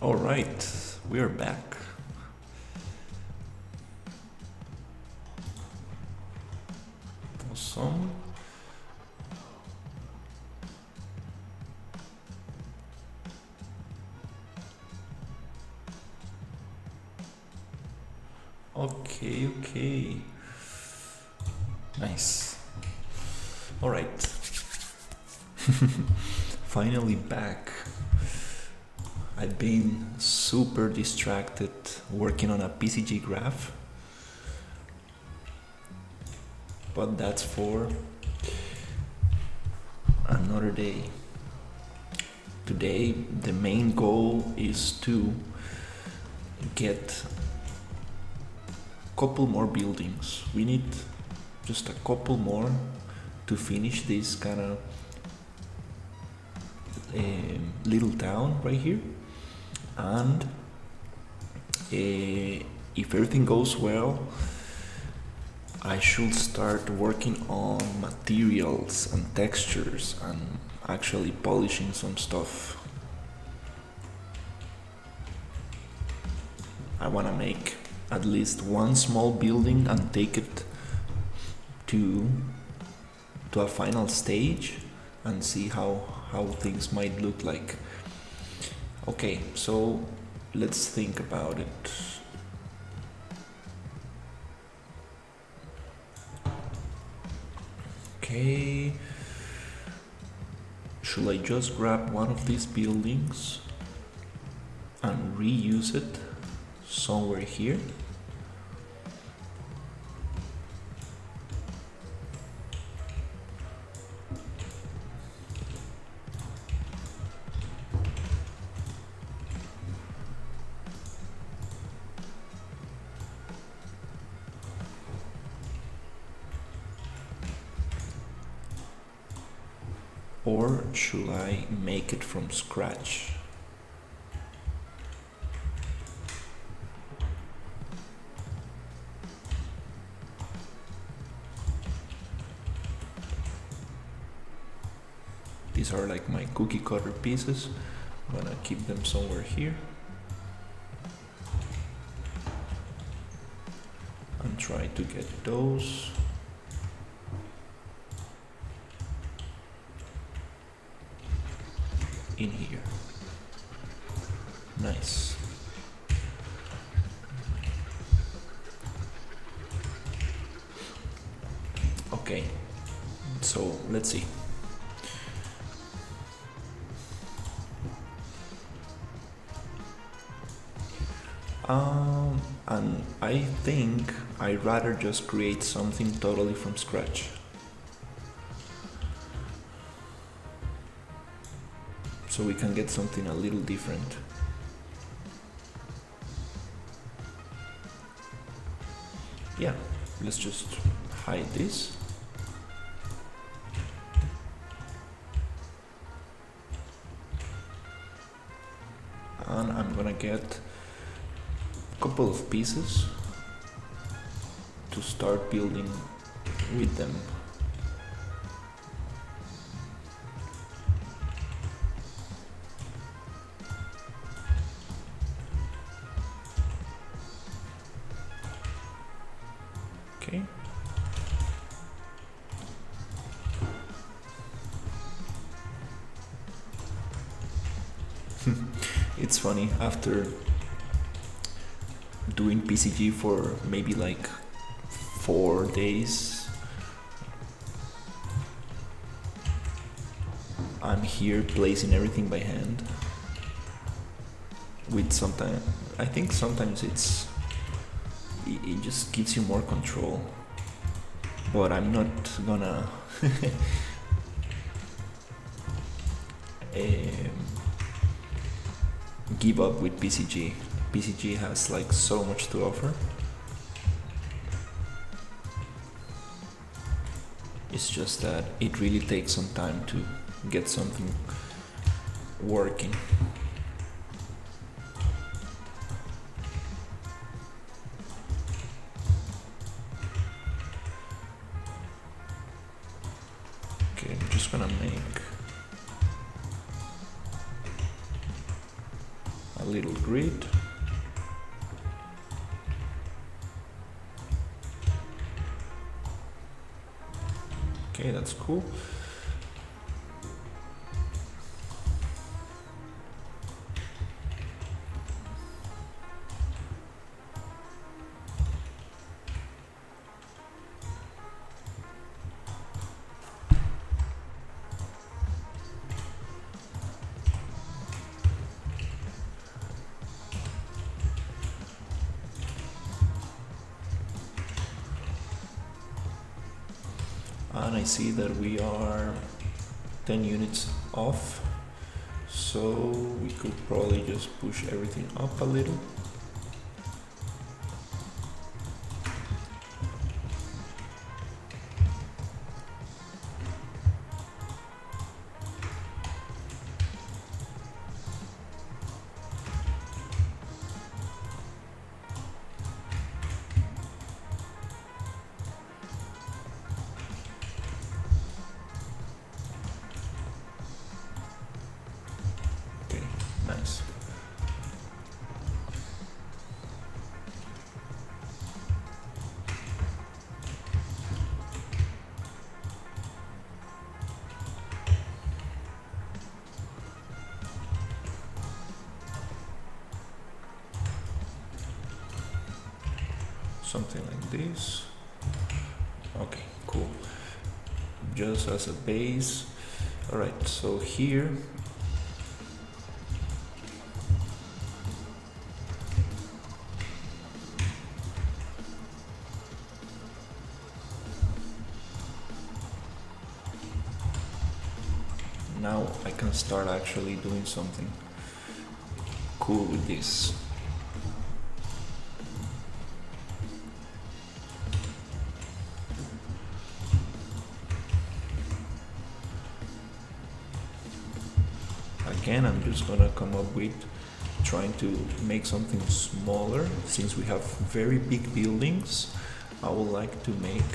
All right, we are back. Awesome. Okay. Nice. All right. Finally back. I've been super distracted working on a PCG graph, but that's for another day. Today, the main goal is to get a couple more buildings. We need just a couple more to finish this kind of little town right here. And if everything goes well, I should start working on materials and textures and actually polishing some stuff. I want to make at least one small building and take it to a final stage and see how things might look like. Okay, so let's think about it. Okay, should I just grab one of these buildings and reuse it somewhere here? Or should I make it from scratch? These are like my cookie cutter pieces. I'm gonna keep them somewhere here. And try to get those. In here. Nice. Okay, so let's see. And I think I'd rather just create something totally from scratch. So we can get something a little different. Yeah, let's just hide this. And I'm gonna get a couple of pieces to start building with them. Okay. It's funny, after doing PCG for maybe like 4 days, I'm here placing everything by hand. With sometimes, I think sometimes it just gives you more control. But I'm not gonna give up with PCG. PCG has like so much to offer. It's just that it really takes some time to get something working. Okay, I'm just gonna make a little grid. Okay, that's cool. And I see that we are 10 units off, so we could probably just push everything up a little. Nice. Something like this. Okay, cool. Just as a base. All right, so here now I can start actually doing something cool with this. Again, I'm just gonna come up with trying to make something smaller. Since we have very big buildings, I would like to make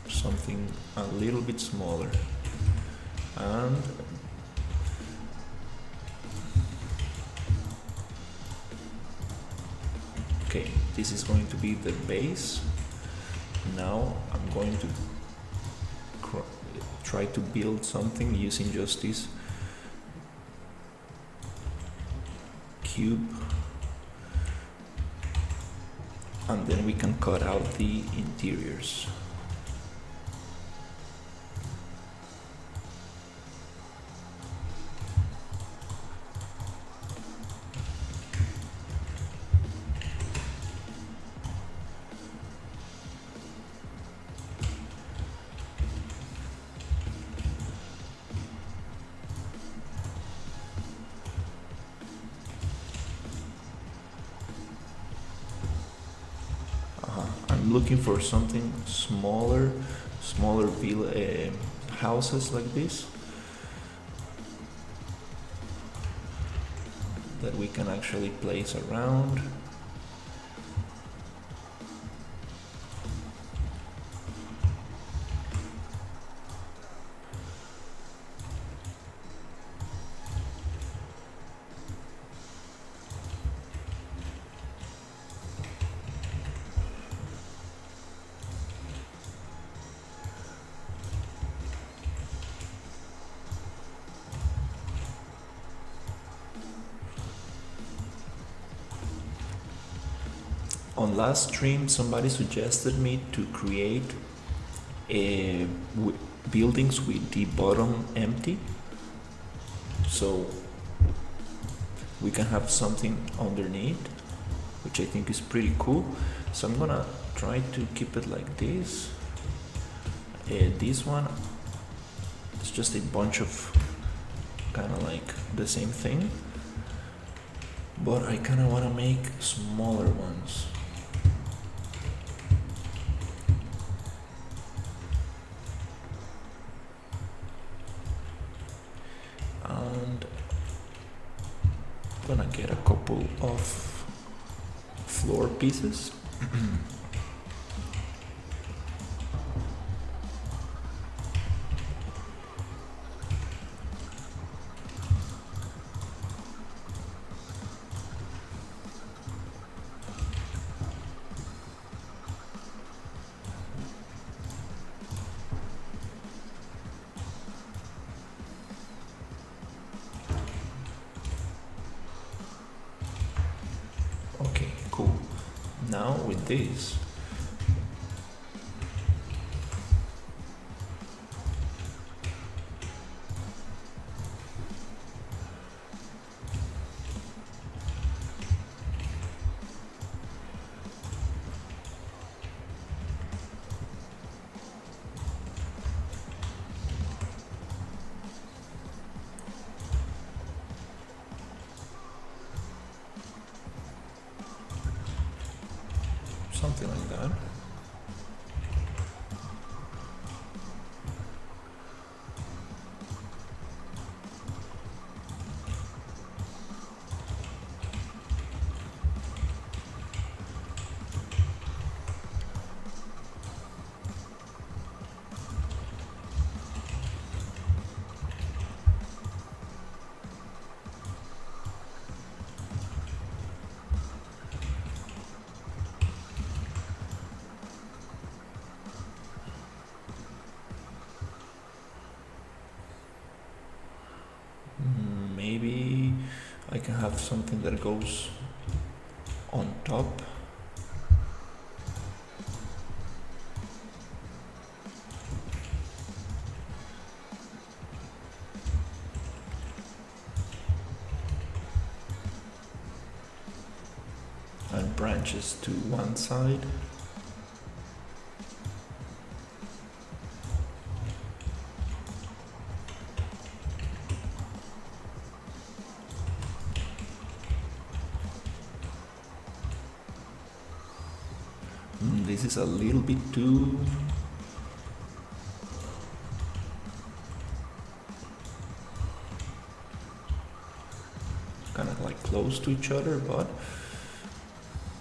something a little bit smaller. And okay, this is going to be the base. Now I'm going to try to build something using just this cube, and then we can cut out the interiors. I'm looking for something smaller houses like this that we can actually place around. On last stream, somebody suggested me to create buildings with the bottom empty, so we can have something underneath, which I think is pretty cool. So I'm gonna try to keep it like this. This one is just a bunch of kind of like the same thing, but I kind of want to make smaller ones. And I'm gonna get a couple of floor pieces. now with this. Something like that. Maybe I can have something that goes on top. And branches to one side. This is a little bit too kind of like close to each other, but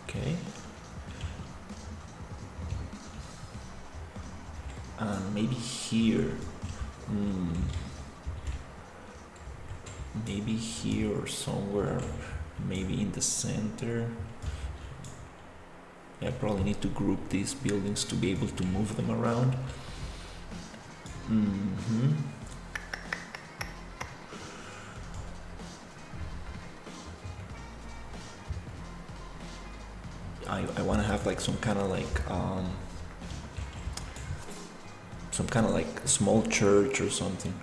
okay. And maybe here, maybe here or somewhere, maybe in the center. I probably need to group these buildings to be able to move them around. I want to have like some kind of like small church or something.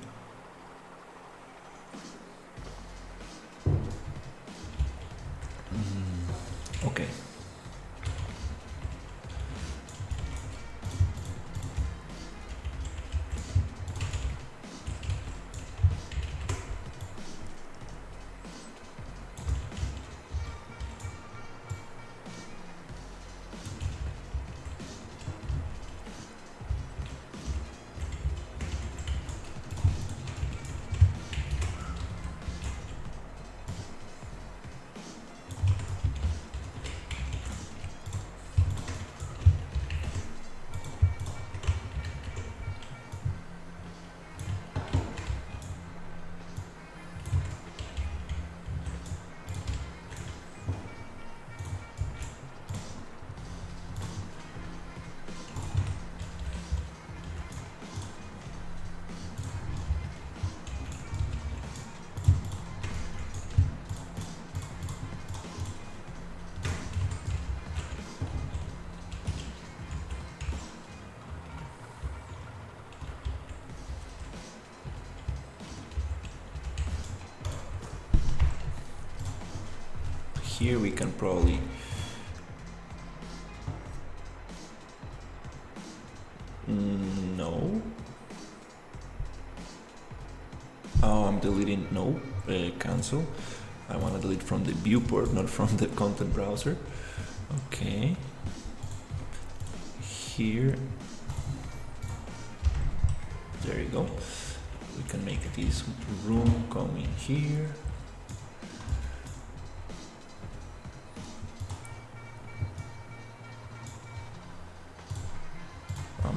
Okay. Here we can probably no. Oh, I'm deleting. No, cancel. I want to delete from the viewport, not from the content browser. Okay. Here. There you go. We can make this room come in here.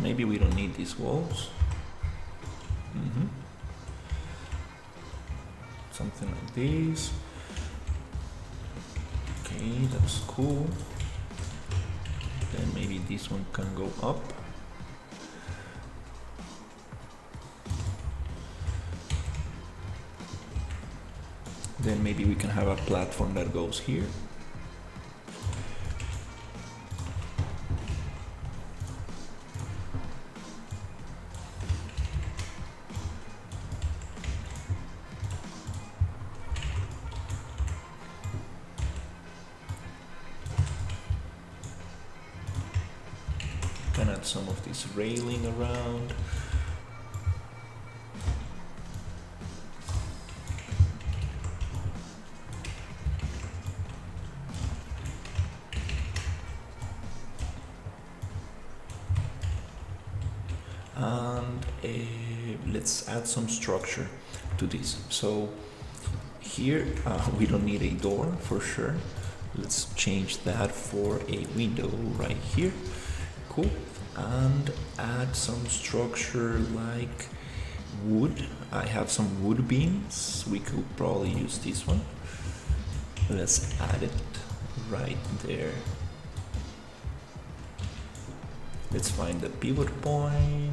Maybe we don't need these walls. Something like this. Okay, that's cool. Then maybe this one can go up. Then maybe we can have a platform that goes here. can add some of this railing around. And let's add some structure to this. So here we don't need a door for sure. Let's change that for a window right here. Cool. And add some structure like wood. I have some wood beams. We could probably use this one. Let's add it right there. Let's find the pivot point.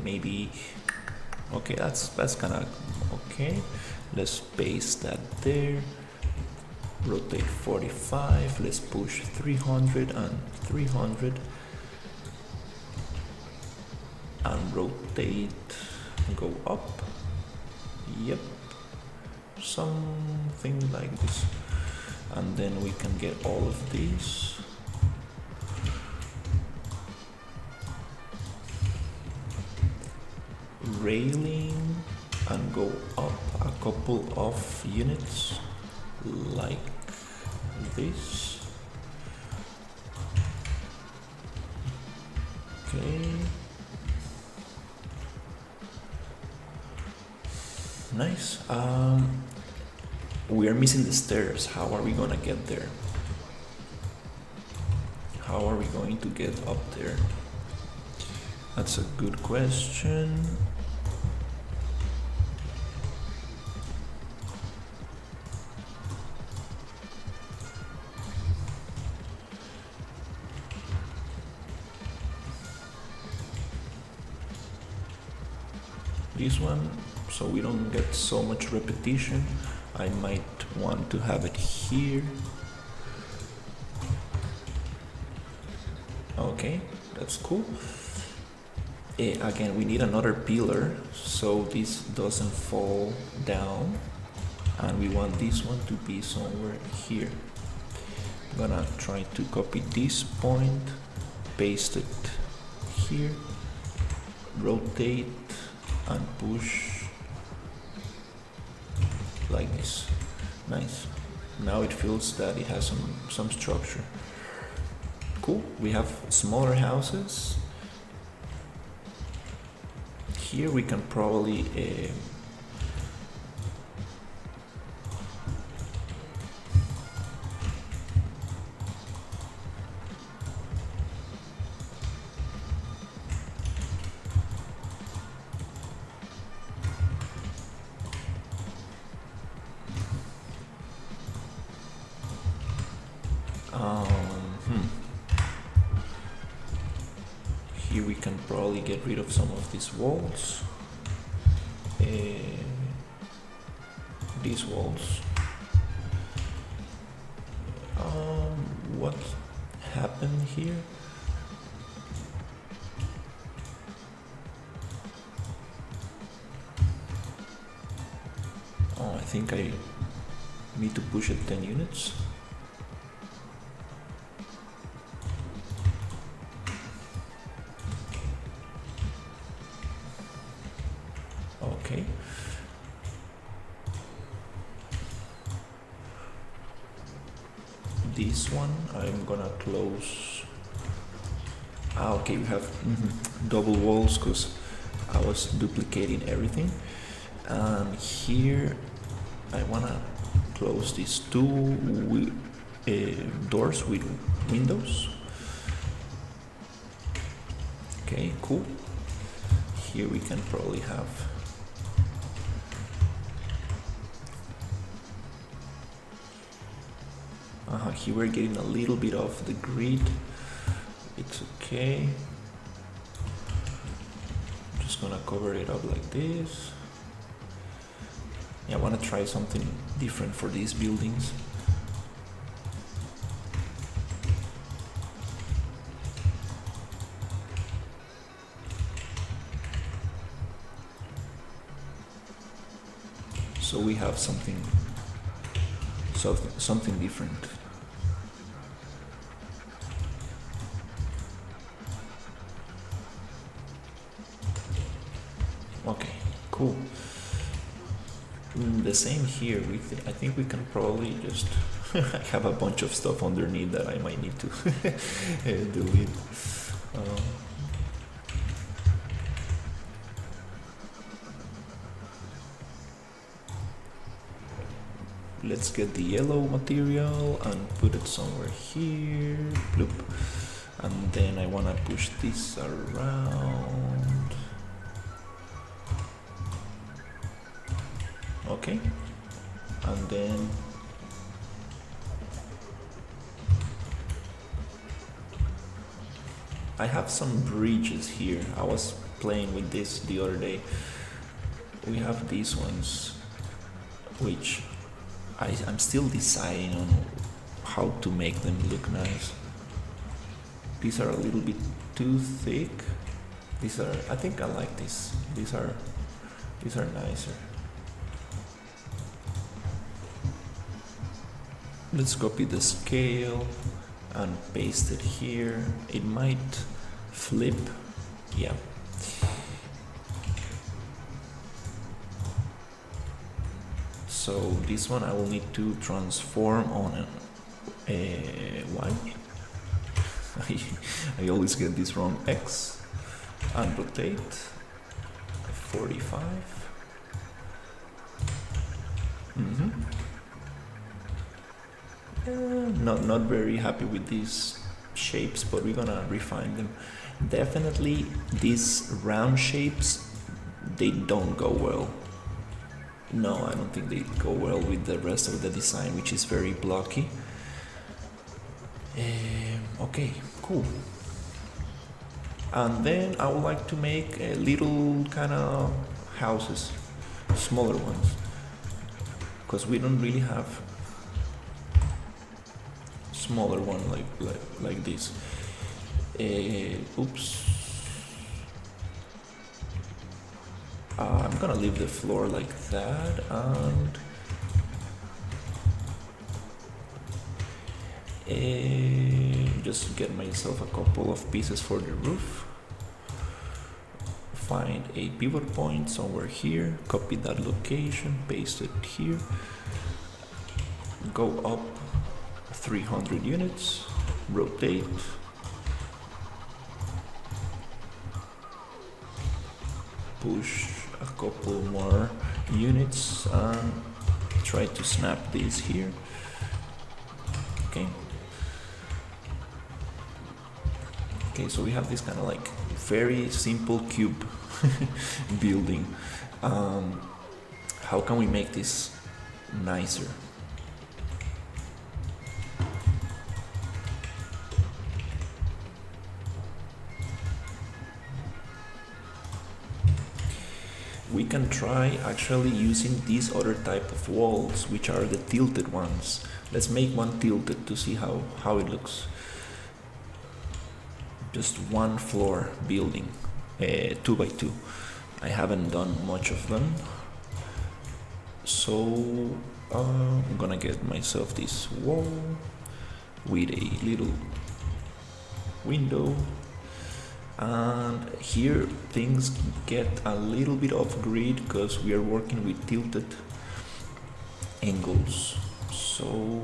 Maybe. Okay, that's kind of okay. Let's paste that there. Rotate 45. Let's push 300 and 300. And rotate. Go up. Yep. Something like this. And then we can get all of these. Railing and go up a couple of units like this. Okay. Nice. We are missing the stairs. How are we gonna get there? How are we going to get up there? That's a good question. This one, so we don't get so much repetition. I might want to have it here. Okay, that's cool. Again, we need another pillar so this doesn't fall down, and we want this one to be somewhere here. I'm gonna try to copy this point, paste it here, rotate and push like this. Nice. Now it feels that it has some structure. Cool. We have smaller houses. Here we can probably here we can probably get rid of some of these walls. These walls. What happened here? Oh, I think I need to push it 10 units. Okay. This one I'm gonna close. Okay, we have double walls because I was duplicating everything. And here I wanna close these two doors with windows. Okay, cool. Here we can probably have here we're getting a little bit off the grid. It's okay. I'm just gonna cover it up like this. Yeah, I wanna try something different for these buildings. So we have something different. Okay, cool. The same here. I think we can probably just have a bunch of stuff underneath that I might need to delete. Let's get the yellow material and put it somewhere here. Bloop. And then I want to push this around. Okay. And then I have some bridges here. I was playing with this the other day. We have these ones, which I'm still deciding on how to make them look nice. These are a little bit too thick. I think I like this. These are nicer. Let's copy the scale and paste it here. It might flip. Yeah. So this one I will need to transform on why? I always get this wrong. X and rotate 45. Not very happy with these shapes, but we're gonna refine them. Definitely these round shapes, they don't go well. No, I don't think they go well with the rest of the design, which is very blocky. Okay, cool. And then I would like to make a little kind of houses, smaller ones, because we don't really have smaller one like this. Oops. I'm gonna leave the floor like that and just get myself a couple of pieces for the roof. Find a pivot point somewhere here, copy that location, paste it here, go up 300 units, rotate, push a couple more units and try to snap these here. Okay, so we have this kind of like very simple cube building. How can we make this nicer? We can try actually using these other type of walls, which are the tilted ones. Let's make one tilted to see how it looks. Just one floor building, 2x2. I haven't done much of them, so I'm gonna get myself this wall with a little window. And here things get a little bit off grid because we are working with tilted angles. So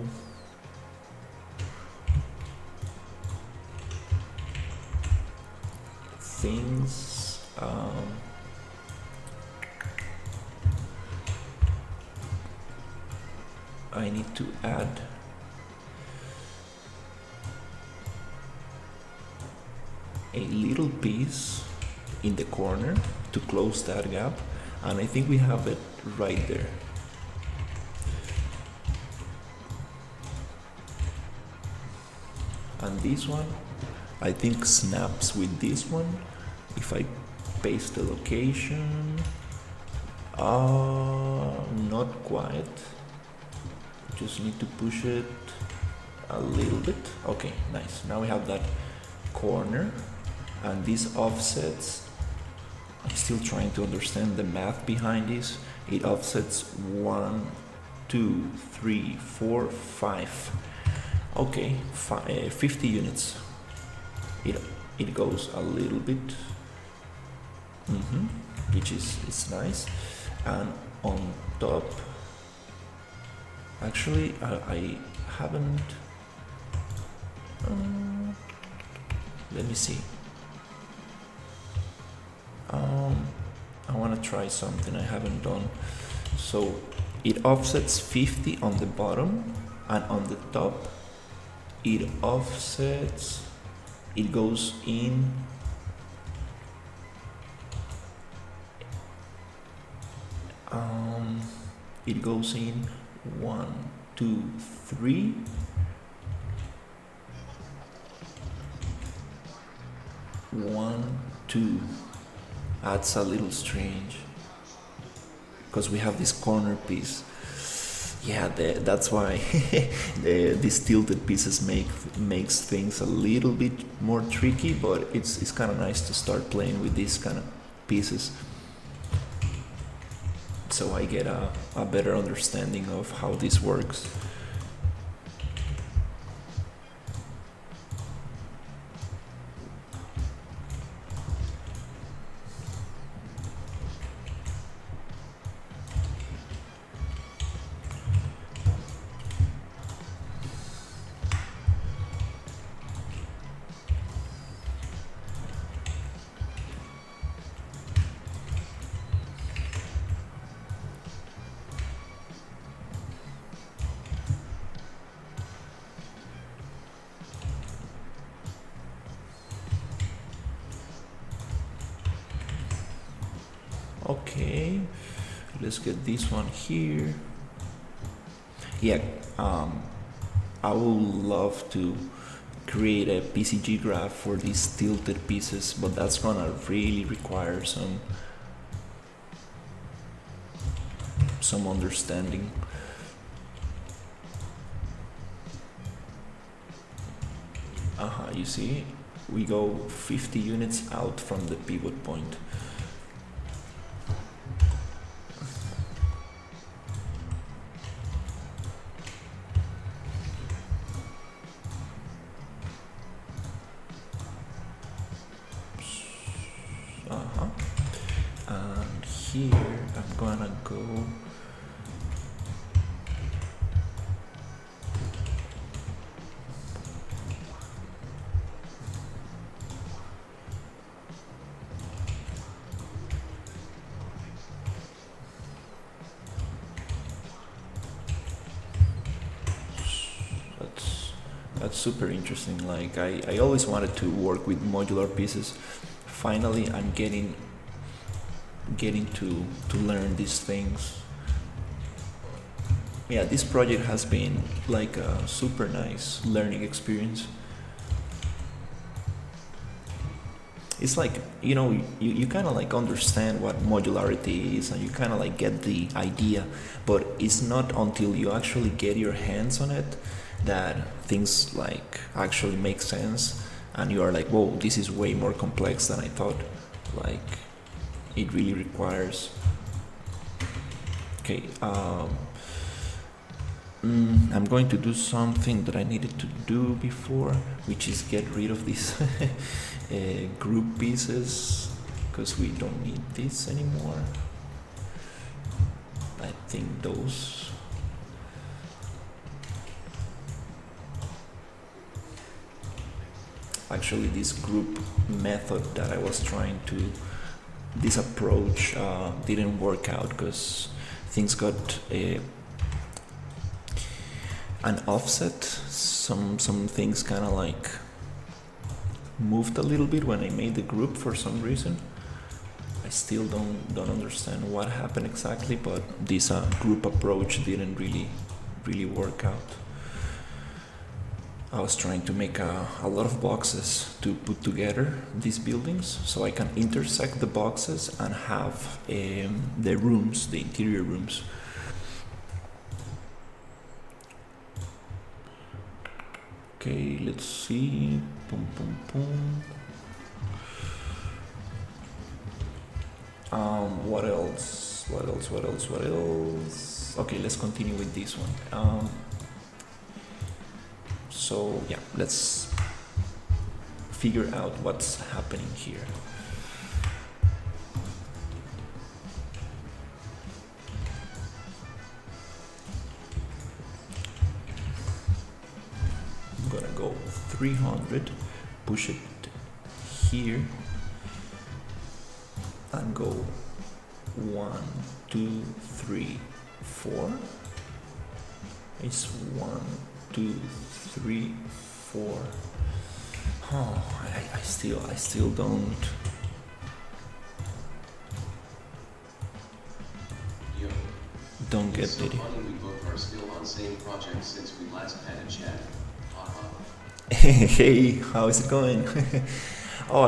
things I need to add a little piece in the corner to close that gap, and I think we have it right there. And this one I think snaps with this one. If I paste the location, not quite, just need to push it a little bit. Okay, nice. Now we have that corner. And these offsets, I'm still trying to understand the math behind this. It offsets 1, 2, 3, 4, 5. Okay, 50 units. It goes a little bit which is it's nice. And on top, actually, I haven't. Let me see. I want to try something I haven't done. So it offsets 50 on the bottom, and on the top it offsets, it goes in it goes in 1, 2, 3. 1, 2. That's a little strange because we have this corner piece. Yeah, that's why these tilted pieces makes things a little bit more tricky, but it's kind of nice to start playing with these kind of pieces, so I get a better understanding of how this works. Okay, let's get this one here. Yeah, I would love to create a PCG graph for these tilted pieces, but that's gonna really require some understanding. You see, we go 50 units out from the pivot point. And here I'm gonna go that's super interesting. Like I always wanted to work with modular pieces. Finally I'm getting to learn these things. Yeah, this project has been like a super nice learning experience. It's like, you kind of like understand what modularity is, and you kind of like get the idea, but it's not until you actually get your hands on it that things like actually make sense, and you are like, whoa, this is way more complex than I thought. Like, it really requires. Okay, I'm going to do something that I needed to do before, which is get rid of these group pieces, because we don't need this anymore. I think those. Actually, this group method that I was trying to, this approach didn't work out because things got an offset. Some things kind of like moved a little bit when I made the group for some reason. I still don't understand what happened exactly, but this group approach didn't really work out. I was trying to make a lot of boxes to put together these buildings, so I can intersect the boxes and have the rooms, the interior rooms. Okay, let's see. Boom, boom, boom. What else? Okay, let's continue with this one. So yeah, let's figure out what's happening here. 300, push it here, and go 1, 2, 3, 4. It's 1, 2, 3, 4. Oh, I still don't get it. So funny we both are still on same project since we last had a chat. Hey, how is it going? Oh,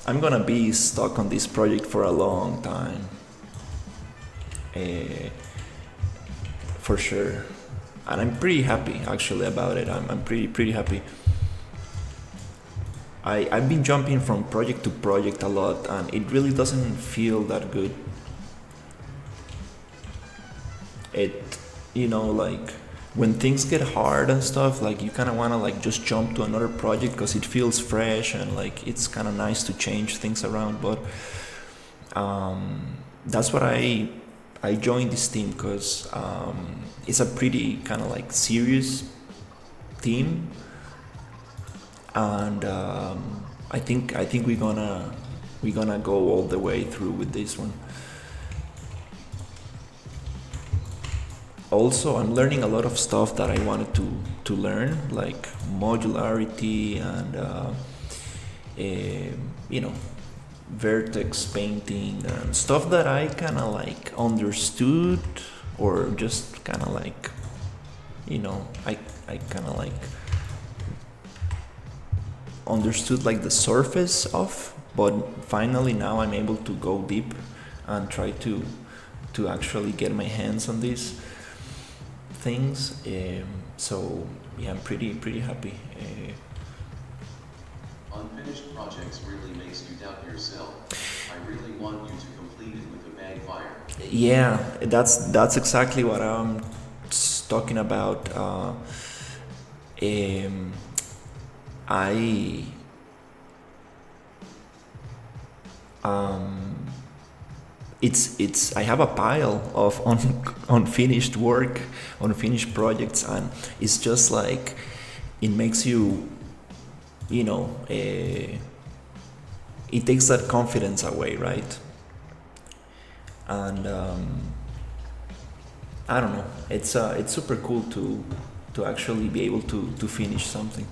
I'm gonna be stuck on this project for a long time. For sure. And I'm pretty happy actually about it. I'm pretty happy. I've been jumping from project to project a lot, and it really doesn't feel that good. It, like when things get hard and stuff, like you kind of want to like just jump to another project because it feels fresh and like it's kind of nice to change things around. But that's what I joined this team because it's a pretty kind of like serious team, and I think we're gonna go all the way through with this one. Also, I'm learning a lot of stuff that I wanted to learn, like modularity and vertex painting and stuff that I kind of like understood, or just kind of like, I kind of like understood like the surface of, but finally now I'm able to go deep and try to actually get my hands on these things. So yeah, I'm pretty happy. Unfinished projects really makes you doubt yourself. I really want you to complete it with a bang fire. Yeah, that's exactly what I'm talking about. I it's I have a pile of unfinished work, unfinished projects, and it's just like it makes you, it takes that confidence away, right? And I don't know, it's super cool to actually be able to finish something.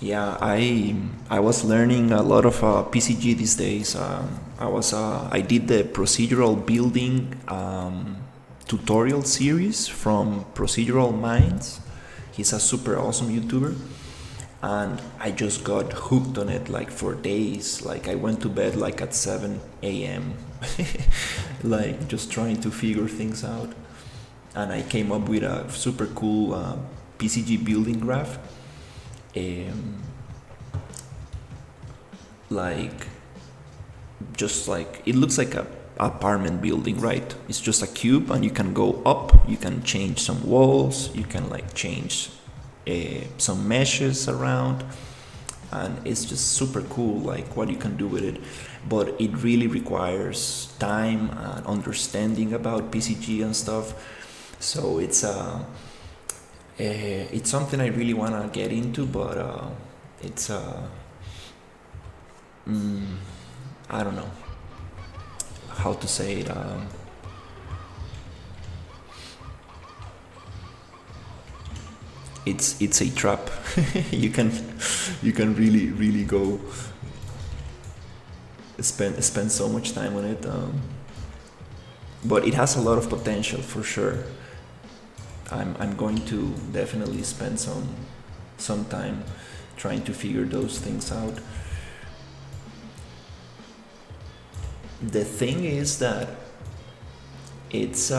Yeah, I was learning a lot of PCG these days. I did the procedural building tutorial series from Procedural Minds. He's a super awesome YouTuber, and I just got hooked on it like for days. Like I went to bed like at 7 a.m. like just trying to figure things out, and I came up with a super cool PCG building graph. Like just like it looks like a apartment building, right? It's just a cube, and you can go up, you can change some walls, you can like change some meshes around, and it's just super cool like what you can do with it. But it really requires time and understanding about PCG and stuff, so it's something I really want to get into, but it's I don't know how to say it. It's a trap. you can really go spend so much time on it, but it has a lot of potential for sure. I'm going to definitely spend some time trying to figure those things out. The thing is that it's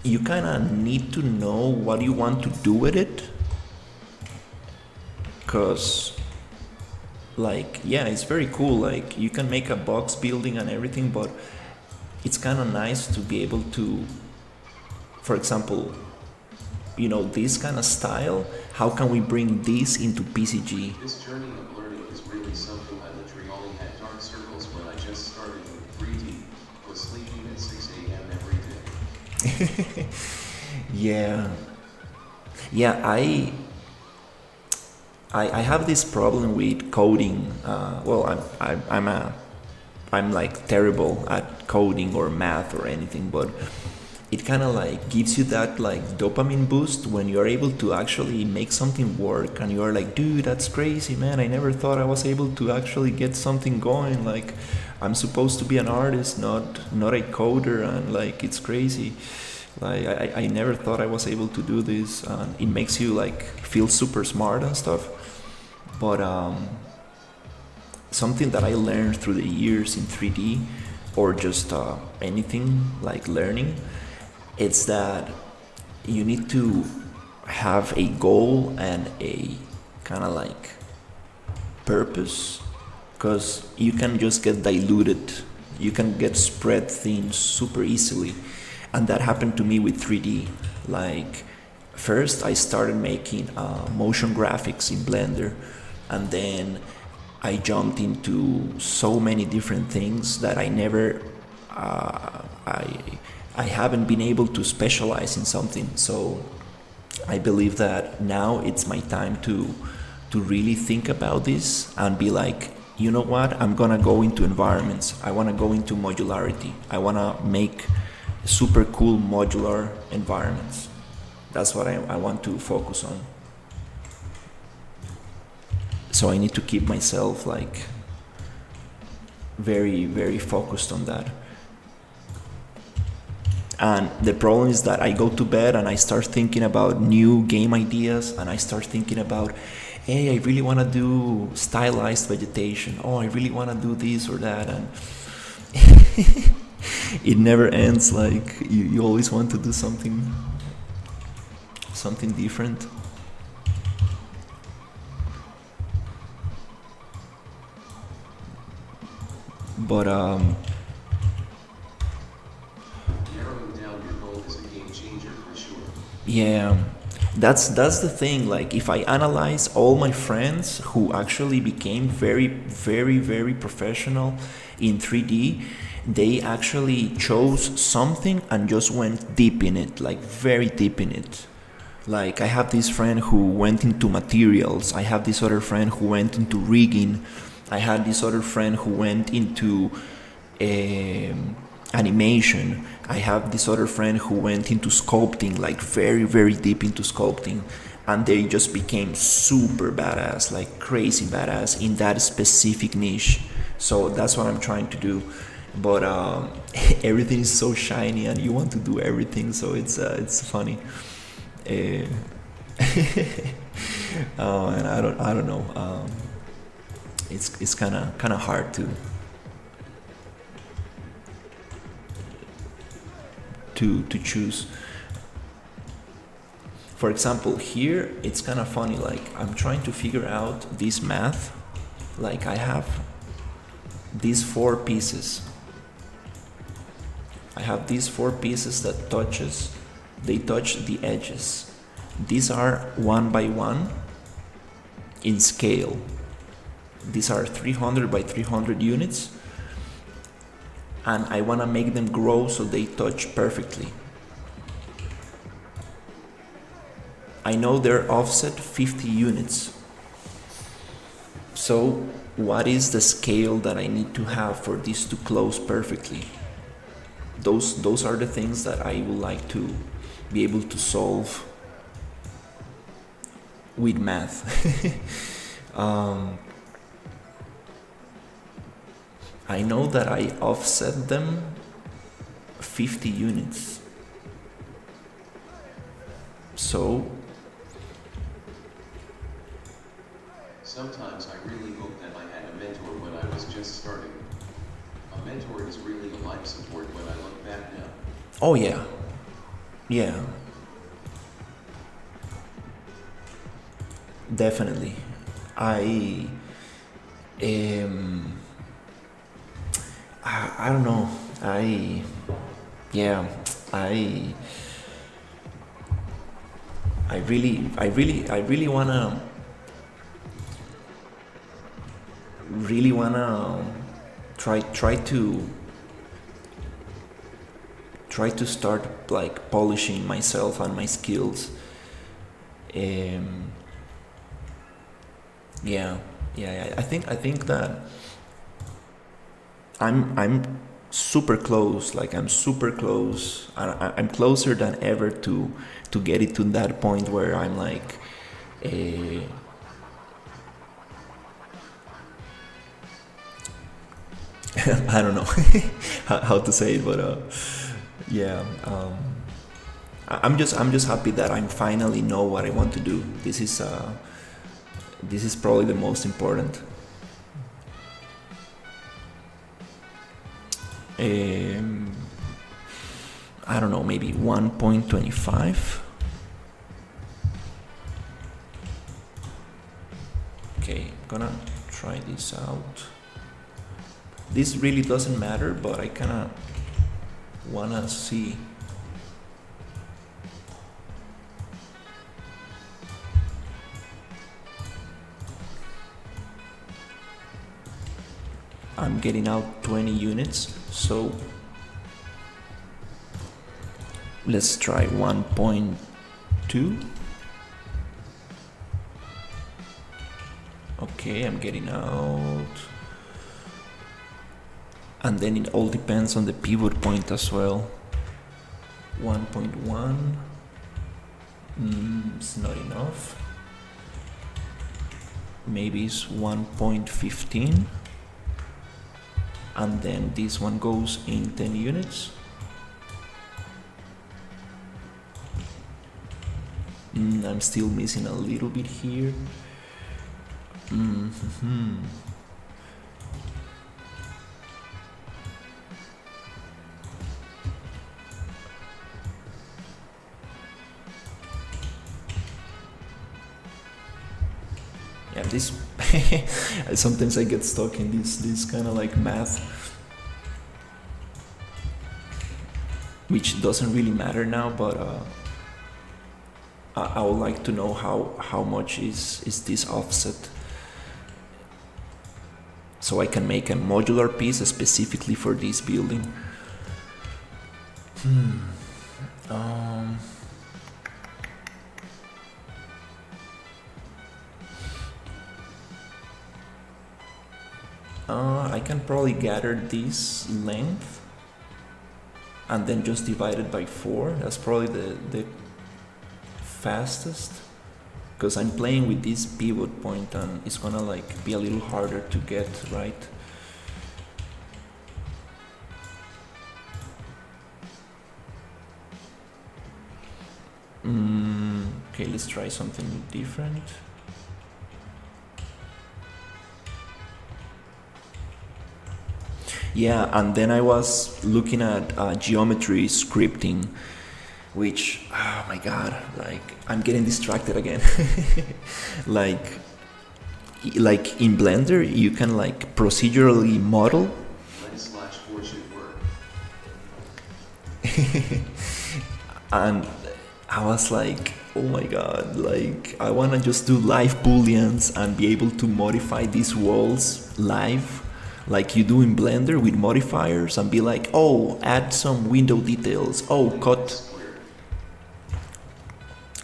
you kind of need to know what you want to do with it, because like yeah, it's very cool, like you can make a box building and everything, but it's kind of nice to be able to, for example, this kind of style, how can we bring this into PCG? This journey of learning is really something. I literally only had dark circles when I just started with 3D, was sleeping at 6 a.m. every day. Yeah, yeah. I have this problem with coding. Well, I'm like terrible at coding or math or anything, but it kind of like gives you that like dopamine boost when you're able to actually make something work, and you're like, dude, that's crazy, man. I never thought I was able to actually get something going. Like, I'm supposed to be an artist, not a coder, and like it's crazy. Like I never thought I was able to do this, and it makes you like feel super smart and stuff. But something that I learned through the years in 3D, or just anything like learning, it's that you need to have a goal and a kind of like purpose, because you can just get diluted, you can get spread thin super easily. And that happened to me with 3D. Like, first I started making motion graphics in Blender, and then I jumped into so many different things that I never I haven't been able to specialize in something. So I believe that now it's my time to really think about this and be like, you know what, I'm gonna go into environments, I want to go into modularity, I want to make super cool modular environments. That's what I want to focus on. So I need to keep myself like very, very focused on that. And the problem is that I go to bed and I start thinking about new game ideas, and I start thinking about, hey, I really want to do stylized vegetation. Oh, I really want to do this or that. And it never ends. Like, you always want to do something different. But Narrowing down your goal is a game changer for sure. yeah, that's the thing. Like, if I analyze all my friends who actually became very, very, very professional in 3D, they actually chose something and just went deep in it, like very deep in it. Like, I have this friend who went into materials, I have this other friend who went into rigging, I had this other friend who went into animation, I have this other friend who went into sculpting, like very, very deep into sculpting, and they just became super badass, like crazy badass in that specific niche. So that's what I'm trying to do. But everything is so shiny and you want to do everything, so it's funny. uh, and I don't know. It's kind of hard to choose. For example, here it's kind of funny. Like, I'm trying to figure out this math. Like, I have these four pieces. I have these four pieces that they touch the edges. These are 1 by 1 in scale. These are 300 by 300 units, and I want to make them grow so they touch perfectly. I know they're offset 50 units. So what is the scale that I need to have for this to close perfectly? Those are the things that I would like to be able to solve with math. I know that I offset them 50 units. So Sometimes I really hope that I had a mentor when I was just starting. A mentor is really a life support when I look back now. oh yeah. Yeah. Definitely. I um I don't know. Yeah, I I really wanna try to try to start like polishing myself and my skills. Yeah, I think that I'm super close. Like I'm super close. I'm closer than ever to get it to that point where I'm like, I don't know how to say it, but yeah. I'm just happy that I finally know what I want to do. This is probably the most important. I don't know, maybe 1.25. Okay, I'm gonna try this out. This really doesn't matter, but I kinda wanna see. I'm getting out 20 units, so let's try 1.2. Okay, I'm getting out. And then it all depends on the pivot point as well. 1.1. It's not enough. Maybe it's 1.15. And then this one goes in 10 units. I'm still missing a little bit here. Yeah, this sometimes I get stuck in this kind of like math, which doesn't really matter now, but I would like to know how much is this offset, so I can make a modular piece specifically for this building. I can probably gather this length and then just divide it by 4. That's probably the fastest, because I'm playing with this pivot point and it's gonna like be a little harder to get right. Okay, let's try something different. Yeah, and then I was looking at geometry scripting, which, oh my god, like I'm getting distracted again. like in Blender, you can like procedurally model. /4 should work. And I was like, oh my god, like I wanna just do live booleans and be able to modify these walls live, like you do in Blender with modifiers, and be like, oh, add some window details, oh, cut.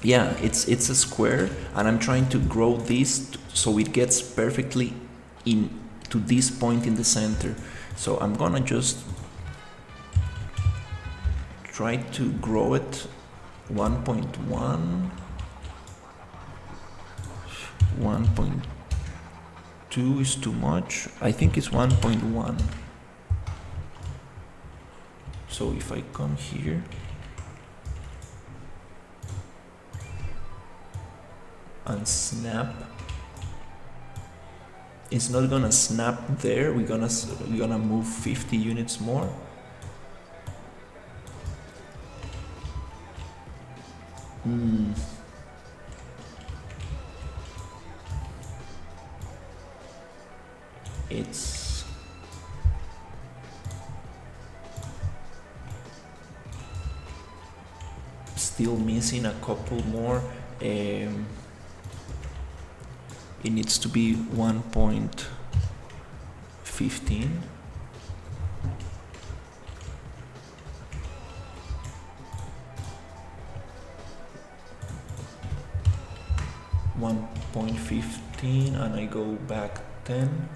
Yeah, it's a square, and I'm trying to grow this so it gets perfectly in to this point in the center. So I'm gonna just try to grow it 1.1, 1.2 is too much. I think it's 1.1. So if I come here and snap, it's not gonna snap there. We're gonna move 50 units more. It's still missing a couple more. It needs to be 1.15. 15 and I go back 10.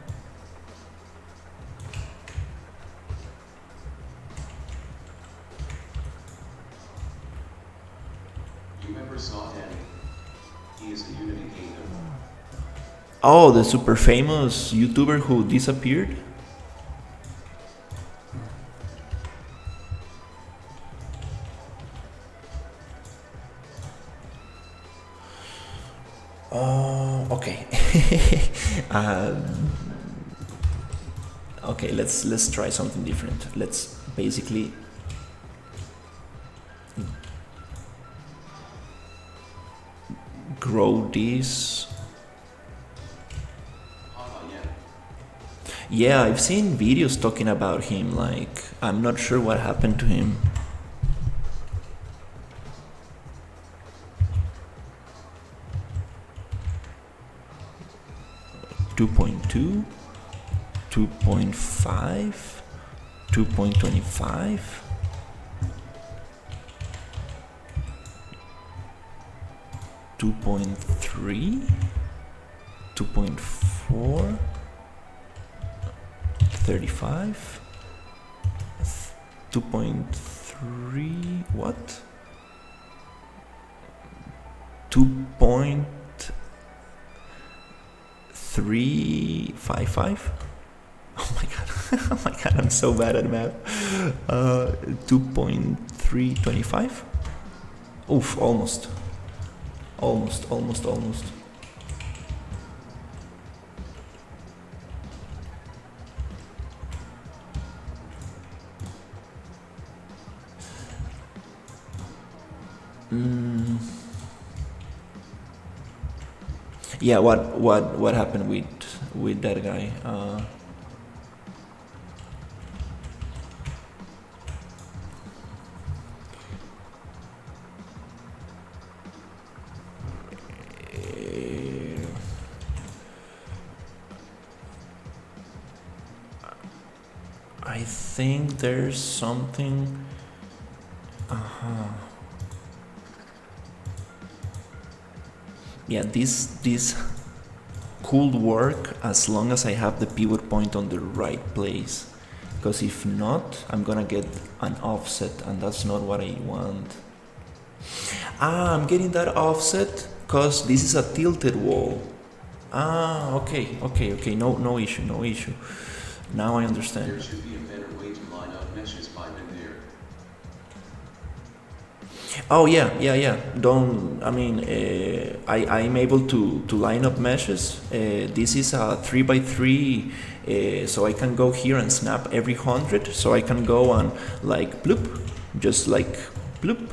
You ever saw Danny? He is a Unity Kingdom. Oh, the super famous YouTuber who disappeared? Okay. Okay, let's try something different. Let's basically grow this. Yeah, I've seen videos talking about him, like, I'm not sure what happened to him. Two point two, 2.5, 2.25, 2.3, 2.4, 35, 2.3, what? 2.355. Oh my god. Oh my god, I'm so bad at math. 2.325. Oof, almost. Almost. Yeah, what happened with that guy? I think there's something. Yeah, this could work as long as I have the pivot point on the right place. Because if not, I'm gonna get an offset, and that's not what I want. I'm getting that offset because this is a tilted wall. Okay. No issue. Now I understand. There should be a better way to line up meshes by them there. Oh yeah. I'm able to line up meshes. This is a 3x3, so I can go here and snap every 100. So I can go and like bloop, just like bloop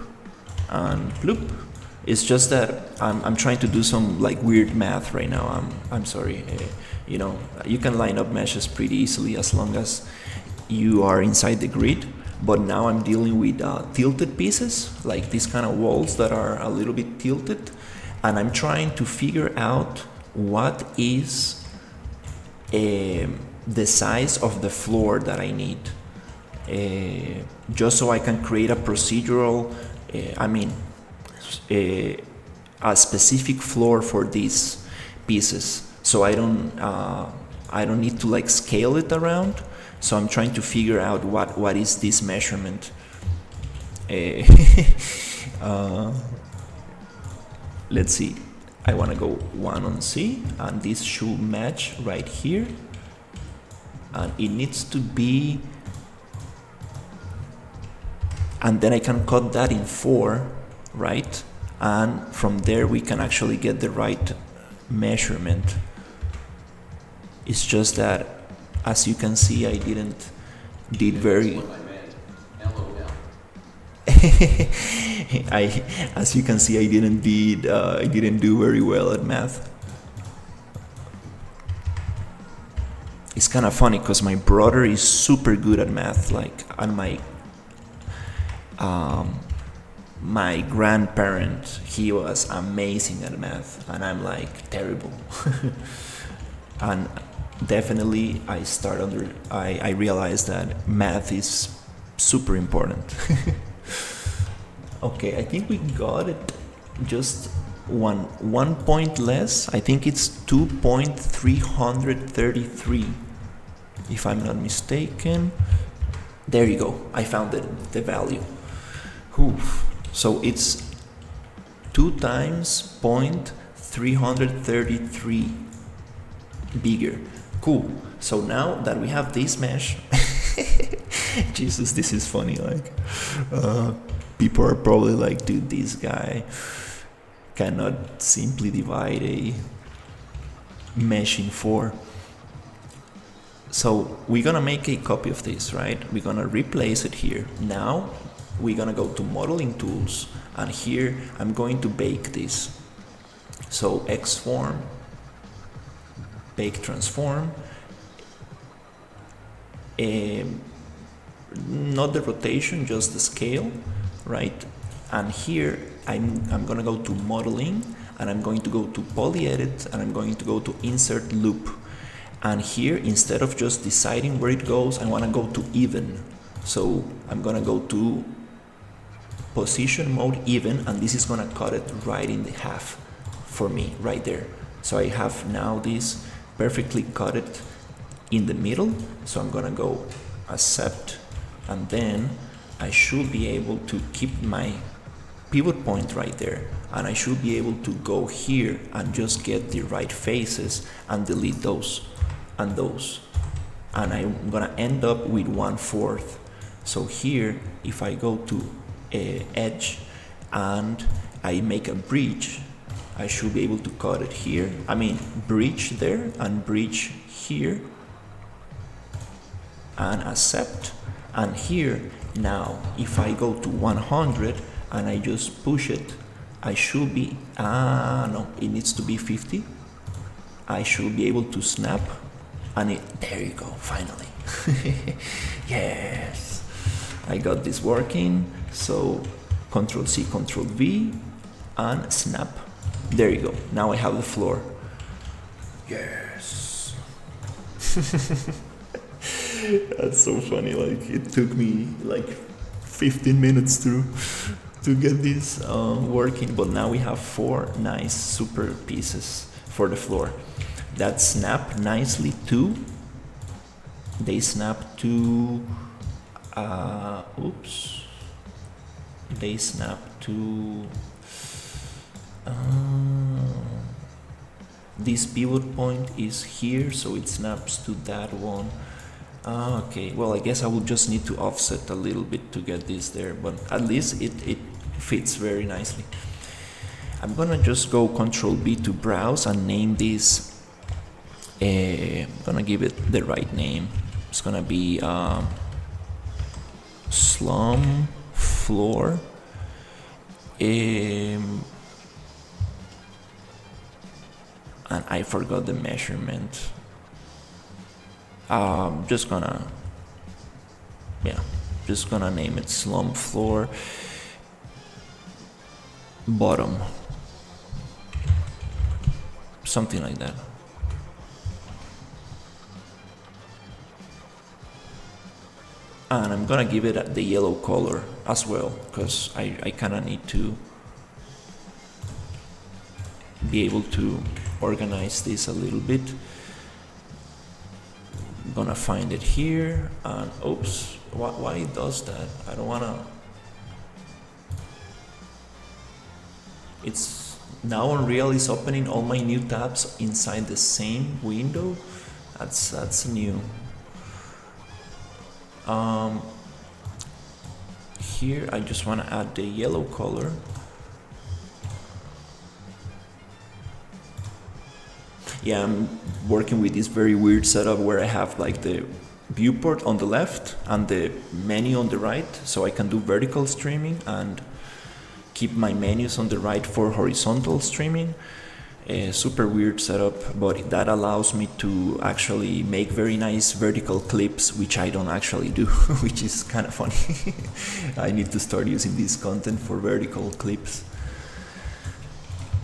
and bloop. It's just that I'm trying to do some like weird math right now. I'm sorry. You can line up meshes pretty easily as long as you are inside the grid. But now I'm dealing with tilted pieces, like these kind of walls that are a little bit tilted, and I'm trying to figure out what is the size of the floor that I need, just so I can create a procedural, a specific floor for these pieces, so I don't need to like scale it around. So I'm trying to figure out what is this measurement. Let's see. I want to go 1 on C, and this should match right here. And it needs to be, and then I can cut that in 4, right? And from there we can actually get the right measurement. It's just that, as you can see, I didn't did very. As you can see, I didn't do very well at math. It's kind of funny because my brother is super good at math, like, and my grandparent, he was amazing at math, and I'm like terrible. And definitely I realized that math is super important. Okay, I think we got it. Just one point less. I think it's 2.333, if I'm not mistaken. There you go. I found the value. Oof. So it's 2 times 0.333 bigger. Cool. So now that we have this mesh, Jesus, this is funny. Like, people are probably like, dude, this guy cannot simply divide a mesh in 4. So we're gonna make a copy of this, right? We're gonna replace it here. Now we're gonna go to modeling tools, and here I'm going to bake this. So Xform, bake transform, not the rotation, just the scale, right? And here I'm gonna go to modeling, and I'm going to go to poly edit, and I'm going to go to insert loop. And here, instead of just deciding where it goes, I want to go to even. So I'm gonna go to position mode even, and this is gonna cut it right in the half for me right there. So I have now this perfectly cut it in the middle. So I'm gonna go accept, and then I should be able to keep my pivot point right there, and I should be able to go here and just get the right faces and delete those and those, and I'm gonna end up with 1/4. So here, if I go to edge and I make a bridge, I should be able to cut it here. I mean, bridge there and bridge here, and accept. And here now, if I go to 100 and I just push it, I should be, no, it needs to be 50. I should be able to snap, and there you go, finally. Yes, I got this working. So Control C, Control V, and snap. There you go. Now I have the floor. Yes. That's so funny. Like, it took me like 15 minutes to get this working, but now we have 4 nice super pieces for the floor that snap nicely to, they snap to, they snap to, this pivot point is here, so it snaps to that one. Okay, well, I guess I will just need to offset a little bit to get this there, but at least it fits very nicely. I'm gonna just go Control B to browse and name this. I'm gonna give it the right name. It's gonna be slum floor. And I forgot the measurement. Just gonna name it slum floor bottom, something like that. And I'm gonna give it the yellow color as well, because I kinda need to be able to organize this a little bit. I'm gonna find it here, and oops, why it does that? I don't wanna. It's now Unreal is opening all my new tabs inside the same window. That's new. Here I just want to add the yellow color. Yeah, I'm working with this very weird setup where I have like the viewport on the left and the menu on the right, so I can do vertical streaming and keep my menus on the right for horizontal streaming. A super weird setup, but that allows me to actually make very nice vertical clips, which I don't actually do, which is kind of funny. I need to start using this content for vertical clips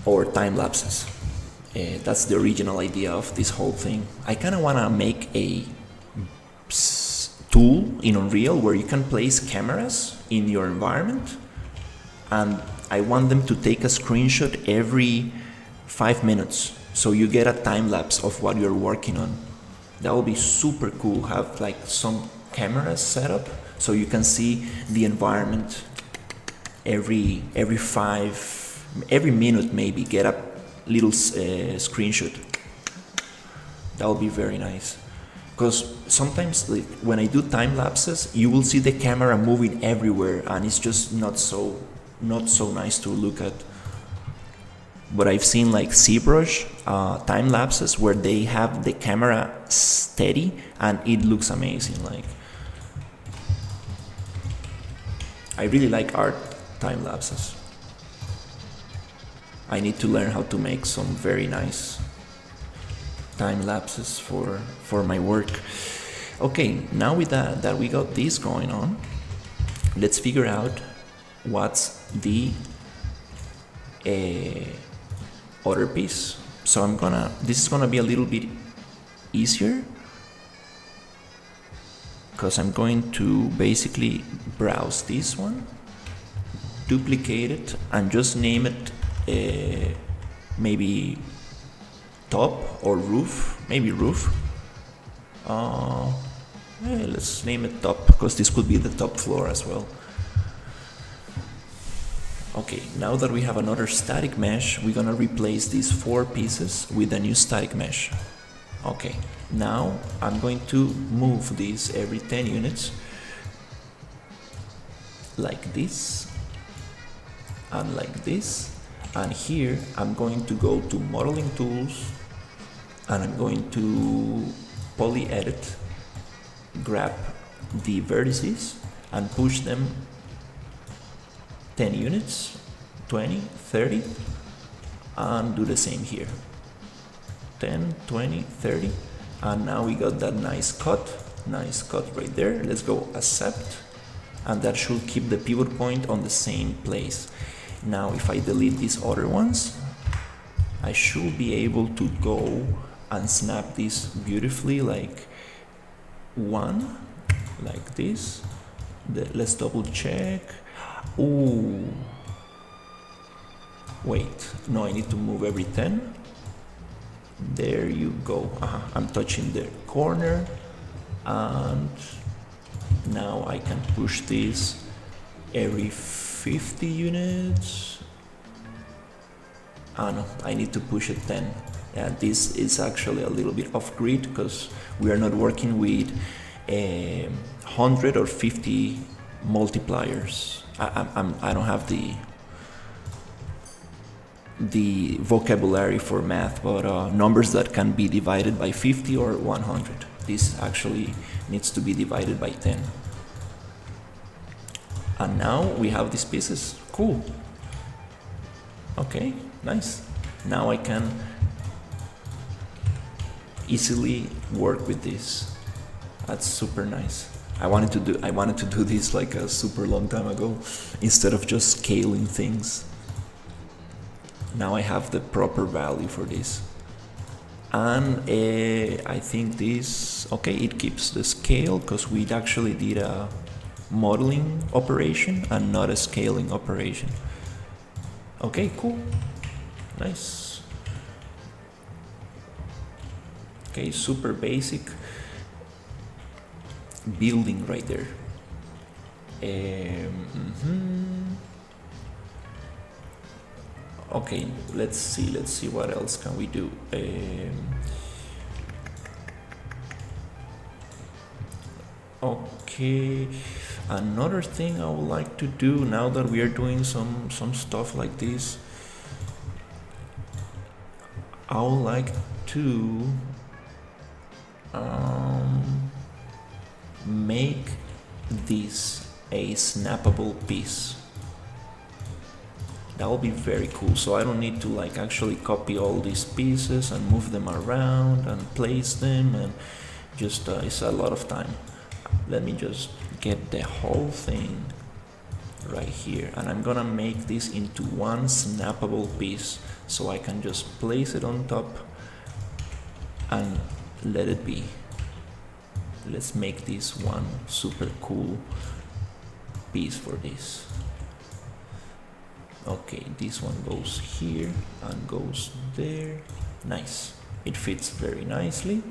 or time lapses. That's the original idea of this whole thing. I kind of want to make a tool in Unreal where you can place cameras in your environment, and I want them to take a screenshot every 5 minutes, so you get a time lapse of what you're working on. That will be super cool. Have like some cameras set up so you can see the environment every minute, maybe get a little screenshot. That will be very nice. Because sometimes like, when I do time lapses, you will see the camera moving everywhere, and it's just not so nice to look at. But I've seen like ZBrush time lapses where they have the camera steady and it looks amazing. Like, I really like art time lapses. I need to learn how to make some very nice time lapses for my work. Okay, now with that we got this going on, let's figure out what's the other piece. So this is gonna be a little bit easier because I'm going to basically browse this one, duplicate it, and just name it maybe top or roof, maybe roof. Let's name it top because this could be the top floor as well. Okay, now that we have another static mesh, we're gonna replace these 4 pieces with a new static mesh. Okay, now I'm going to move these every 10 units like this and like this, and here I'm going to go to modeling tools and I'm going to poly edit, grab the vertices and push them 10 units, 20, 30, and do the same here. 10, 20, 30, and now we got that nice cut right there. Let's go accept, and that should keep the pivot point on the same place. Now if I delete these other ones, I should be able to go and snap this beautifully, like one, like this. Let's double check. Ooh, wait, no, I need to move every 10. There you go. I'm touching the corner, and now I can push this every 50 units. No, I need to push it 10. Yeah, this is actually a little bit off grid because we are not working with 100 or 50 multipliers. I don't have the vocabulary for math, but numbers that can be divided by 50 or 100. This actually needs to be divided by 10. And now we have these pieces. Cool. Okay, nice. Now I can easily work with this. That's super nice. I wanted to do this like a super long time ago instead of just scaling things. Now I have the proper value for this. And I think this, okay, it keeps the scale because we actually did a modeling operation and not a scaling operation. Okay, cool. Nice. Okay, super basic building right there. Okay, let's see what else can we do. Okay, another thing I would like to do now that we are doing some stuff like this, I would like to make this a snappable piece. That will be very cool. So I don't need to like actually copy all these pieces and move them around and place them, and just it's a lot of time. Let me just get the whole thing right here, and I'm gonna make this into one snappable piece so I can just place it on top and let it be. Let's make this one super cool piece for this. Okay, this one goes here and goes there. Nice. It fits very nicely.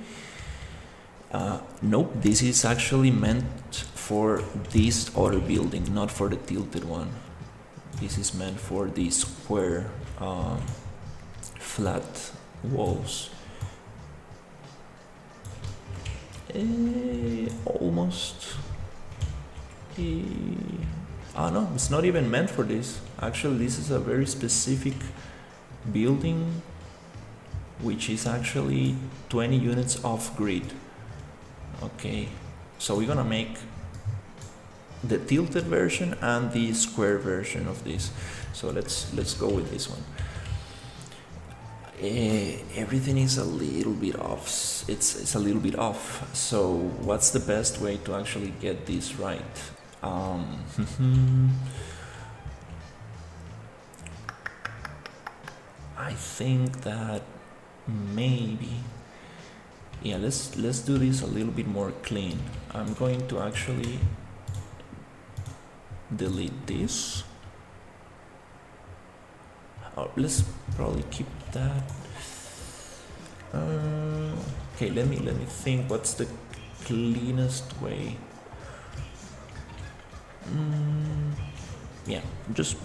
Nope, this is actually meant for this other building, not for the tilted one. This is meant for the square, flat walls. Almost. No, it's not even meant for this. Actually, this is a very specific building, which is actually 20 units off grid. Okay, so we're gonna make the tilted version and the square version of this. So let's go with this one. Everything is a little bit off. It's a little bit off. So what's the best way to actually get this right? I think that maybe, yeah, let's do this a little bit more clean. I'm going to actually delete this. Let's probably keep that. Okay, let me think. What's the cleanest way? Yeah, I'm just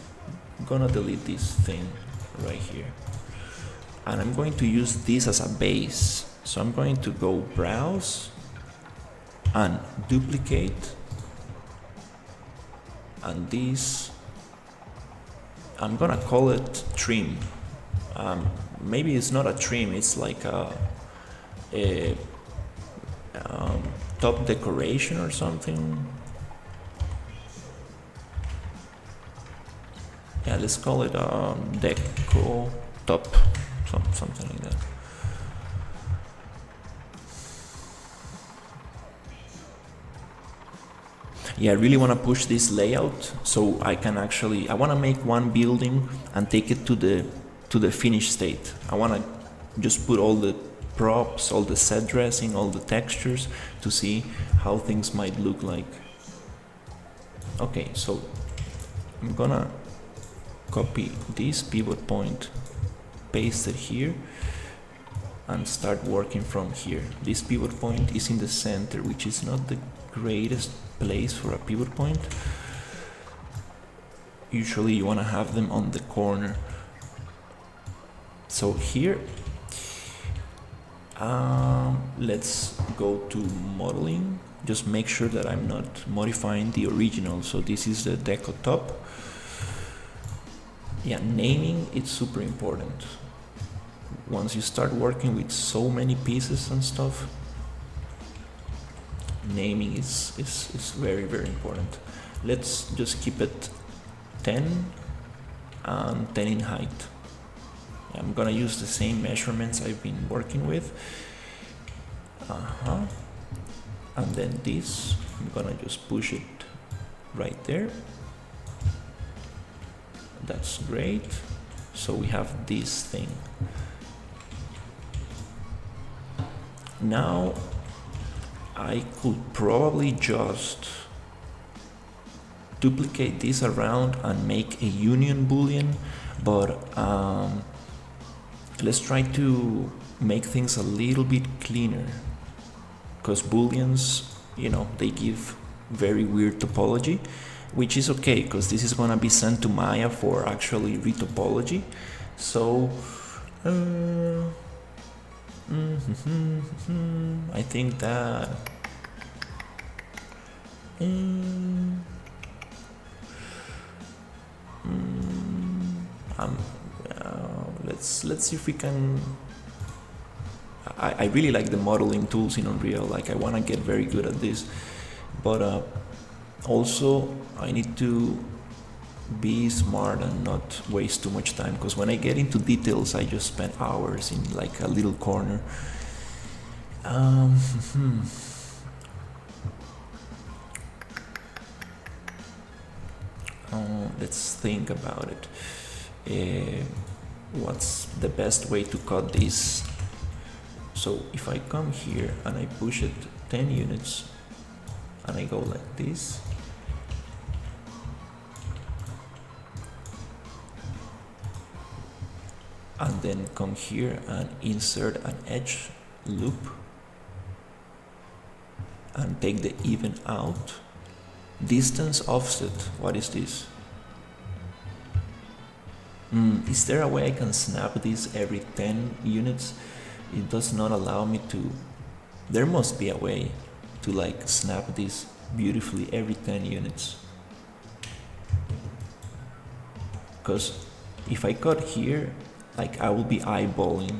gonna delete this thing right here, and I'm going to use this as a base. So I'm going to go browse and duplicate, and this, I'm gonna call it trim. Maybe it's not a trim, it's like a top decoration or something. Yeah, let's call it a deco top, something like that. Yeah, I really want to push this layout so I can actually, I want to make one building and take it to the finished state. I want to just put all the props, all the set dressing, all the textures to see how things might look like. Okay, so I'm gonna copy this pivot point, paste it here, and start working from here. This pivot point is in the center, which is not the greatest place for a pivot point. Usually you want to have them on the corner. So here, let's go to modeling. Just make sure that I'm not modifying the original. So this is the deco top. Yeah, naming, it's super important. Once you start working with so many pieces and stuff, naming is very, very important. Let's just keep it 10 and 10 in height. I'm gonna use the same measurements I've been working with. And then this, I'm gonna just push it right there. That's great. So we have this thing. Now I could probably just duplicate this around and make a union boolean, but let's try to make things a little bit cleaner, because booleans, you know, they give very weird topology, which is okay because this is going to be sent to Maya for actually retopology. So I think that let's see if we can. I really like the modeling tools in Unreal. Like, I want to get very good at this, but also I need to be smart and not waste too much time, because when I get into details I just spend hours in like a little corner. Let's think about it. What's the best way to cut this? So if I come here and I push it 10 units and I go like this, and then come here and insert an edge loop and take the even out. Distance offset, what is this? Is there a way I can snap this every 10 units? It does not allow me to. There must be a way to like snap this beautifully every 10 units. Because if I cut here, like I will be eyeballing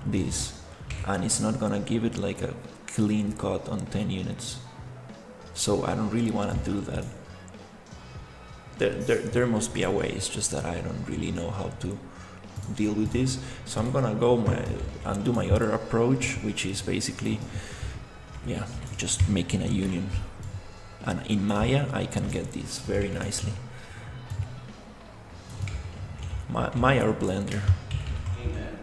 this and it's not gonna give it like a clean cut on 10 units. So I don't really want to do that. There must be a way, it's just that I don't really know how to deal with this. So I'm gonna go and do my other approach, which is basically, yeah, just making a union. And in Maya, I can get this very nicely. Maya or Blender? Amen.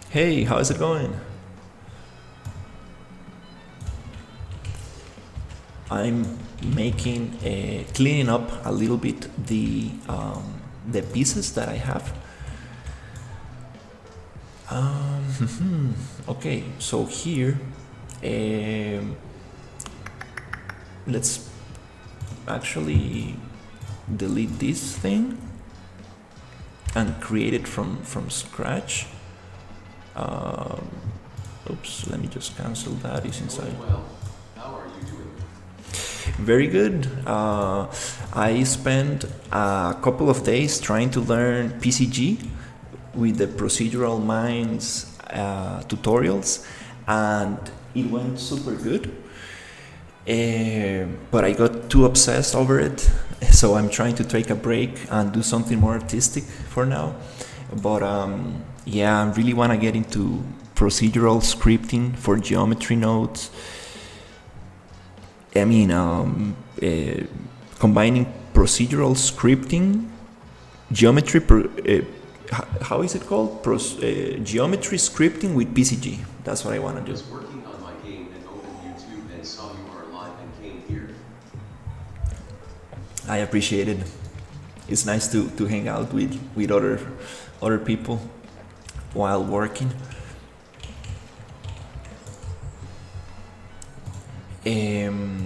Hey, how's it going? I'm making cleaning up a little bit the pieces that I have. Okay, so here let's actually delete this thing and create it from scratch. Oops, let me just cancel that. It's inside. Well, how are you doing? Very good. I spent a couple of days trying to learn PCG with the procedural minds tutorials, and it went super good. But I got too obsessed over it, so I'm trying to take a break and do something more artistic for now. But yeah, I really want to get into procedural scripting for geometry nodes. I mean, combining procedural scripting, geometry, how is it called? Geometry scripting with PCG. That's what I want to I do. was working on my game and opened YouTube and saw you were live and came here. I appreciate it. It's nice to hang out with other people while working.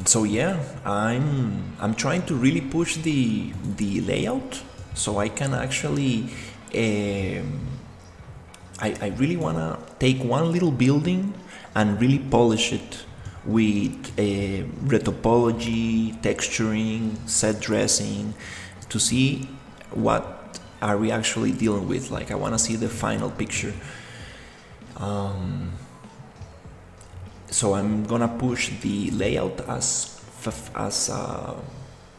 So yeah, I'm trying to really push the layout so I can actually I really wanna take one little building and really polish it with retopology, texturing, set dressing to see what are we actually dealing with. Like I wanna see the final picture. So I'm gonna push the layout as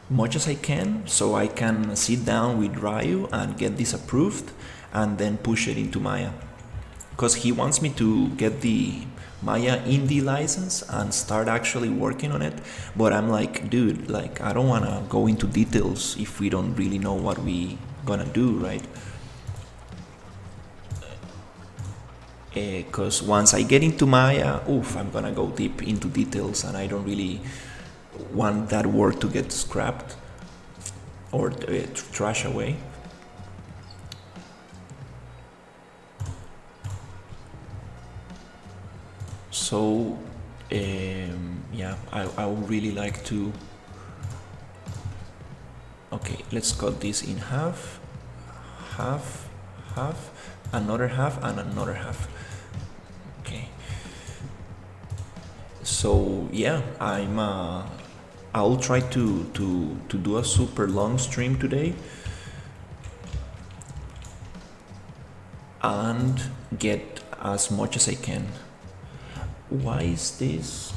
much as I can, so I can sit down with Ryu and get this approved, and then push it into Maya. Because he wants me to get the Maya indie license and start actually working on it, but I'm like, dude, like I don't wanna go into details if we don't really know what we gonna do, right? Because once I get into Maya, I'm gonna go deep into details, and I don't really want that work to get scrapped or trash away. So yeah, I would really like to. Okay, let's cut this in half, half, half, another half, and another half. Okay. So yeah, I'll try to do a super long stream today and get as much as I can. Why is this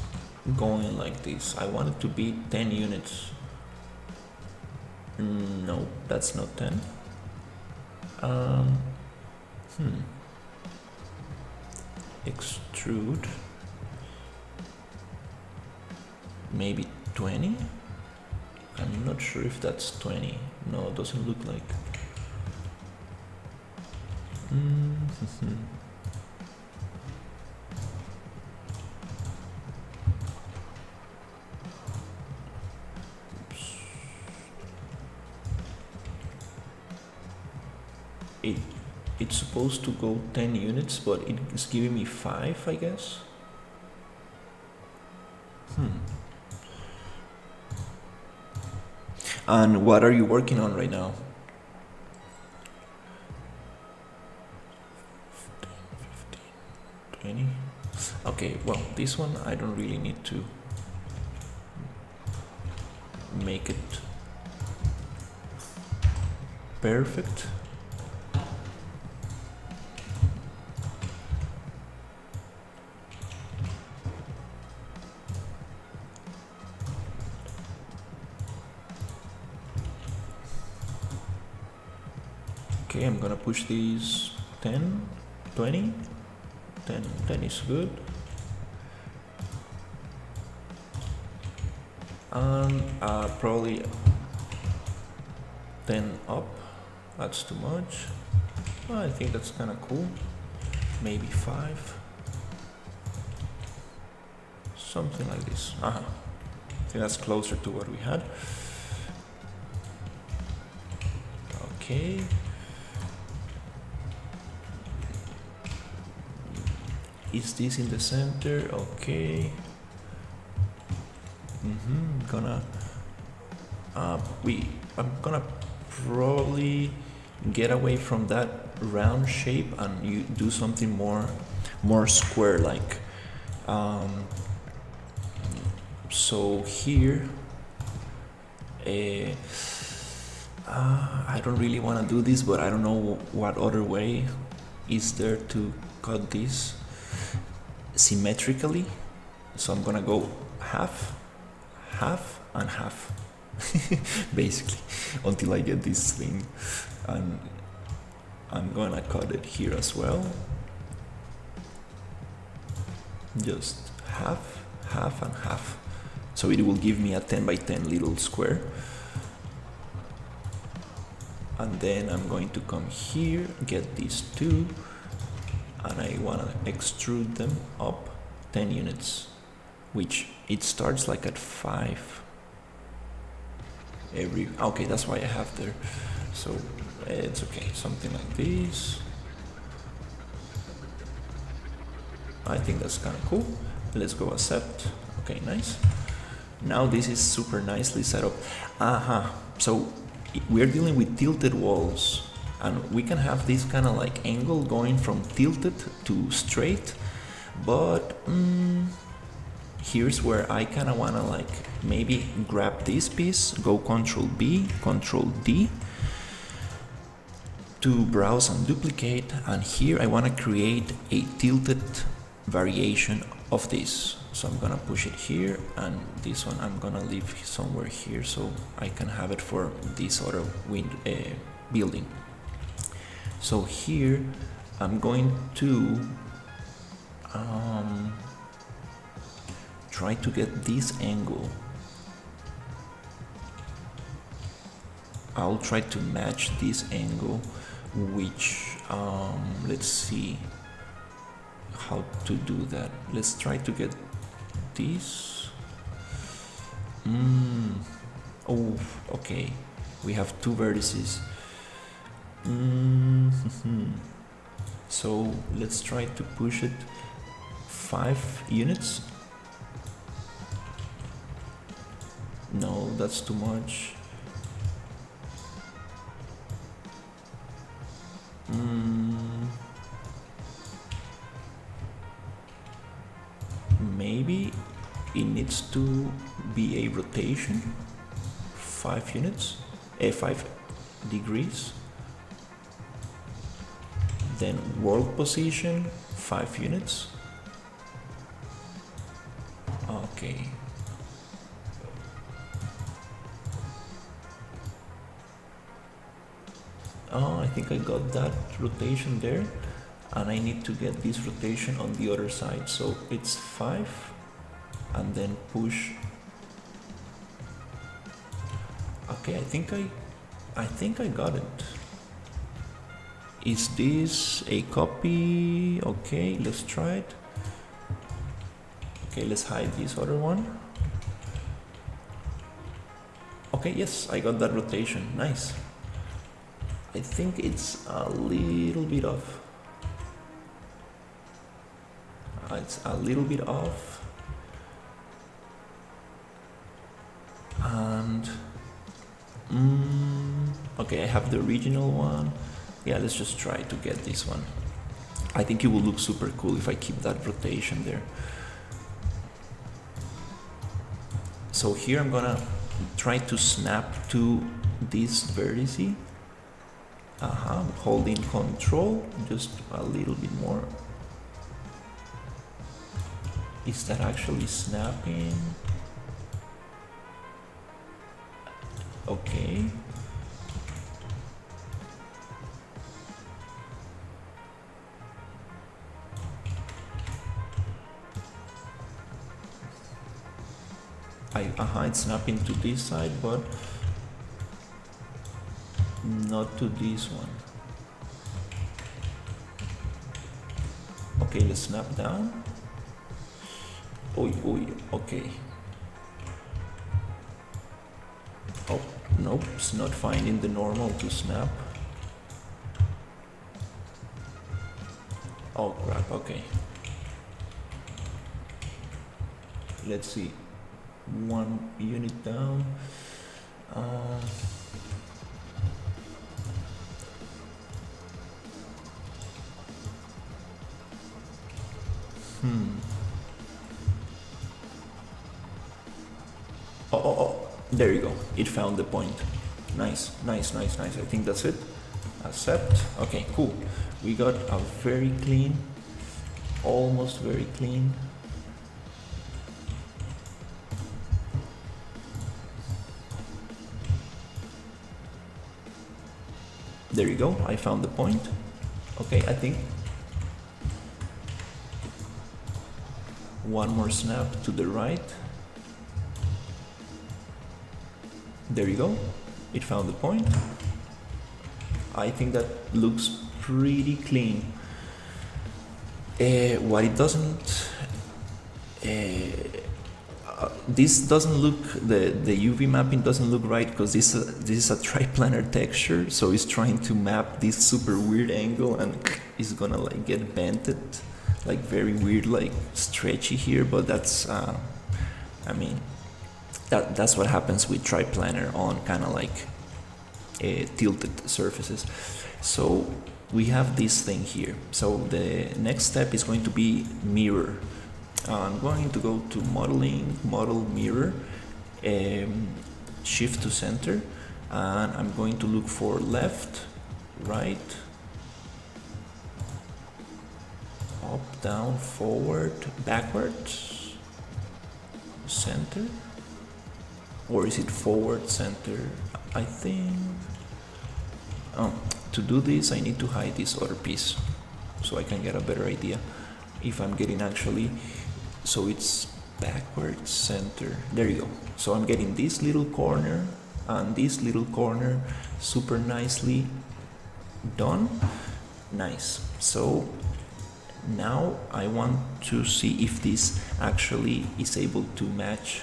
going like this? I want it to be 10 units. No, that's not 10. Extrude. Maybe 20? I'm not sure if that's 20. No, it doesn't look like. it's supposed to go 10 units, but it's giving me 5, I guess. And what are you working on right now? 15, 20. Okay, well, this one I don't really need to make it perfect. Okay, I'm gonna push these 10, 20, 10 is good. And probably 10 up, that's too much. Well, I think that's kind of cool. Maybe 5. Something like this. I think that's closer to what we had. Okay. Is this in the center? Okay. I'm gonna probably get away from that round shape and you do something more square like. So here, I don't really want to do this, but I don't know what other way is there to cut this symmetrically. So I'm gonna go half, half, and half, basically, until I get this thing. And I'm gonna cut it here as well. Just half, half, and half. So it will give me a 10 by 10 little square. And then I'm going to come here, get these two, and I want to extrude them up 10 units, which it starts like at 5 every. Okay, that's why I have there. So it's okay, something like this. I think that's kind of cool. Let's go accept. Okay, nice. Now this is super nicely set up. So we're dealing with tilted walls, and we can have this kind of like angle going from tilted to straight, but here's where I kind of want to like maybe grab this piece, go Control B, Control D to browse and duplicate, and here I want to create a tilted variation of this. So I'm gonna push it here, and this one I'm gonna leave somewhere here so I can have it for this other building. So here I'm going to try to get this angle. I'll try to match this angle, which let's see how to do that. Let's try to get this. Oh, okay. We have two vertices. So let's try to push it 5 units. No, that's too much. Maybe it needs to be a rotation, 5 units, 5 degrees. Then world position, 5 units. Okay. Oh, I think I got that rotation there, and I need to get this rotation on the other side. So it's 5, and then push. Okay, I think I got it. Is this a copy? Okay, let's try it. Okay, let's hide this other one. Okay, yes, I got that rotation. Nice. I think it's a little bit off. It's a little bit off. And okay, I have the original one. Yeah, let's just try to get this one. I think it will look super cool if I keep that rotation there. So here I'm gonna try to snap to this vertice. Holding control, just a little bit more. Is that actually snapping? Okay. It's snapping to this side, but not to this one. Okay, let's snap down. Oi, okay. Oh, nope, it's not finding the normal to snap. Oh crap, okay. Let's see. One unit down. Oh, there you go. It found the point. Nice. I think that's it. Accept. Okay, cool. We got a very clean, almost very clean. There you go, I found the point. Okay, I think one more snap to the right. There you go, it found the point. I think that looks pretty clean. What it doesn't, this doesn't look, the UV mapping doesn't look right because this is a triplanar texture, so it's trying to map this super weird angle and it's gonna like get bented, like very weird, like stretchy here, but that's, I mean, that's what happens with triplanar on kind of like tilted surfaces. So we have this thing here. So the next step is going to be mirror. I'm going to go to modeling, model mirror, shift to center, and I'm going to look for left, right, up, down, forward, backwards, center, or is it forward, center? I think, to do this I need to hide this other piece so I can get a better idea if I'm getting actually. So it's backwards, center, there you go. So I'm getting this little corner and this little corner super nicely done. Nice. So now I want to see if this actually is able to match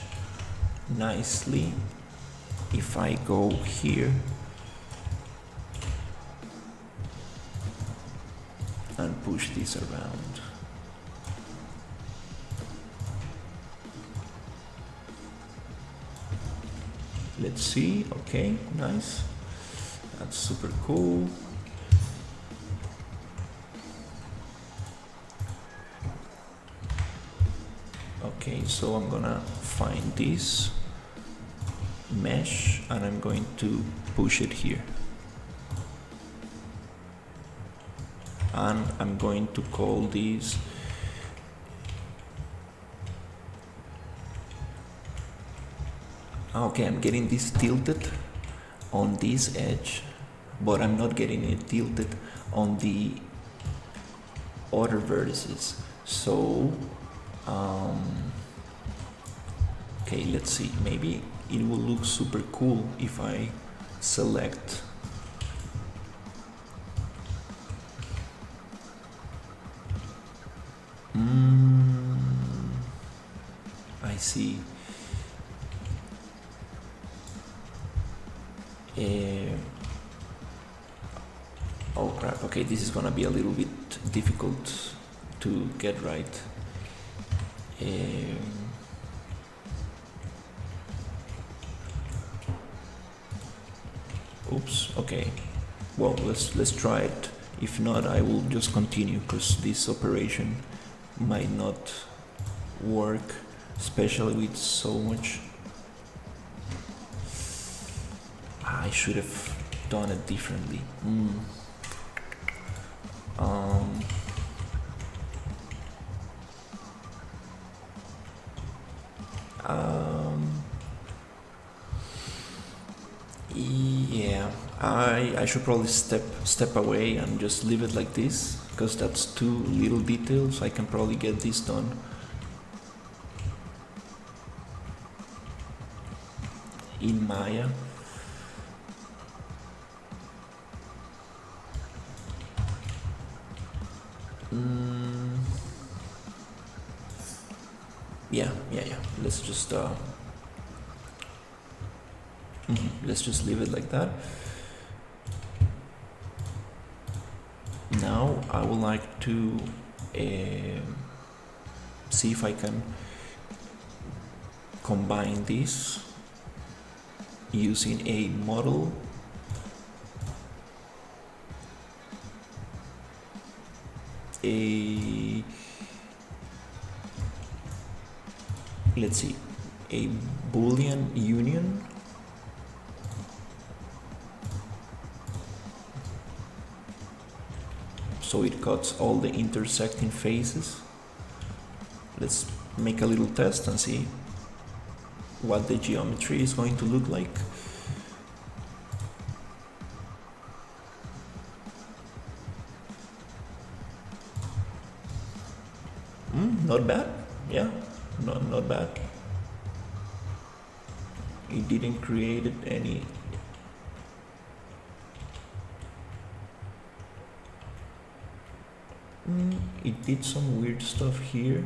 nicely. If I go here and push this around. Let's see, okay, nice. That's super cool. Okay, so I'm gonna find this mesh and I'm going to push it here. And I'm going to call this okay, I'm getting this tilted on this edge, but I'm not getting it tilted on the other vertices. So, okay, let's see. Maybe it will look super cool if I select I see. Oh crap, okay, this is gonna be a little bit difficult to get right. Oops, okay. Well, let's try it. If not, I will just continue because this operation might not work, especially with so much. I should have done it differently. Yeah, I should probably step away and just leave it like this, because that's too little details. I can probably get this done in Maya. Yeah. Let's just leave it like that. Now I would like to see if I can combine this using a model. Let's see, a Boolean union. So it cuts all the intersecting faces. Let's make a little test and see what the geometry is going to look like. Not bad. Yeah, not bad. It didn't create any. It did some weird stuff here.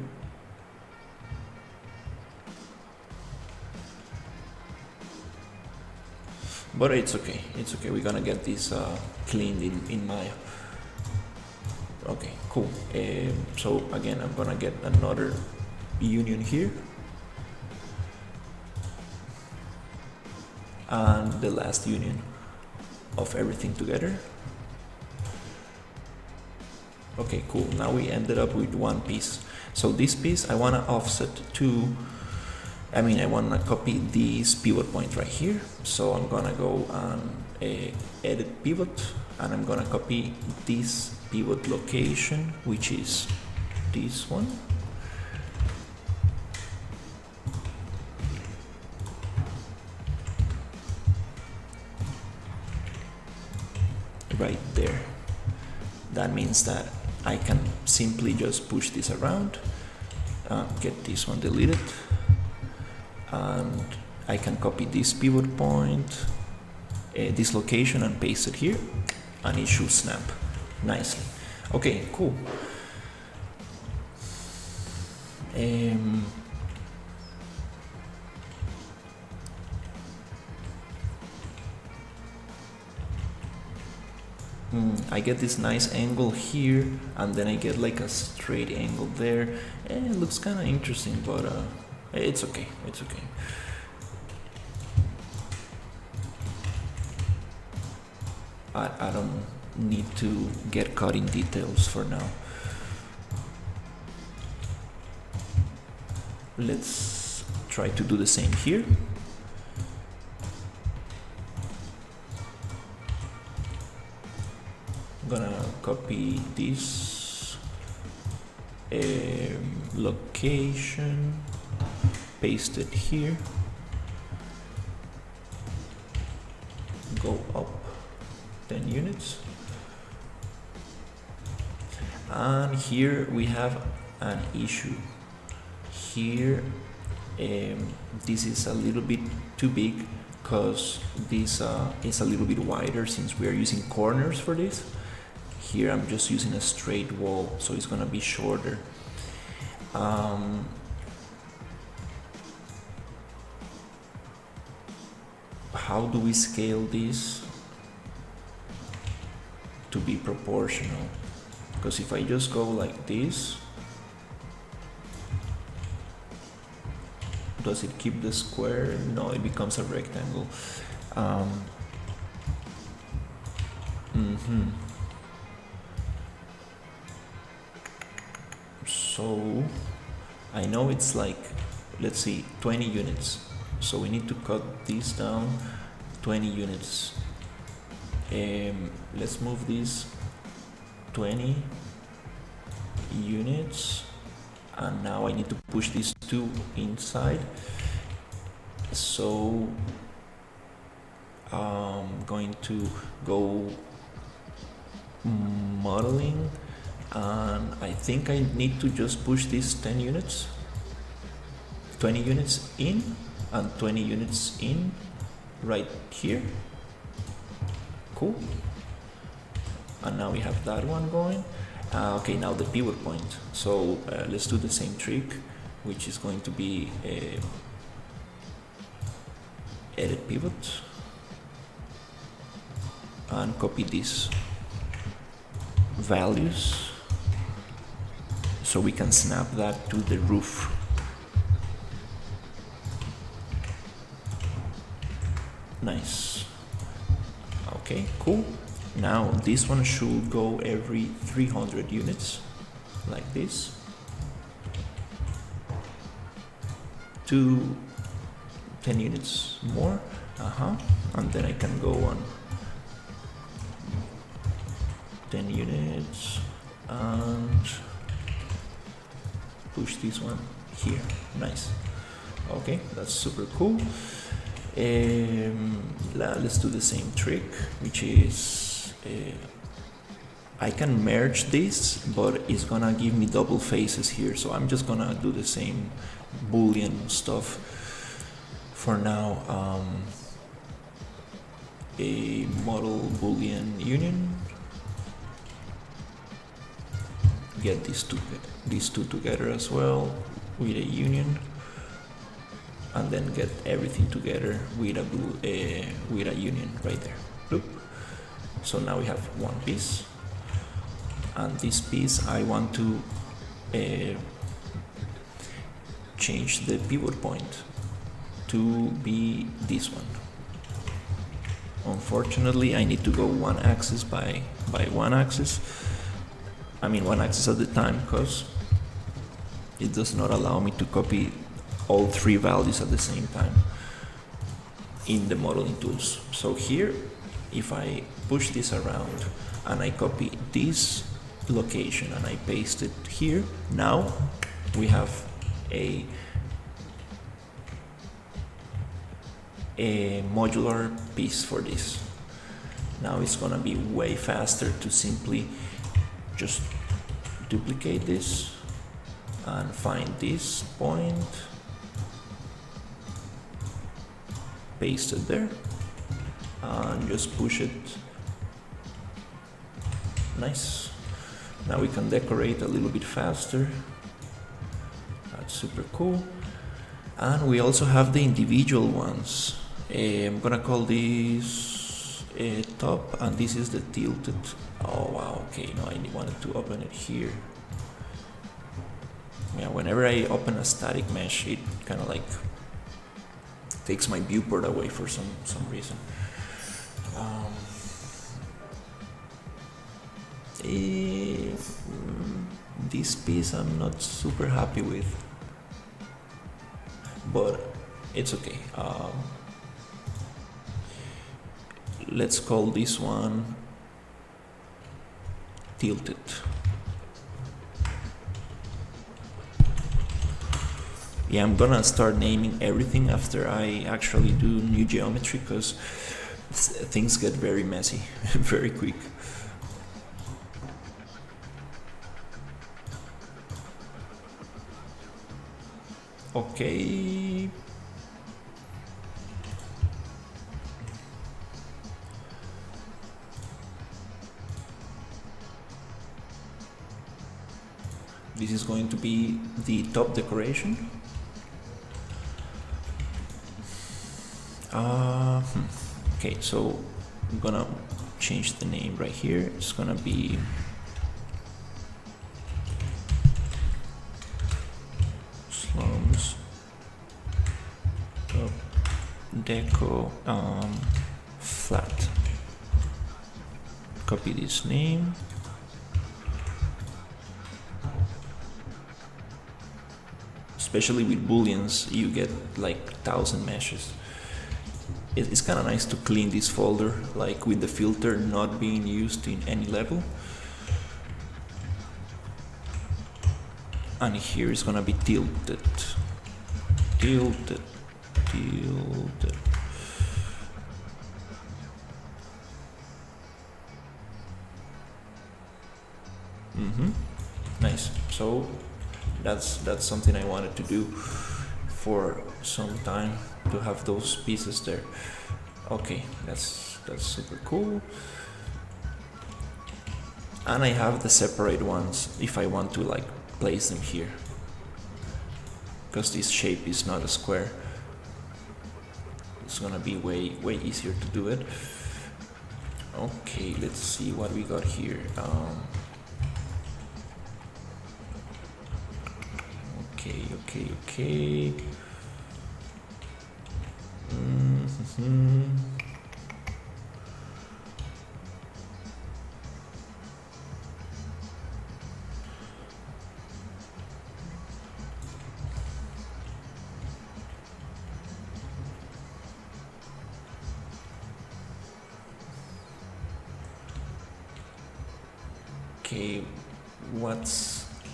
But it's okay. It's okay. We're gonna get this cleaned in Maya. Okay, cool. So again, I'm gonna get another union here. And the last union of everything together. Okay, cool. Now we ended up with one piece. So this piece I want to offset to, I want to copy this pivot point right here. So I'm going to go and edit pivot, and I'm going to copy this pivot location, which is this one. Right there. That means that I can simply just push this around, get this one deleted, and I can copy this pivot point, this location, and paste it here, and it should snap nicely. Okay, cool. I get this nice angle here, and then I get like a straight angle there. It looks kind of interesting, but it's okay. It's okay. I don't need to get caught in details for now. Let's try to do the same here. I'm gonna copy this location, paste it here, go up 10 units, and here we have an issue. Here this is a little bit too big, because this is a little bit wider since we are using corners for this. Here I'm just using a straight wall, so it's gonna be shorter. How do we scale this? to be proportional, because if I just go like this, does it keep the square? No, it becomes a rectangle. So I know it's like, let's see, 20 units. So we need to cut this down 20 units. Let's move these 20 units, and now I need to push these two inside. So I'm going to go modeling, and I think I need to just push these 10 units, 20 units in and 20 units in right here. Cool. And now we have that one going. Okay, now the pivot point. So let's do the same trick, which is going to be edit pivot, and copy these values so we can snap that to the roof. Nice. Okay, cool. Now this one should go every 300 units, like this, to 10 units more, and then I can go on 10 units and push this one here. Nice. Okay, that's super cool. Let's do the same trick, which is I can merge this, but it's gonna give me double faces here, so I'm just gonna do the same Boolean stuff for now. A model Boolean union, get these two together as well with a union, and then get everything together with a union right there. Look. So now we have one piece, and this piece I want to change the pivot point to be this one. Unfortunately, I need to go one axis by one axis. I mean one axis at a time, because it does not allow me to copy all three values at the same time in the modeling tools. So here, if I push this around and I copy this location and I paste it here, now we have a modular piece for this. Now it's gonna be way faster to simply just duplicate this and find this point, paste it there, and just push it. Nice. Now we can decorate a little bit faster. That's super cool. And we also have the individual ones. I'm gonna call this top, and this is the tilted. Oh wow, okay, no, I wanted to open it here. Yeah, whenever I open a static mesh, it kind of like takes my viewport away for some reason. This piece I'm not super happy with, but it's okay. Let's call this one tilted. Yeah, I'm gonna start naming everything after I actually do new geometry, because things get very messy very quick. Okay. This is going to be the top decoration. Okay, so I'm gonna change the name right here. It's gonna be slums deco flat. Copy this name. Especially with booleans, you get like 1,000 meshes. It's kind of nice to clean this folder, like with the filter not being used in any level. And here is gonna be tilted, tilted, tilted. Nice. So that's something I wanted to do for some time, to have those pieces there. Okay, that's super cool. And I have the separate ones if I want to like place them here, because this shape is not a square. It's gonna be way easier to do it. Okay, let's see what we got here. Okay. Okay,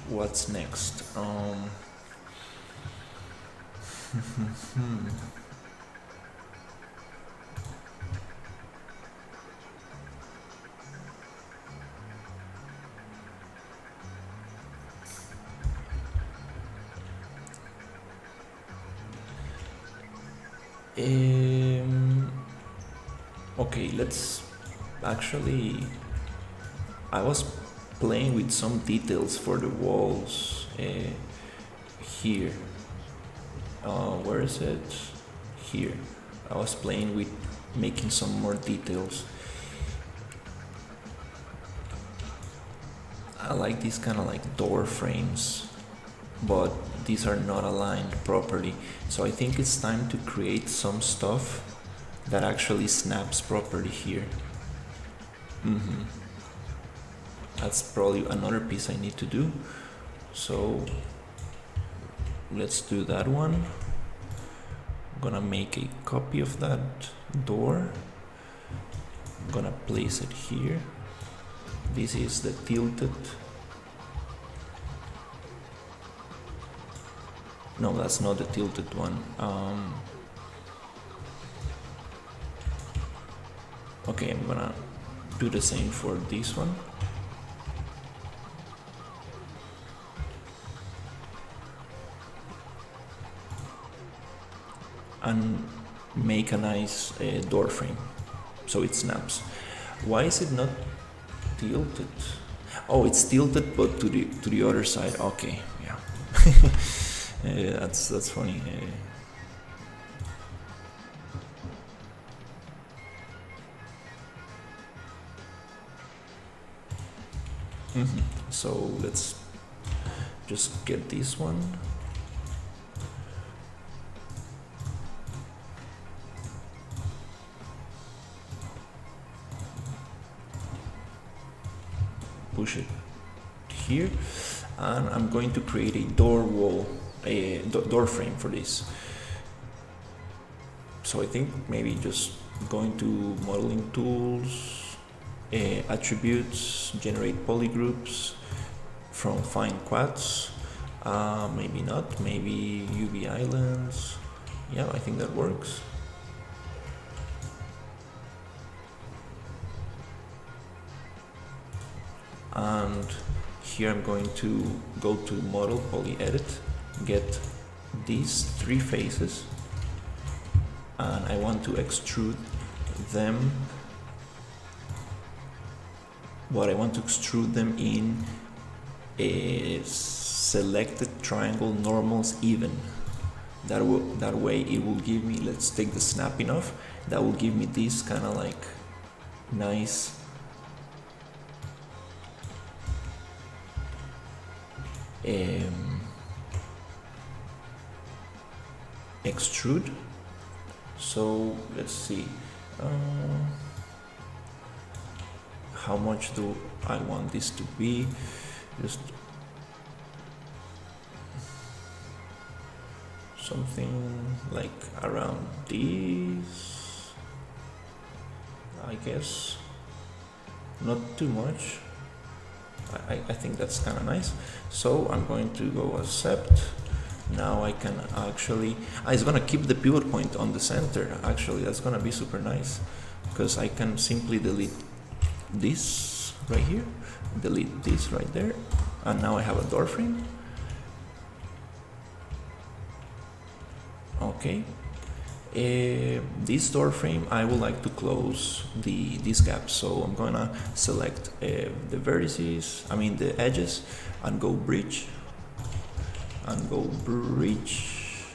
what's next? Okay, let's actually, I was playing with some details for the walls here. Where is it? Here. I was playing with making some more details. I like these kind of like door frames, but these are not aligned properly. So I think it's time to create some stuff that actually snaps properly here. That's probably another piece I need to do. So let's do that one. I'm gonna make a copy of that door. I'm gonna place it here. This is the tilted. No, that's not the tilted one. Okay, I'm gonna do the same for this one. And make a nice door frame so it snaps. Why is it not tilted? Oh, it's tilted but to the other side. Okay, yeah. That's funny. So let's just get this one. Push it here, and I'm going to create a door wall, a door frame for this. So I think maybe just going to modeling tools, attributes, generate polygroups from find quads. Maybe not, maybe UV islands. Yeah, I think that works. And here I'm going to go to model poly edit, get these three faces, and I want to extrude them, but I want to extrude them in a selected triangle normals even. That way it will give me, let's take the snapping off, that will give me this kind of like nice extrude. So let's see, how much do I want this to be? Just something like around this, I guess. Not too much. I think that's kind of nice. So I'm going to go accept. Now I can actually, it's gonna keep the pivot point on the center. Actually, that's gonna be super nice, because I can simply delete this right here, delete this right there, and now I have a door frame. Okay, this door frame I would like to close this gap, so I'm gonna select the vertices, I mean the edges, and go bridge, and go bridge.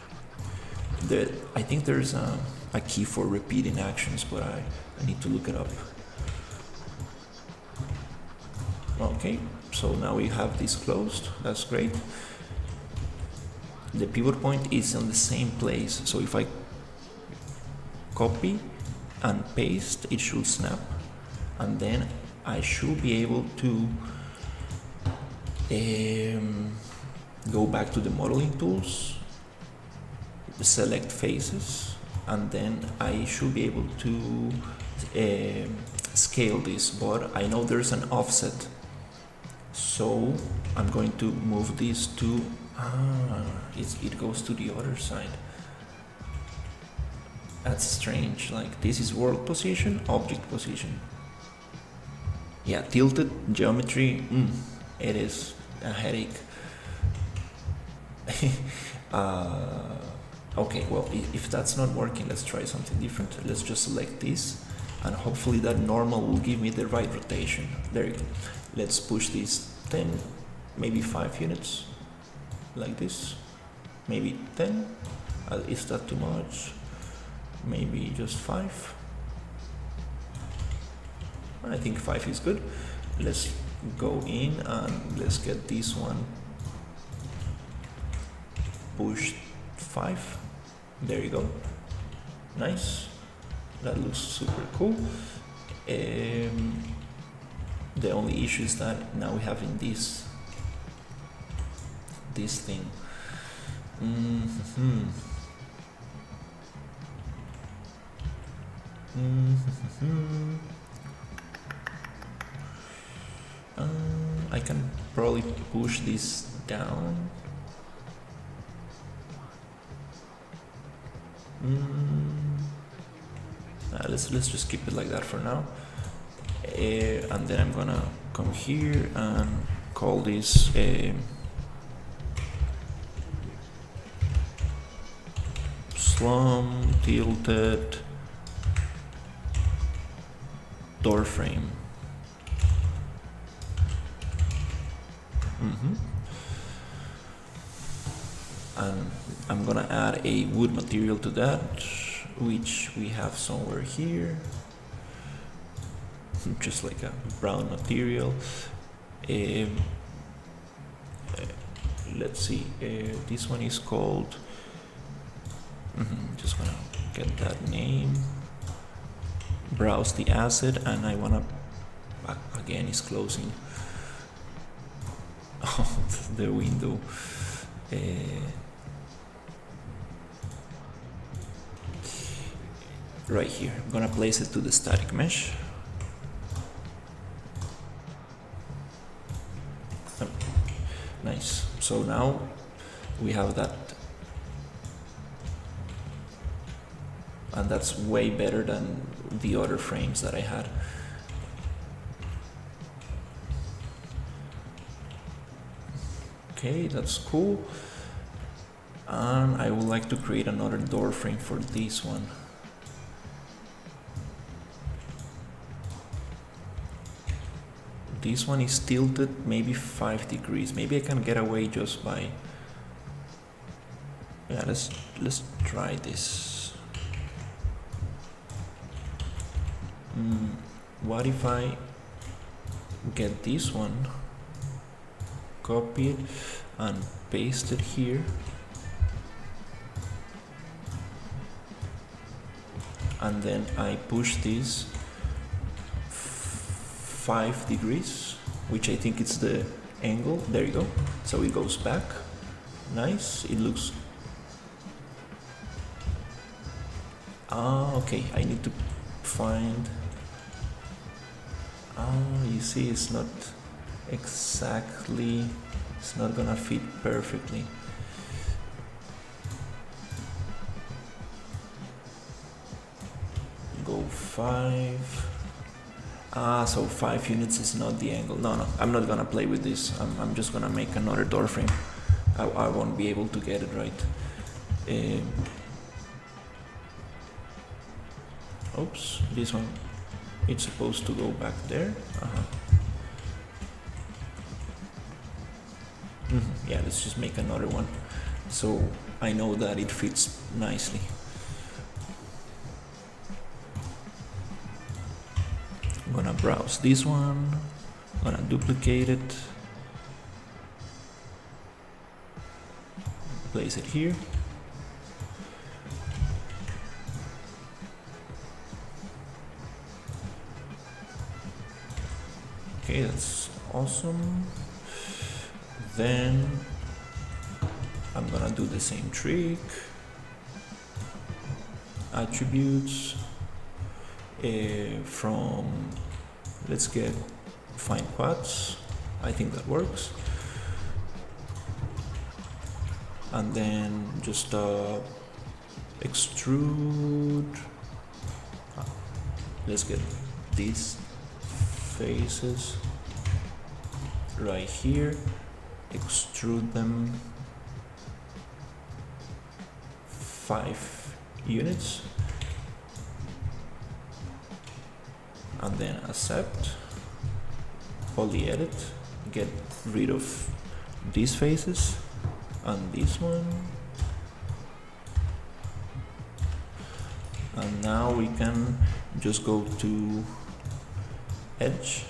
I think there's a key for repeating actions, but I need to look it up. Okay, so now we have this closed. That's great. The pivot point is on the same place, so if I copy and paste, it should snap, and then I should be able to go back to the modeling tools, select faces, and then I should be able to scale this, but I know there's an offset, so I'm going to move this to it goes to the other side. That's strange. Like, this is world position, object position. Yeah, tilted geometry, it is a headache. Okay, well, if that's not working, let's try something different. Let's just select this, and hopefully that normal will give me the right rotation. There you go. Let's push this 10, maybe 5 units, like this. Maybe 10. Is that too much? Maybe just 5. I think 5 is good. Let's go in and let's get this one pushed 5. There you go. Nice. That looks super cool. The only issue is that now we have in this thing. I can probably push this down. Let's just keep it like that for now. And then I'm gonna come here and call this slum tilted door frame. And I'm gonna add a wood material to that, which we have somewhere here, just like a brown material. Let's see, this one is called, just gonna get that name, browse the asset, and I wanna, again, it's closing the window. Right here, I'm gonna place it to the static mesh. Nice. So now we have that, and that's way better than the other frames that I had. Okay, that's cool. And I would like to create another door frame for this one. This one is tilted maybe 5 degrees. Maybe I can get away just by, yeah, let's try this. what if I get this one, copy it and paste it here, and then I push this 5 degrees, which I think it's the angle. There you go. So it goes back. Nice. It looks... okay. I need to find... you see, it's not exactly... It's not gonna fit perfectly. Go 5. So 5 units is not the angle. No, I'm not gonna play with this. I'm just gonna make another door frame. I won't be able to get it right. Oops, this one, it's supposed to go back there. Yeah, let's just make another one, so I know that it fits nicely. I'm gonna browse this one, I'm gonna duplicate it, place it here. Okay, that's awesome. Then I'm gonna do the same trick. Attributes from, let's get find quads. I think that works. And then just extrude. Let's get these faces right here, extrude them 5 units, and then accept, poly edit, get rid of these faces and this one, and now we can just go to edge,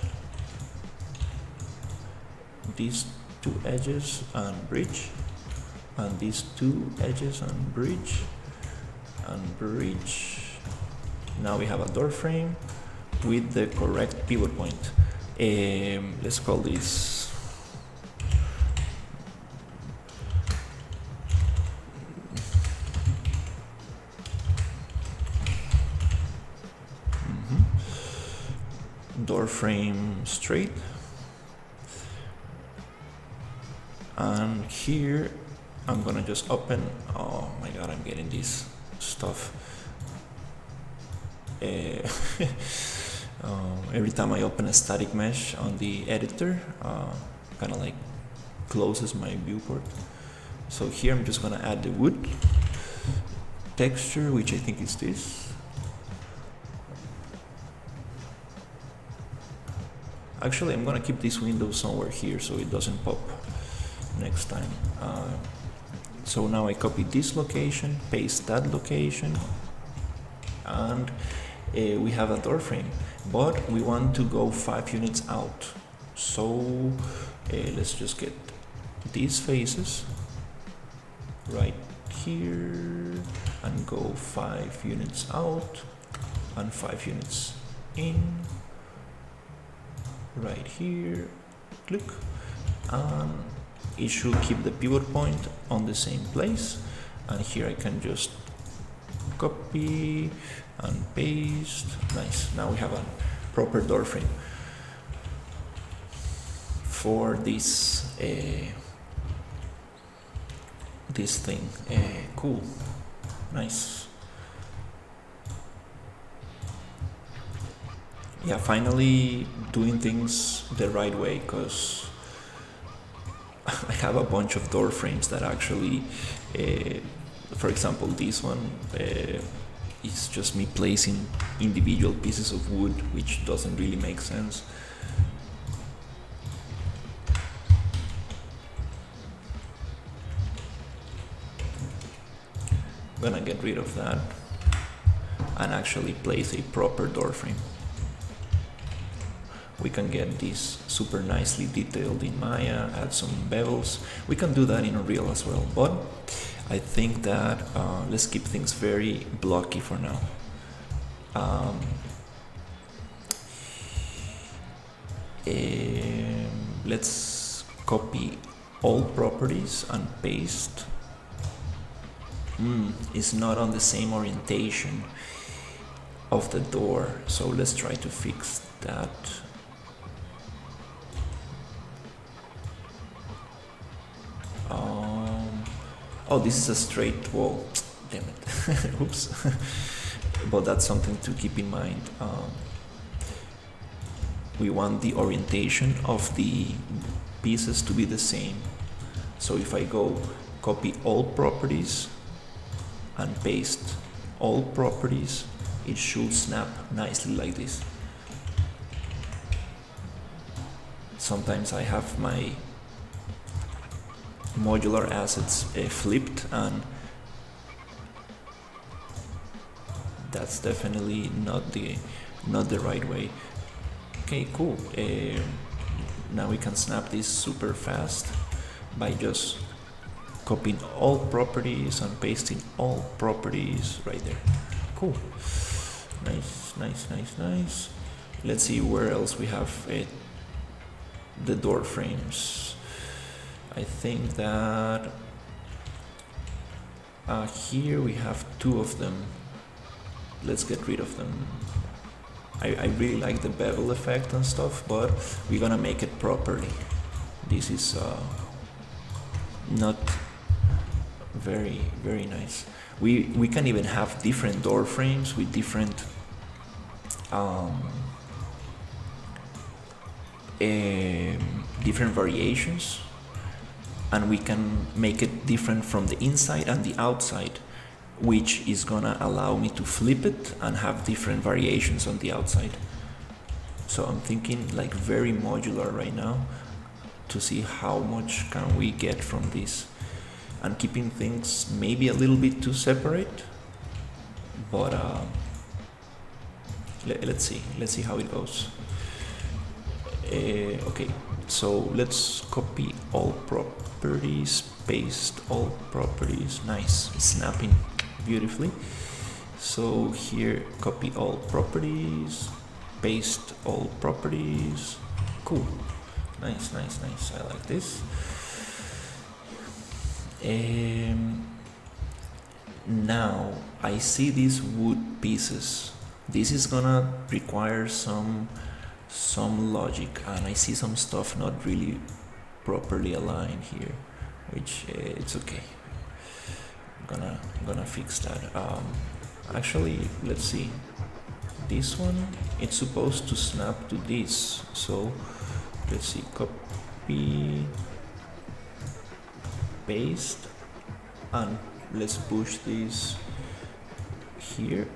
these 2 edges and bridge, and these 2 edges and bridge, and bridge. Now we have a door frame with the correct pivot point. Let's call this door frame straight, and here I'm gonna just open, oh my god, I'm getting this stuff. Every time I open a static mesh on the editor, kind of like closes my viewport. So here I'm just gonna add the wood texture, which I think is this. Actually, I'm gonna keep this window somewhere here so it doesn't pop next time. So now I copy this location, paste that location, and we have a door frame, but we want to go 5 units out. So let's just get these faces right here and go 5 units out and 5 units in. Right here, click, and it should keep the pivot point on the same place. And here I can just copy and paste. Nice. Now we have a proper door frame for this this thing. Cool. Nice. Yeah, finally doing things the right way, because I have a bunch of door frames that actually, for example, this one is just me placing individual pieces of wood, which doesn't really make sense. I'm gonna get rid of that and actually place a proper door frame. We can get this super nicely detailed in Maya, add some bevels. We can do that in Unreal as well, but I think that let's keep things very blocky for now. Let's copy all properties and paste. It's not on the same orientation of the door, so let's try to fix that. Oh, this is a straight wall. Damn it. Oops. But that's something to keep in mind. We want the orientation of the pieces to be the same. So if I go copy all properties and paste all properties, it should snap nicely like this. Sometimes I have my modular assets flipped, and that's definitely not the right way. Okay, cool. Now we can snap this super fast by just copying all properties and pasting all properties right there. Cool. Nice, nice, nice, nice. Let's see where else we have the door frames. I think that here we have two of them. Let's get rid of them. I really like the bevel effect and stuff, but we're gonna make it properly. This is not very, very nice. We can even have different door frames with different different variations, and we can make it different from the inside and the outside, which is gonna allow me to flip it and have different variations on the outside. So I'm thinking like very modular right now to see how much can we get from this, and keeping things maybe a little bit too separate, but let's see how it goes. Okay, so let's copy all properties, paste all properties. Nice, snapping beautifully. So here, copy all properties, paste all properties. Cool. Nice, nice, nice. I like this. Now I see these wood pieces. This is gonna require some logic, and I see some stuff not really properly aligned here, which it's okay. I'm gonna fix that. Actually, let's see. This one, it's supposed to snap to this, so let's see. Copy, paste, and let's push this here.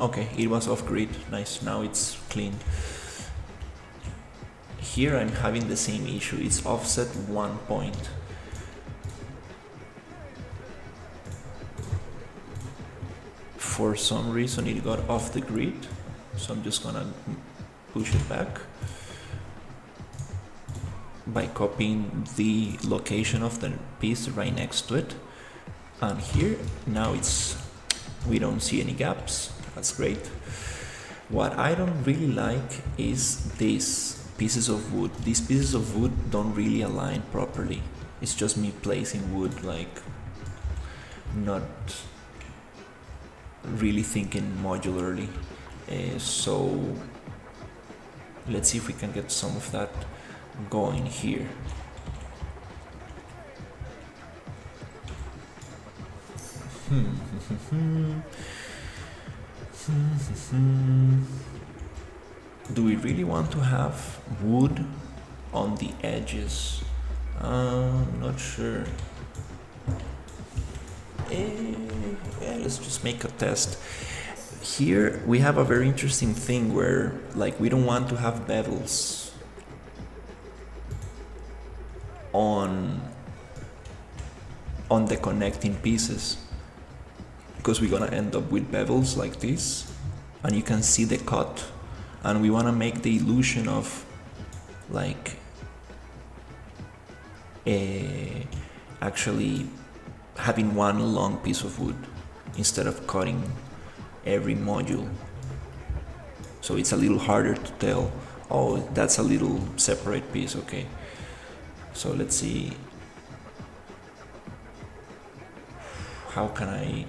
Okay, it was off grid. Nice, now it's clean. Here I'm having the same issue. It's offset 1 point. For some reason it got off the grid, so I'm just gonna push it back by copying the location of the piece right next to it. And here, now we don't see any gaps. That's great. What I don't really like is these pieces of wood. These pieces of wood don't really align properly. It's just me placing wood, like not really thinking modularly. So let's see if we can get some of that going here. Do we really want to have wood on the edges? Not sure. Yeah, let's just make a test. Here we have a very interesting thing where, like, we don't want to have bevels on the connecting pieces, because we're gonna end up with bevels like this, and you can see the cut, and we want to make the illusion of like actually having one long piece of wood instead of cutting every module. So it's a little harder to tell, oh, that's a little separate piece. Okay, so let's see, how can I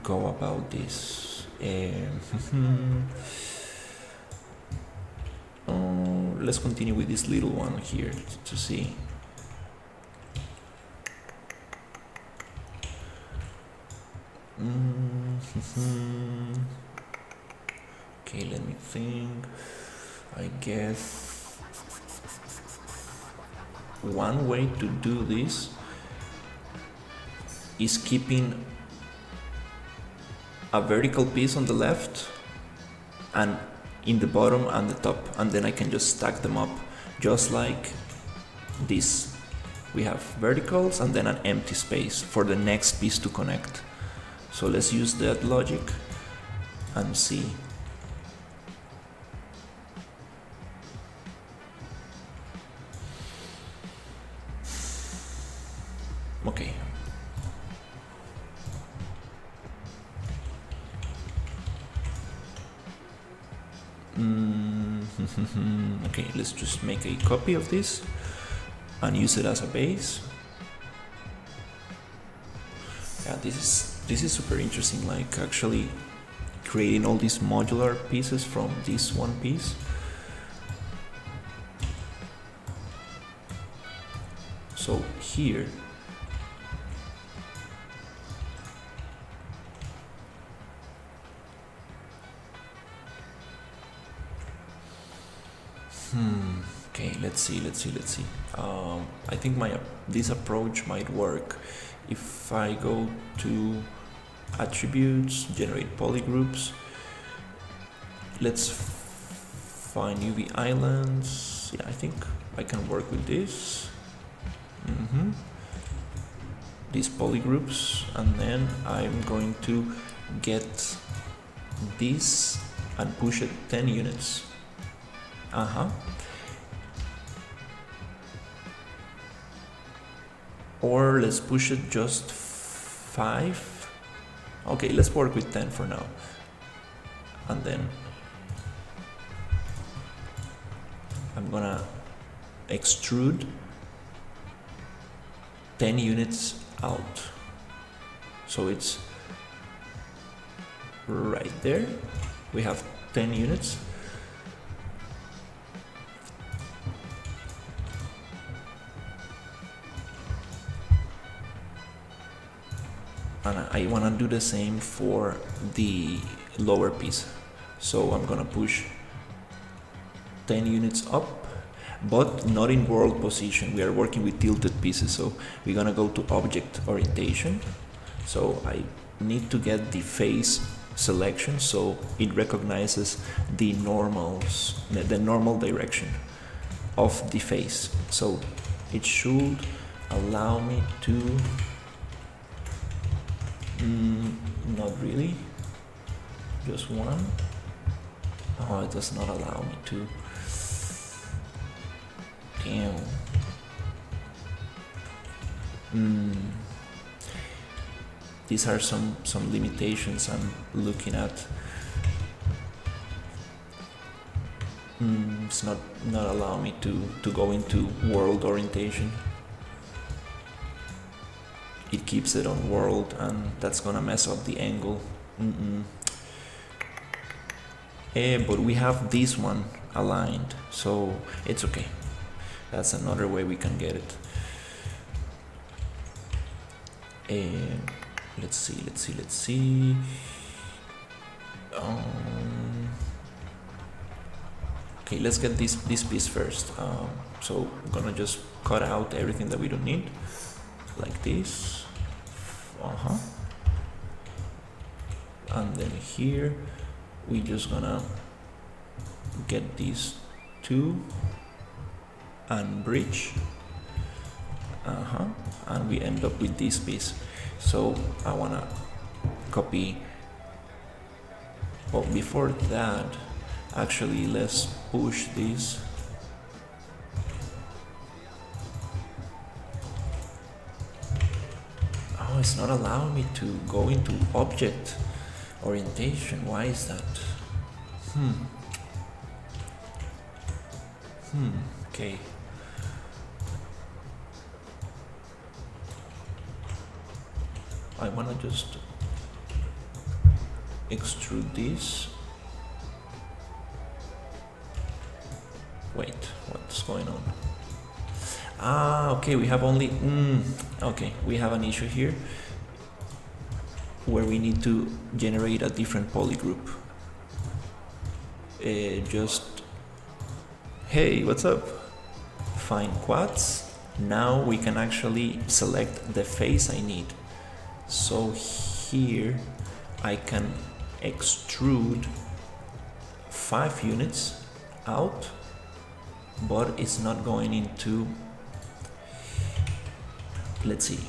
go about this? Let's continue with this little one here to see. Okay, let me think. I guess one way to do this is keeping a vertical piece on the left and in the bottom and the top, and then I can just stack them up just like this. We have verticals and then an empty space for the next piece to connect. So let's use that logic and see. Okay. Okay, let's just make a copy of this and use it as a base. Yeah, this is super interesting, like actually creating all these modular pieces from this one piece. So here okay, let's see. I think this approach might work. If I go to attributes, generate polygroups, let's find UV islands. Yeah, I think I can work with this. These polygroups, and then I'm going to get this and push it 10 units. Or let's push it just 5. Okay, let's work with 10 for now. And then I'm gonna extrude 10 units out. So it's right there. We have 10 units. And I want to do the same for the lower piece. So I'm gonna push 10 units up, but not in world position. We are working with tilted pieces, so we're gonna go to object orientation. So I need to get the face selection so it recognizes the normal direction of the face. So it should allow me to not really, just one. Oh, it does not allow me to. Damn. These are some limitations I'm looking at. It's not allowing me to go into world orientation. It keeps it on world, and that's gonna mess up the angle. But we have this one aligned, so it's okay. That's another way we can get it. Let's see. Okay, let's get this piece first. So I'm gonna just cut out everything that we don't need, like this. And then here we just gonna get these two and bridge. And we end up with this piece. So I wanna copy. Well, before that, actually, let's push this. Oh, it's not allowing me to go into object orientation. Why is that? Okay. I wanna just extrude this. Wait, what's going on? Ah, okay, we have only, okay, we have an issue here where we need to generate a different polygroup. Hey, what's up? Find quads. Now we can actually select the face I need. So here I can extrude 5 units out, but it's not going into, let's see,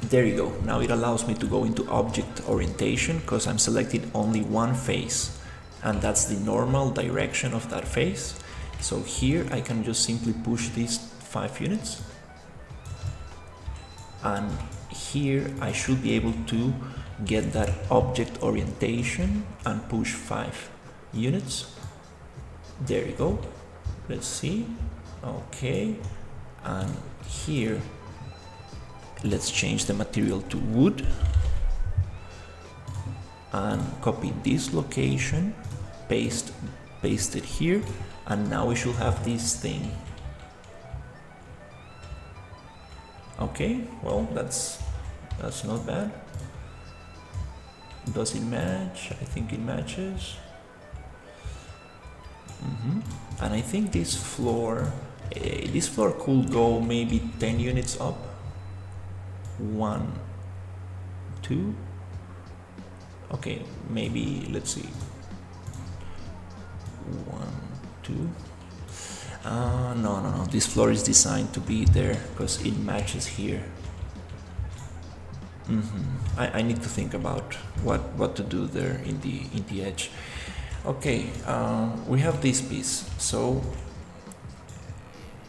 there you go. Now it allows me to go into object orientation because I'm selecting only one face, and that's the normal direction of that face. So here I can just simply push these 5 units, and here I should be able to get that object orientation and push 5 units. There you go. Let's see. Okay, and here let's change the material to wood and copy this location, paste it here, and now we should have this thing. Okay, well, that's not bad. Does it match? I think it matches. And I think this floor could go maybe 10 units up. 1, 2. Okay, maybe let's see. 1, 2. No. This floor is designed to be there because it matches here. I need to think about what to do there in the edge. Okay, we have this piece. So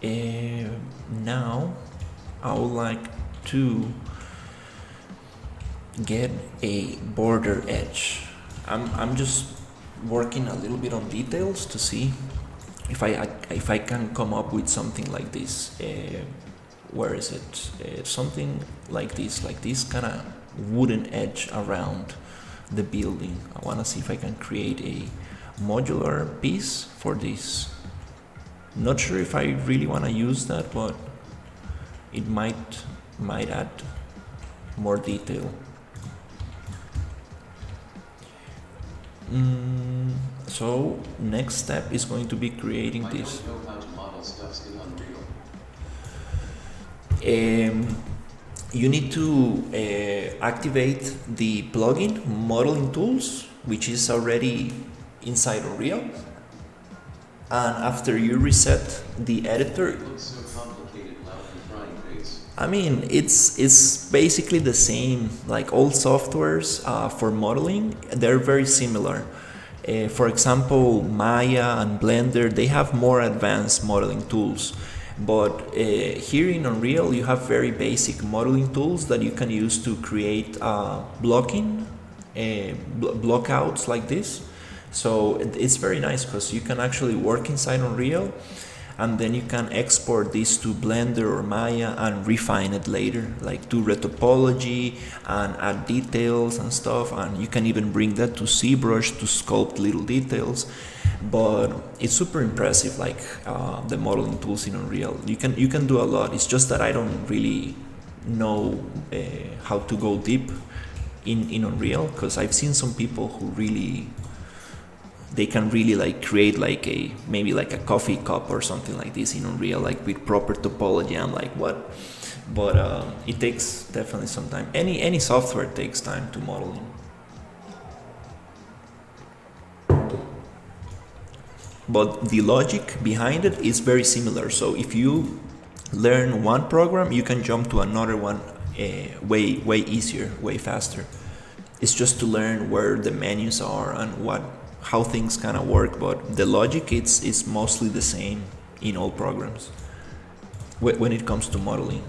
now I would like to get a border edge. I'm just working a little bit on details to see if I can come up with something like this. Where is it? Something like this kind of wooden edge around the building. I want to see if I can create a modular piece for this. Not sure if I really want to use that, but it might add more detail. So next step is going to be creating this. I don't know how to model stuff in Unreal. You need to activate the plugin Modeling Tools, which is already inside Unreal. And after you reset the editor, It looks so complicated, loud and crying face. I mean, it's basically the same. Like all softwares for modeling, they're very similar. For example, Maya and Blender, they have more advanced modeling tools. But here in Unreal, you have very basic modeling tools that you can use to create blocking, blockouts like this. So it's very nice because you can actually work inside Unreal, and then you can export this to Blender or Maya and refine it later, like do retopology and add details and stuff, and you can even bring that to ZBrush to sculpt little details. But it's super impressive, like the modeling tools in Unreal. You can do a lot. It's just that I don't really know how to go deep in Unreal, because I've seen some people who really, they can really like create like maybe like a coffee cup or something like this in Unreal, like with proper topology. I'm like, what? But it takes definitely some time. Any software takes time to model in. But the logic behind it is very similar. So if you learn one program, you can jump to another one way easier, way faster. It's just to learn where the menus are and how things kind of work, but the logic is mostly the same in all programs when it comes to modeling.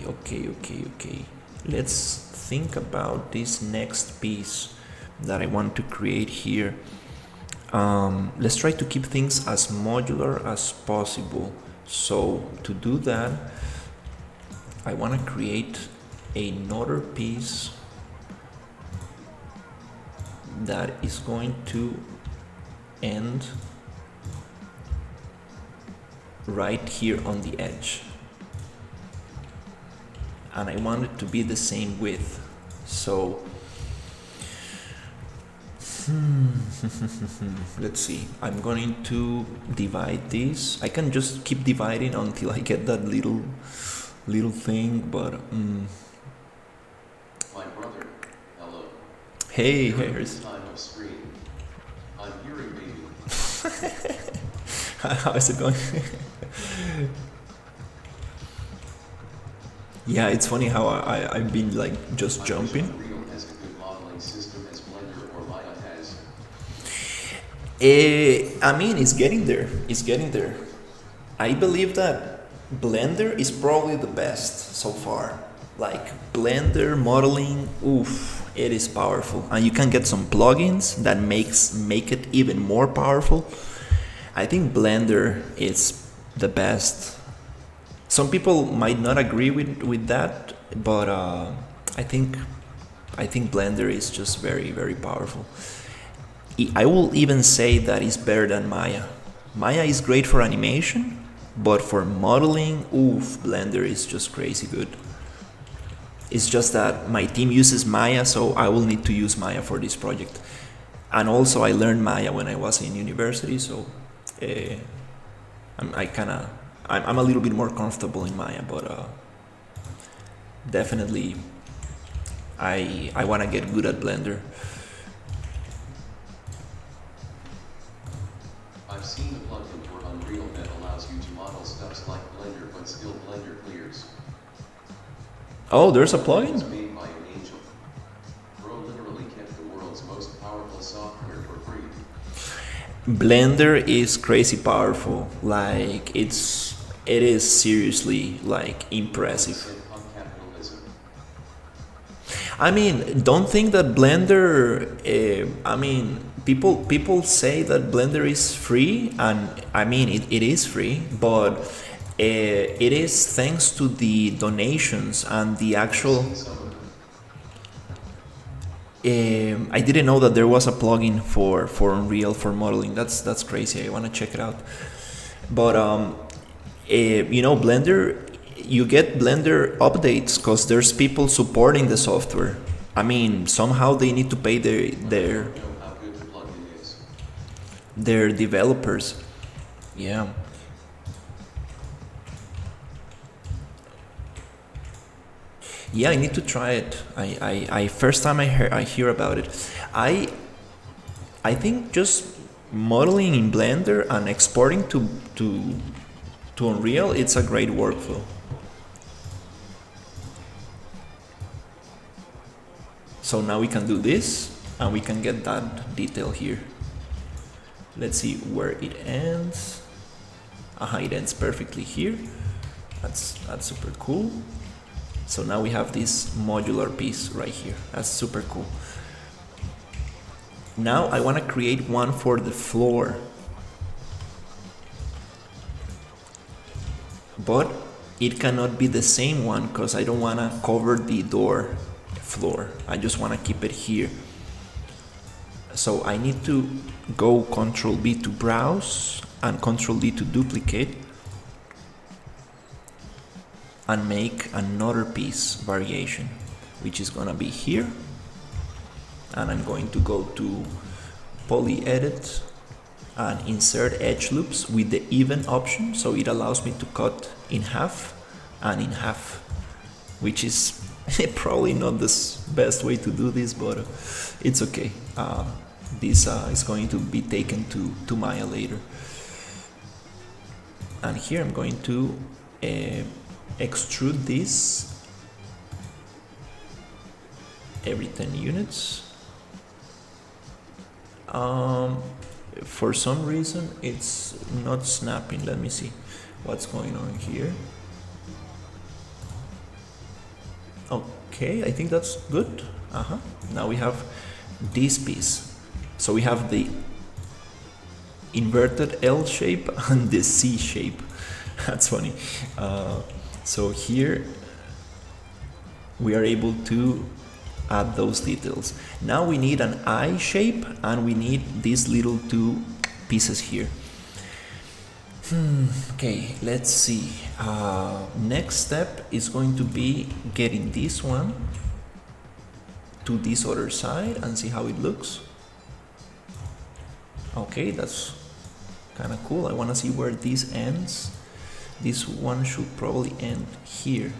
Okay. Let's think about this next piece that I want to create here. Let's try to keep things as modular as possible. So to do that, I want to create another piece that is going to end right here on the edge, and I want it to be the same width. So let's see, I'm going to divide this. I can just keep dividing until I get that little thing, but My brother, hello. hey, During here's this time of screen, I'm hearing baby. how is it going? Yeah, it's funny how I've been like just I wish jumping. Unreal has a good modeling system as Blender or Maya has. I mean, it's getting there. I believe that Blender is probably the best so far. Like Blender modeling, oof, it is powerful, and you can get some plugins that make it even more powerful. I think Blender is the best. Some people might not agree with that, but I think Blender is just very, very powerful. I will even say that it's better than Maya. Maya is great for animation, but for modeling, oof, Blender is just crazy good. It's just that my team uses Maya, so I will need to use Maya for this project. And also I learned Maya when I was in university, so I'm a little bit more comfortable in Maya, but definitely I want to get good at Blender. I've seen the plugin for Unreal that allows you to model stuffs like Blender, but still Blender clears. Oh, there's a It's plugin? made by an angel. Bro literally kept the world's most powerful software for free. Blender is crazy powerful. Like it is seriously like impressive. Said fuck capitalism. I mean, don't think that Blender. I mean, people say that Blender is free, and I mean it is free, but it is thanks to the donations and the actual. Seen some of them. I didn't know that there was a plugin for Unreal for modeling. That's crazy. I want to check it out. But Blender, you get Blender updates because there's people supporting the software. I mean, somehow they need to pay I don't know how good the plugin is. their developers. Yeah. Yeah, I need to try it. I first time I hear about it. I think just modeling in Blender and exporting to Unreal, it's a great workflow. So now we can do this and we can get that detail here. Let's see where it ends. It ends perfectly here. That's super cool. So now we have this modular piece right here. That's super cool. Now I want to create one for the floor. But it cannot be the same one because I don't want to cover the door floor. I just want to keep it here. So I need to go Control B to browse and Control D to duplicate and make another piece variation, which is gonna be here. And I'm going to go to Poly Edit and insert edge loops with the even option, so it allows me to cut in half and in half, which is probably not the best way to do this, but it's okay. This is going to be taken to Maya later. And here I'm going to extrude this every 10 units. For some reason it's not snapping. Let me see what's going on here. Okay, I think that's good. Now we have this piece. So we have the inverted L shape and the C shape. That's funny. So here we are able to add those details. Now we need an I shape and we need these little two pieces here. Okay, let's see. Next step is going to be getting this one to this other side and see how it looks. Okay, that's kind of cool. I want to see where this ends. This one should probably end here.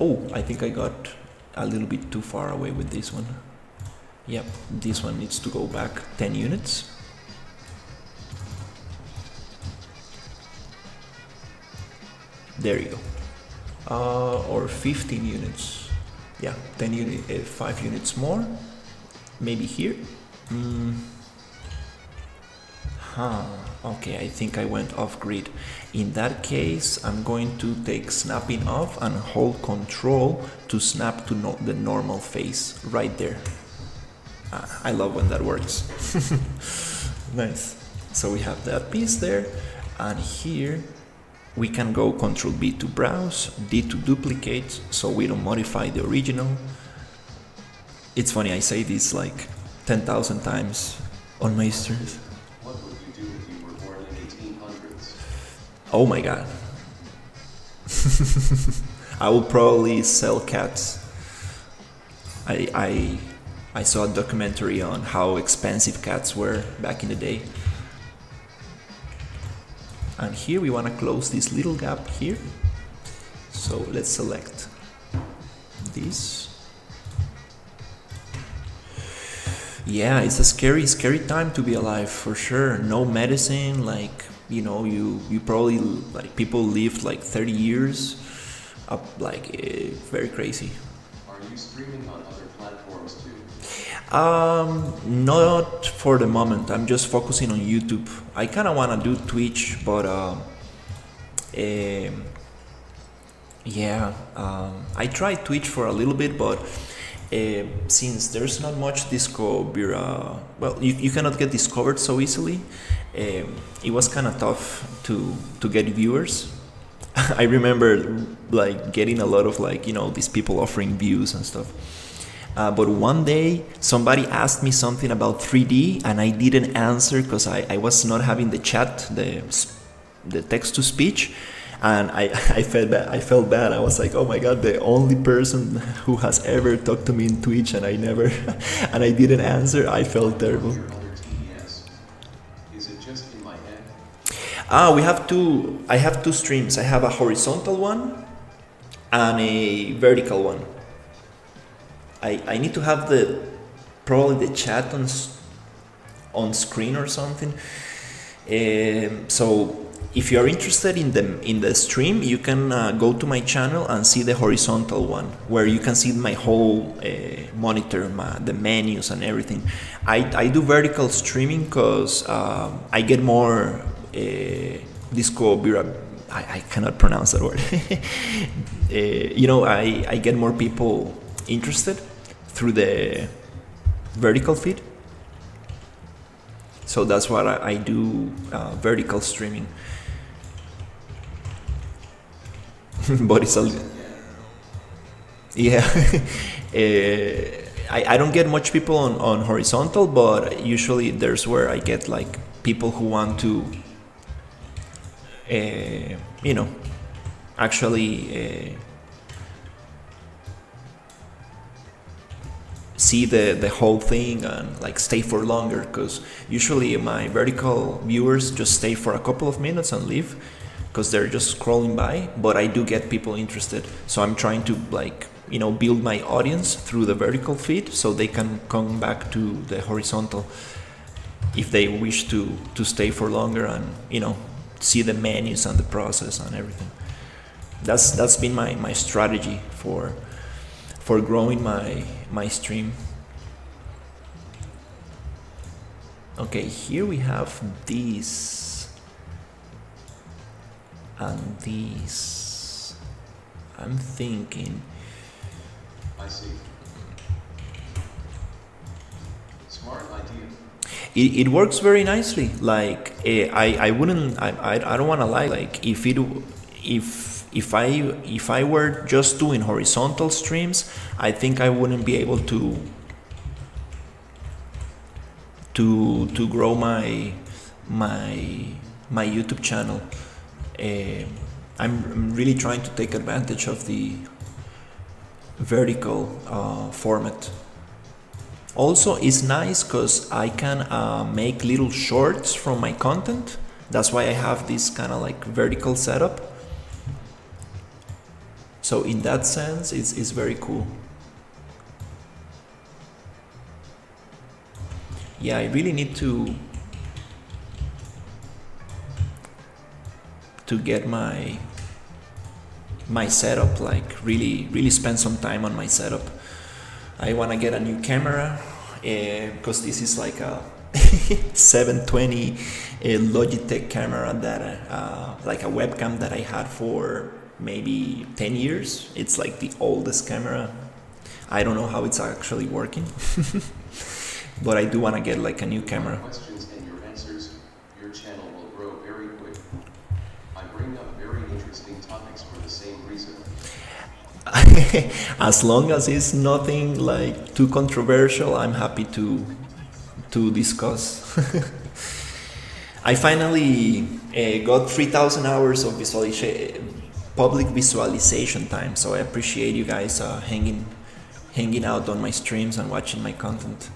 Oh, I think I got a little bit too far away with this one. Yep, this one needs to go back 10 units. There you go. Or 15 units. Yeah, 5 units more. Maybe here. Okay, I think I went off grid. In that case, I'm going to take snapping off and hold control to snap to the normal face right there. I love when that works. Nice. So we have that piece there, and here we can go Control B to browse, D to duplicate, so we don't modify the original. It's funny, I say this like 10,000 times on my streams. What would you do if you were born in 1800s? Oh my god. I will probably sell cats. I saw a documentary on how expensive cats were back in the day. And here we want to close this little gap here. So let's select this. Yeah, it's a scary time to be alive for sure. No medicine, like, you know, you probably, like, people lived like 30 years up, like, very crazy. Are you streaming on other platforms too? Not for the moment. I'm just focusing on YouTube. I kind of want to do Twitch, but I tried Twitch for a little bit, but since there's not much discover, well, you cannot get discovered so easily. It was kind of tough to get viewers. I remember like getting a lot of, like, you know, these people offering views and stuff. But one day somebody asked me something about 3D and I didn't answer because I was not having the chat, the text to speech, and I felt bad. I was like, oh my god, the only person who has ever talked to me in Twitch and I never and I didn't answer. I felt terrible. Your other TDS. Is it just in my head? I have two streams. I have a horizontal one and a vertical one. I need to have probably the chat on screen or something. So if you are interested in the stream, you can go to my channel and see the horizontal one, where you can see my whole monitor, the menus and everything. I do vertical streaming because I get more I cannot pronounce that word. You know, I get more people interested through the vertical feed. So that's what I do, vertical streaming. But it's a, yeah. I don't get much people on horizontal, but usually there's where I get like people who want to, you know, actually see the whole thing and like stay for longer, because usually my vertical viewers just stay for a couple of minutes and leave because they're just scrolling by, but I do get people interested, so I'm trying to like build my audience through the vertical feed, so they can come back to the horizontal if they wish to stay for longer and see the menus and the process and everything. That's been my strategy for growing my stream. Okay, here we have these and these. I'm thinking. I see. Smart idea. It works very nicely. Like I wouldn't. I don't want to lie. Like if I were just doing horizontal streams, I think I wouldn't be able to grow my YouTube channel. I'm really trying to take advantage of the vertical format. Also, it's nice because I can make little shorts from my content. That's why I have this kind of like vertical setup. So in that sense, it's very cool. Yeah, I really need to get my setup, like really spend some time on my setup. I want to get a new camera because this is like a 720 Logitech camera that like a webcam that I had for maybe 10 years. It's like the oldest camera. I don't know how it's actually working. But I do want to get like a new camera. Questions and your answers, your channel will grow very quick. I bring up very interesting topics for the same reason. As long as it's nothing like too controversial, I'm happy to discuss. I finally got 3,000 hours of public visualization time, so I appreciate you guys hanging out on my streams and watching my content.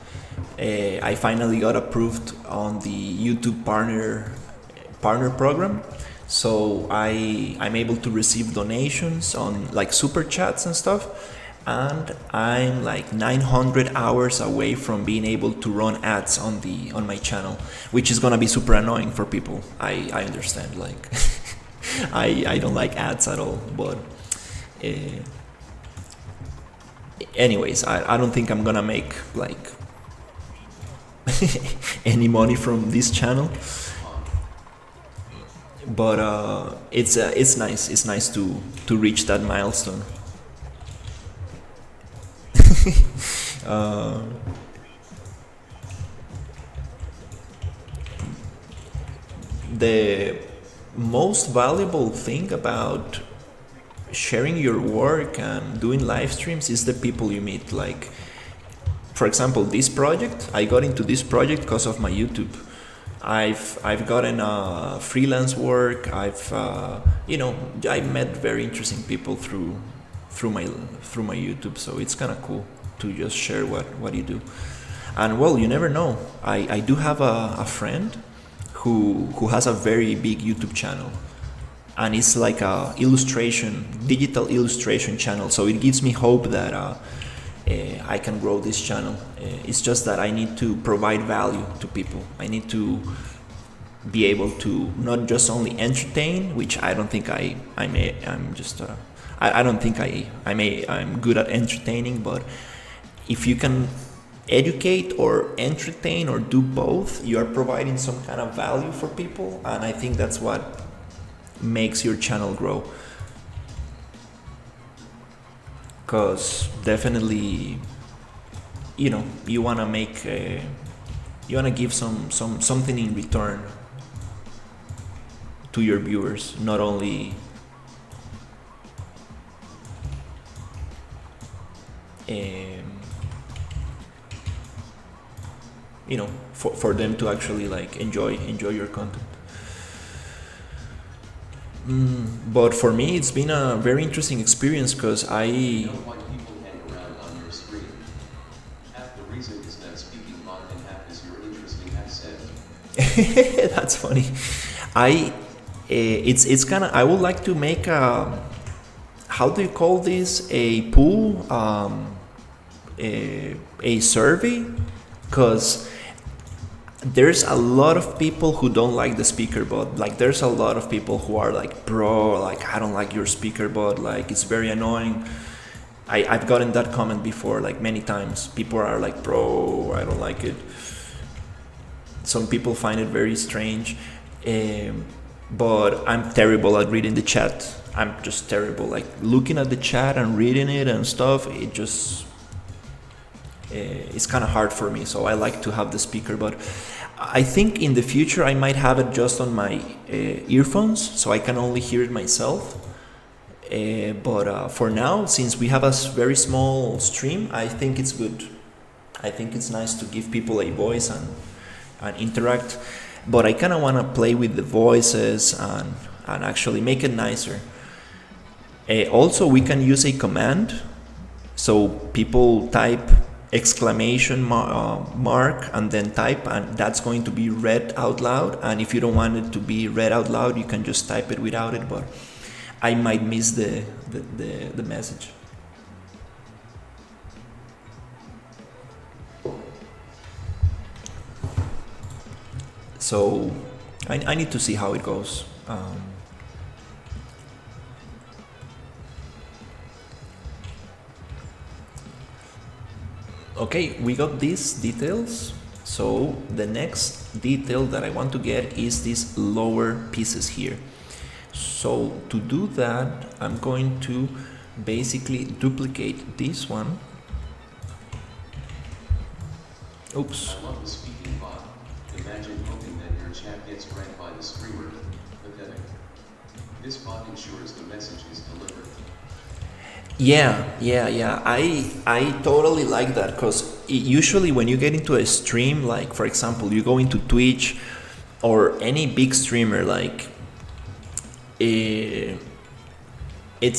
I finally got approved on the YouTube partner program, so I'm able to receive donations on like super chats and stuff, and I'm like 900 hours away from being able to run ads on my channel, which is gonna be super annoying for people. I understand, like I don't like ads at all, but anyways, I don't think I'm gonna make like any money from this channel, but it's nice to reach that milestone. The most valuable thing about sharing your work and doing live streams is the people you meet. Like, for example, this project, I got into this project because of my YouTube. I've gotten freelance work. I met very interesting people through my YouTube. So it's kind of cool to just share what you do. And well, you never know. I do have a friend who has a very big YouTube channel, and it's like a digital illustration channel. So it gives me hope that I can grow this channel. It's just that I need to provide value to people. I need to be able to not just only entertain, which I don't think I'm good at entertaining, but if you can educate or entertain or do both, you are providing some kind of value for people, and I think that's what makes your channel grow. Because definitely, you want to give something in return to your viewers, not only for them to actually like enjoy your content. But for me, it's been a very interesting experience because You know why people hang around on your screen? Half the reason is that speaking bot and half is your interesting accent. That's funny. It's kind of, I would like to make a, how do you call this, a poll, a survey, because there's a lot of people who don't like the speaker bot. Like there's a lot of people who are like, bro, like I don't like your speaker bot, like it's very annoying. I've gotten that comment before, like many times. People are like, bro, I don't like it. Some people find it very strange, but I'm terrible at reading the chat. I'm just terrible, like looking at the chat and reading it and stuff. It just it's kind of hard for me, so I like to have the speaker. But I think in the future I might have it just on my earphones, so I can only hear it myself. But for now, since we have a very small stream, I think it's good. I think it's nice to give people a voice and interact. But I kind of want to play with the voices and actually make it nicer. Also, we can use a command. So people type exclamation mark and then type, and that's going to be read out loud. And if you don't want it to be read out loud, you can just type it without it. But I might miss the message. So I need to see how it goes. Okay, we got these details. So the next detail that I want to get is these lower pieces here. So to do that, I'm going to basically duplicate this one. Oops. I love the speaking bot. Imagine hoping that your chat gets read by the streamer. Pathetic. This bot ensures the message is delivered. Yeah. I totally like that, because usually when you get into a stream, like for example, you go into Twitch or any big streamer, like it's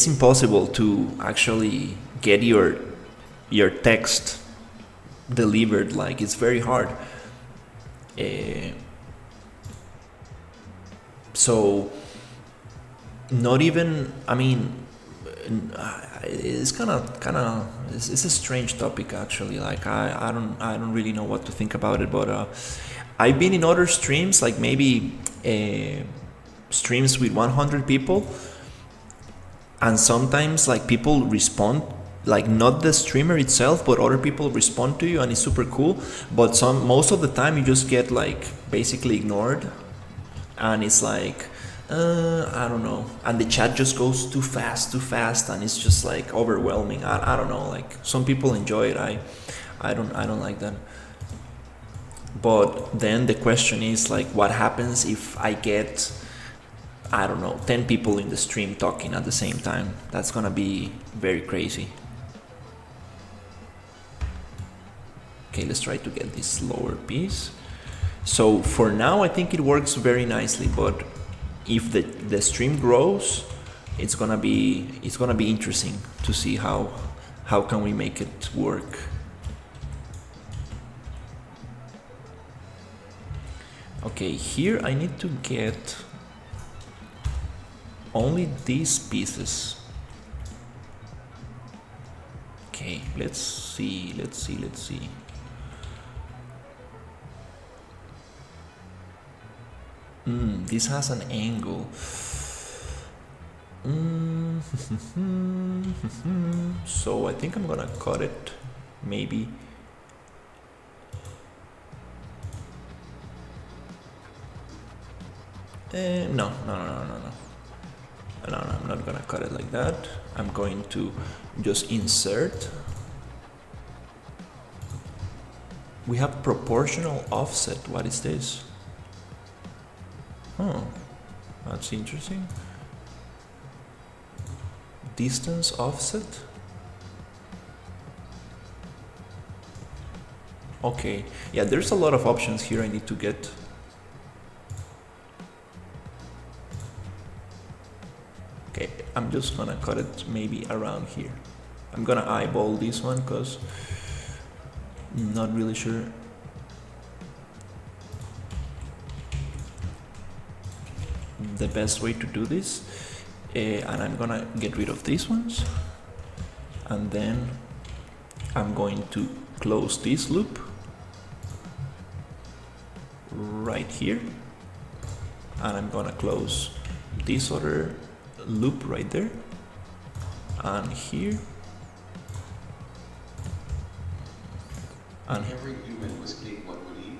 impossible to actually get your text delivered. Like it's very hard. So not even, I mean, it's kind of it's a strange topic actually. Like I don't really know what to think about it. But I've been in other streams, like maybe streams with 100 people, and sometimes like people respond, like not the streamer itself, but other people respond to you, and it's super cool. But most of the time you just get like basically ignored, and it's like I don't know, and the chat just goes too fast, and it's just like overwhelming. I don't know, like some people enjoy it. I don't like that. But then the question is like, what happens if I get, I don't know, 10 people in the stream talking at the same time? That's gonna be very crazy. Okay, let's try to get this lower piece. So for now I think it works very nicely, but if the stream grows, it's gonna be interesting to see how can we make it work. Okay, here I need to get only these pieces. Okay, let's see. This has an angle. So I think I'm gonna cut it, maybe. No, I'm not gonna cut it like that. I'm going to just insert. We have proportional offset. What is this? Oh, that's interesting. Distance offset. Okay, yeah, there's a lot of options here I need to get. Okay, I'm just gonna cut it maybe around here. I'm gonna eyeball this one because I'm not really sure. The best way to do this. And I'm gonna get rid of these ones, and then I'm going to close this loop right here, and I'm gonna close this other loop right there, and here, and If every human was cake, what would eat?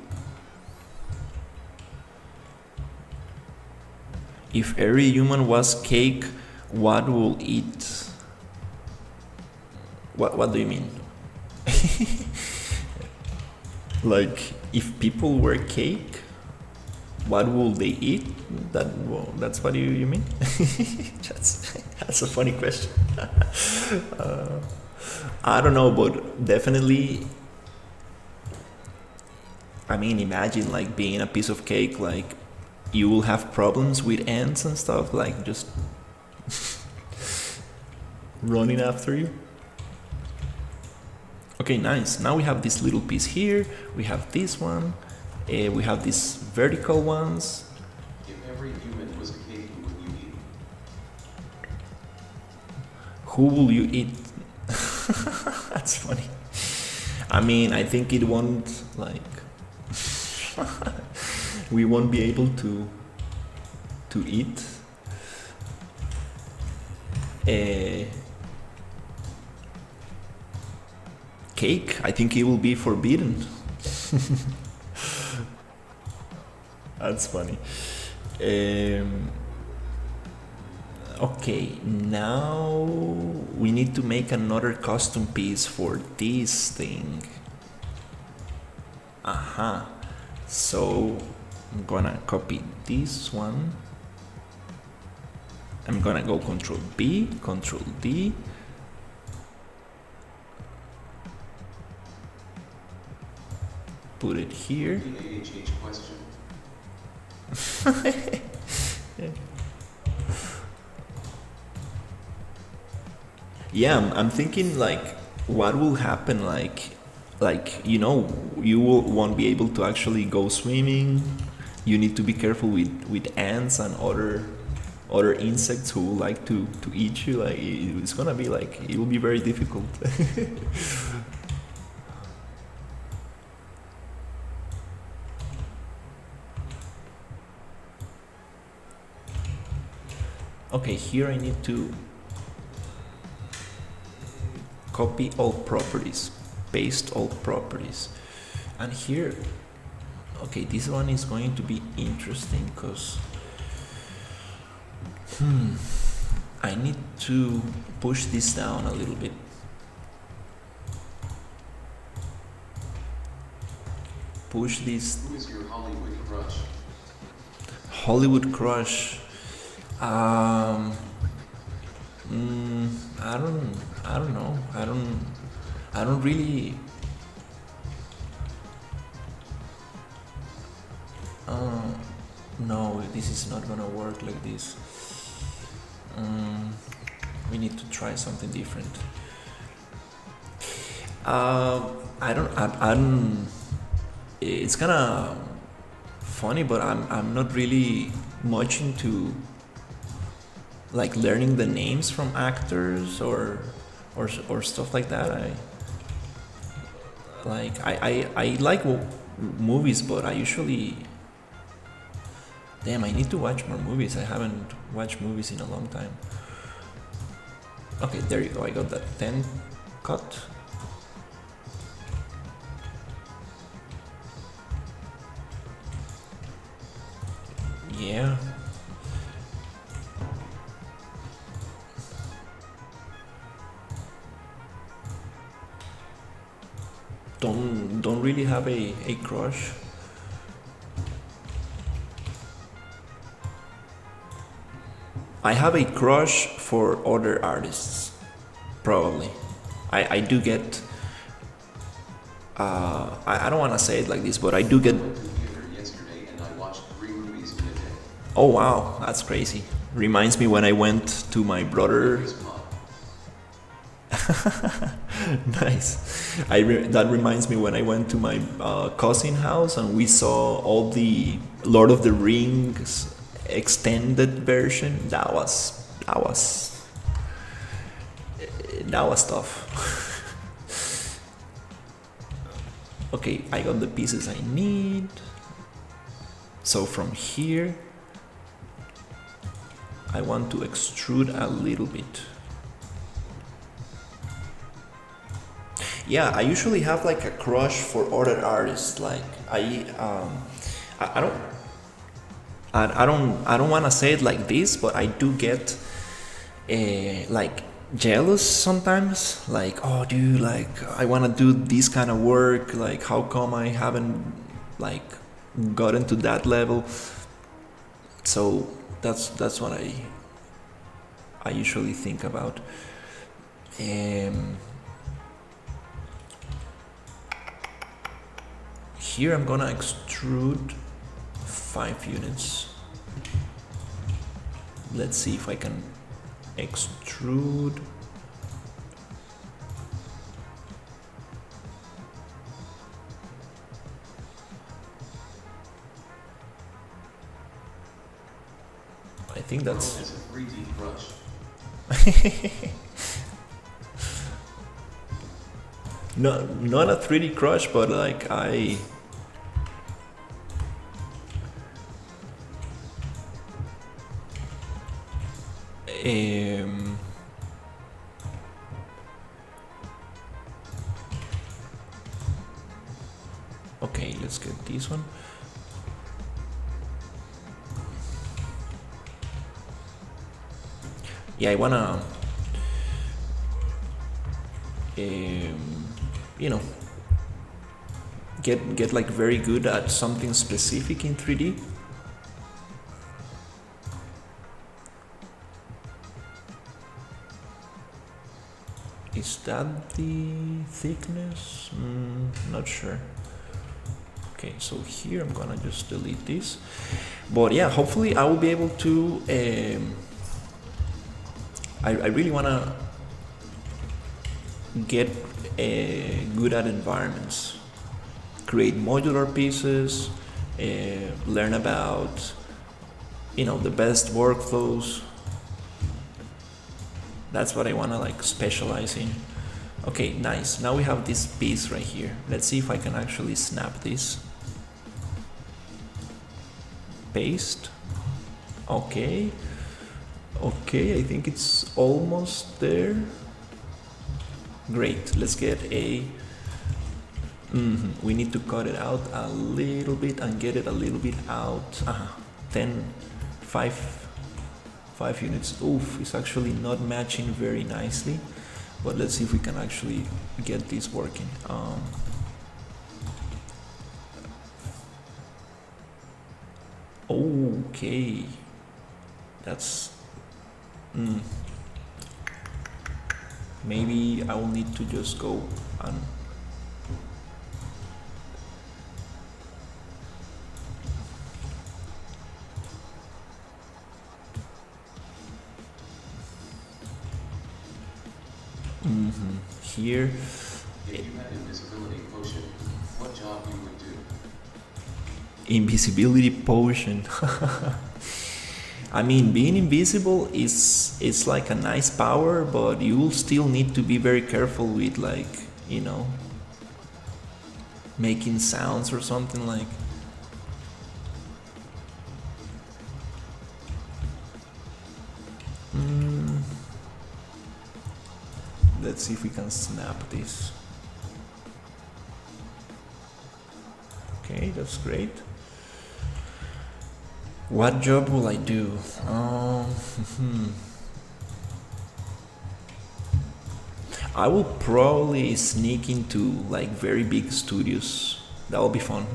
if every human was cake, what will eat? What do you mean? Like, if people were cake, what will they eat? That's what you mean? That's a funny question. I don't know, but definitely, I mean, imagine like being a piece of cake, like you will have problems with ants and stuff, like just running after you. Okay, nice. Now we have this little piece here, we have this one, we have these vertical ones. If every human was a cake, who would you eat? Who will you eat? That's funny. I mean, I think it won't, like, we won't be able to eat cake. I think it will be forbidden. That's funny. Okay, now we need to make another custom piece for this thing. Aha. So I'm gonna copy this one. I'm gonna go Control B, Control D. Put it here. PAHH question. Yeah, I'm thinking like, what will happen? Like you know, won't be able to actually go swimming. You need to be careful with ants and other insects who like to eat you. Like, it's gonna be like, it will be very difficult. Okay, here I need to copy all properties, paste all properties, and here, okay, this one is going to be interesting because I need to push this down a little bit. Push this. Who is your Hollywood crush? Hollywood crush. I don't know. I don't really. No, this is not gonna work like this. We need to try something different. I don't. It's kind of funny, but I'm not really much into like learning the names from actors or stuff like that. I like movies, but I usually, damn, I need to watch more movies. I haven't watched movies in a long time. Okay, there you go. I got that 10 cut. Yeah. Don't really have a crush. I have a crush for other artists, probably. I do get. I don't want to say it like this, but I do get. I went to the theater yesterday and I watched 3 movies in a day. Oh wow, that's crazy. Reminds me when I went to my brother. His mom. Nice. That reminds me when I went to my cousin house and we saw all the Lord of the Rings extended version. That was that was tough. Okay, I got the pieces I need. So from here, I want to extrude a little bit. Yeah, I usually have like a crush for other artists. Like I don't want to say it like this, but I do get like jealous sometimes. Like, oh, dude, like I want to do this kind of work. Like, how come I haven't like gotten to that level? So that's what I usually think about. Here I'm gonna extrude 5 units. Let's see if I can extrude. I think that's As a 3D brush. no, not a 3D crush, but like okay, let's get this one. Yeah, I wanna you know, get like very good at something specific in 3D. Is that the thickness? Not sure. Okay, so here I'm gonna just delete this. But yeah, hopefully I will be able to I really wanna get good at environments, create modular pieces, learn about the best workflows. That's what I want to like specialize in. Okay, nice. Now we have this piece right here. Let's see if I can actually snap this. Paste. Okay, I think it's almost there. Great, let's get a we need to cut it out a little bit and get it a little bit out. 5 units. Oof, it's actually not matching very nicely, but let's see if we can actually get this working. Okay, that's maybe I will need to just go and here. If you had invisibility potion, what job you would do? Invisibility potion. I mean, being invisible is like a nice power, but you will still need to be very careful with like, making sounds or something like. Let's see if we can snap this. Okay, that's great. What job will I do? I will probably sneak into like very big studios. That will be fun.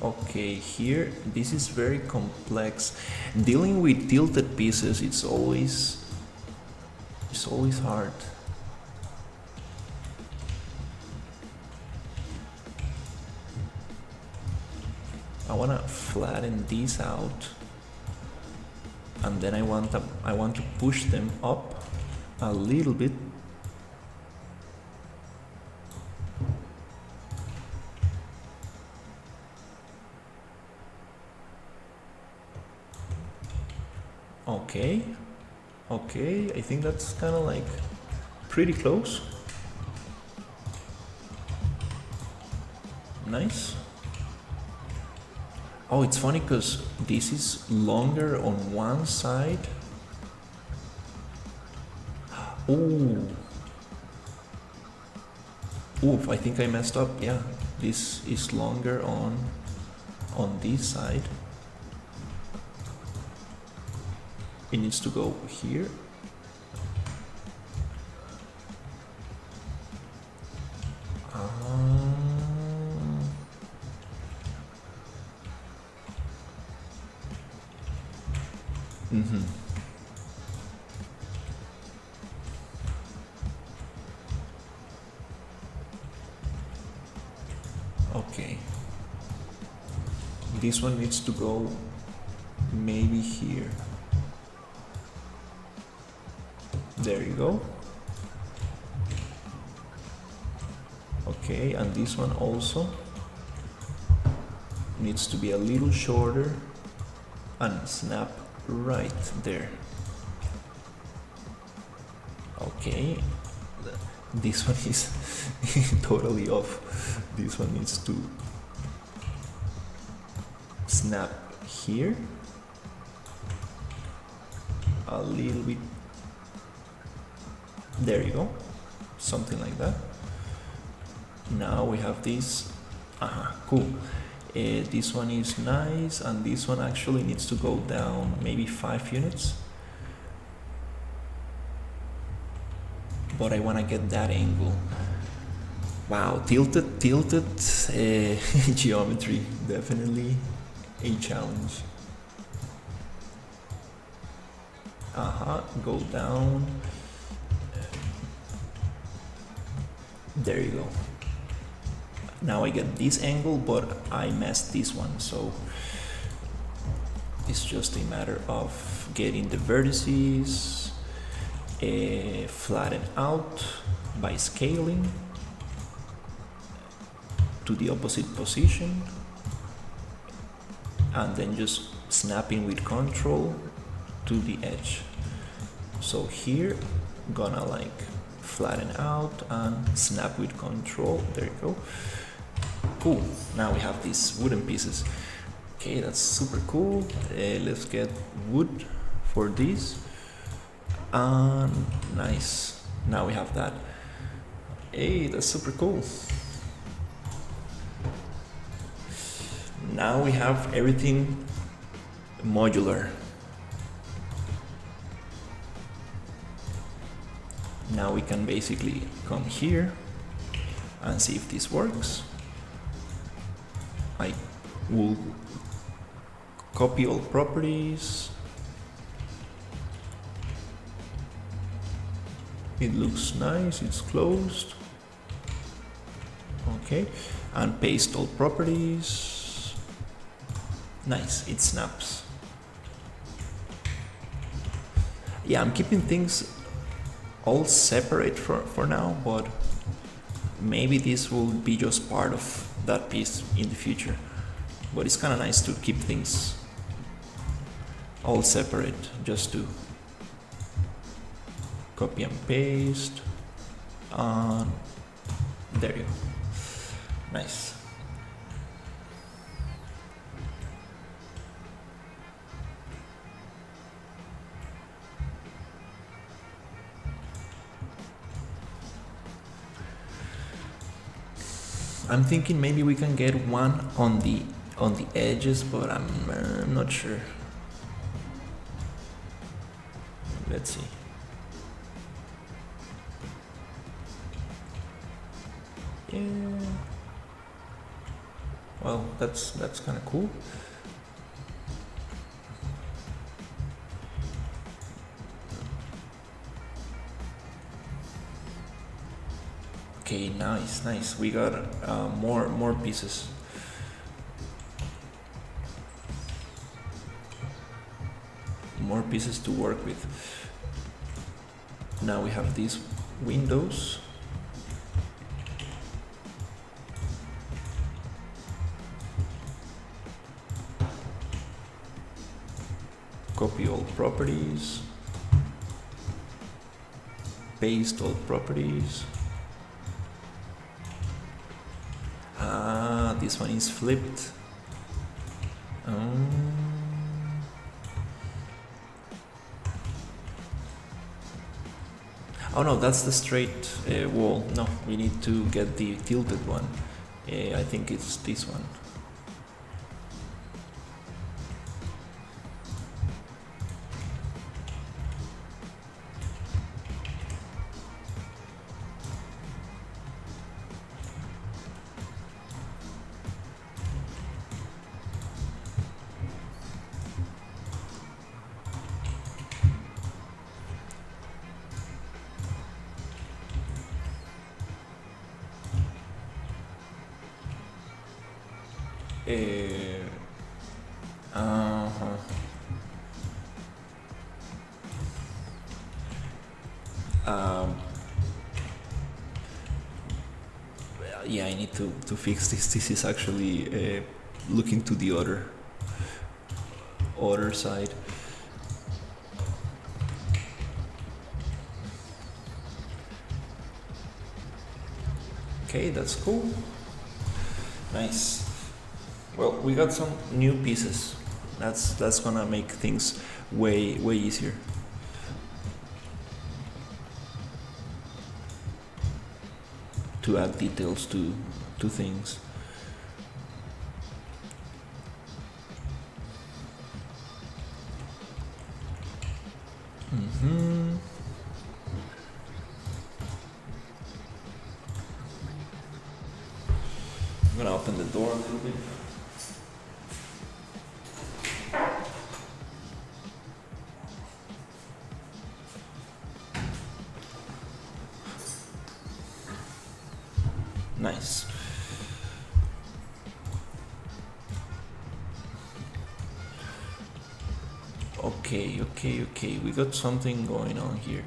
Okay, here this is very complex. Dealing with tilted pieces, it's always hard. I wanna flatten these out. and then I want to push them up a little bit. Okay, I think that's kind of like pretty close. Nice. Oh, it's funny because this is longer on one side. Ooh. Oof, I think I messed up. Yeah, this is longer on this side. It needs to go here. Okay. This one needs to go maybe here. There you go. Okay, and this one also needs to be a little shorter and snap right there. Okay, this one is totally off. This one needs to snap here a little bit. There you go, something like that. Now we have this. Cool. This one is nice, and this one actually needs to go down maybe 5 units. But I want to get that angle. Wow, tilted geometry, definitely a challenge. Go down. There you go. Now I get this angle, but I messed this one, so it's just a matter of getting the vertices flattened out by scaling to the opposite position, and then just snapping with control to the edge. So here, gonna like flatten out and snap with control. There you go. Cool. Now we have these wooden pieces. Okay, that's super cool. Let's get wood for this. And nice. Now we have that. Hey, that's super cool. Now we have everything modular. Now we can basically come here and see if this works. I will copy all properties. It looks nice, it's closed. Okay, and paste all properties. Nice, it snaps. Yeah, I'm keeping things all separate for now, but maybe this will be just part of that piece in the future. But it's kind of nice to keep things all separate, just to copy and paste. There you go. Nice. I'm thinking maybe we can get one on the edges, but I'm not sure. Let's see. Yeah. Well, that's kind of cool. Okay, nice. We got more pieces. more pieces to work with. Now we have these windows. Copy all properties. Paste all properties. Ah, this one is flipped. Oh no, that's the straight wall. No, we need to get the tilted one. I think it's this one. Yeah, I need to fix this. This is actually looking to the other side. Okay, that's cool. Nice. Well, we got some new pieces. That's gonna make things way easier. To add details to things. I'm gonna open the door a little bit. Nice. Okay. We got something going on here.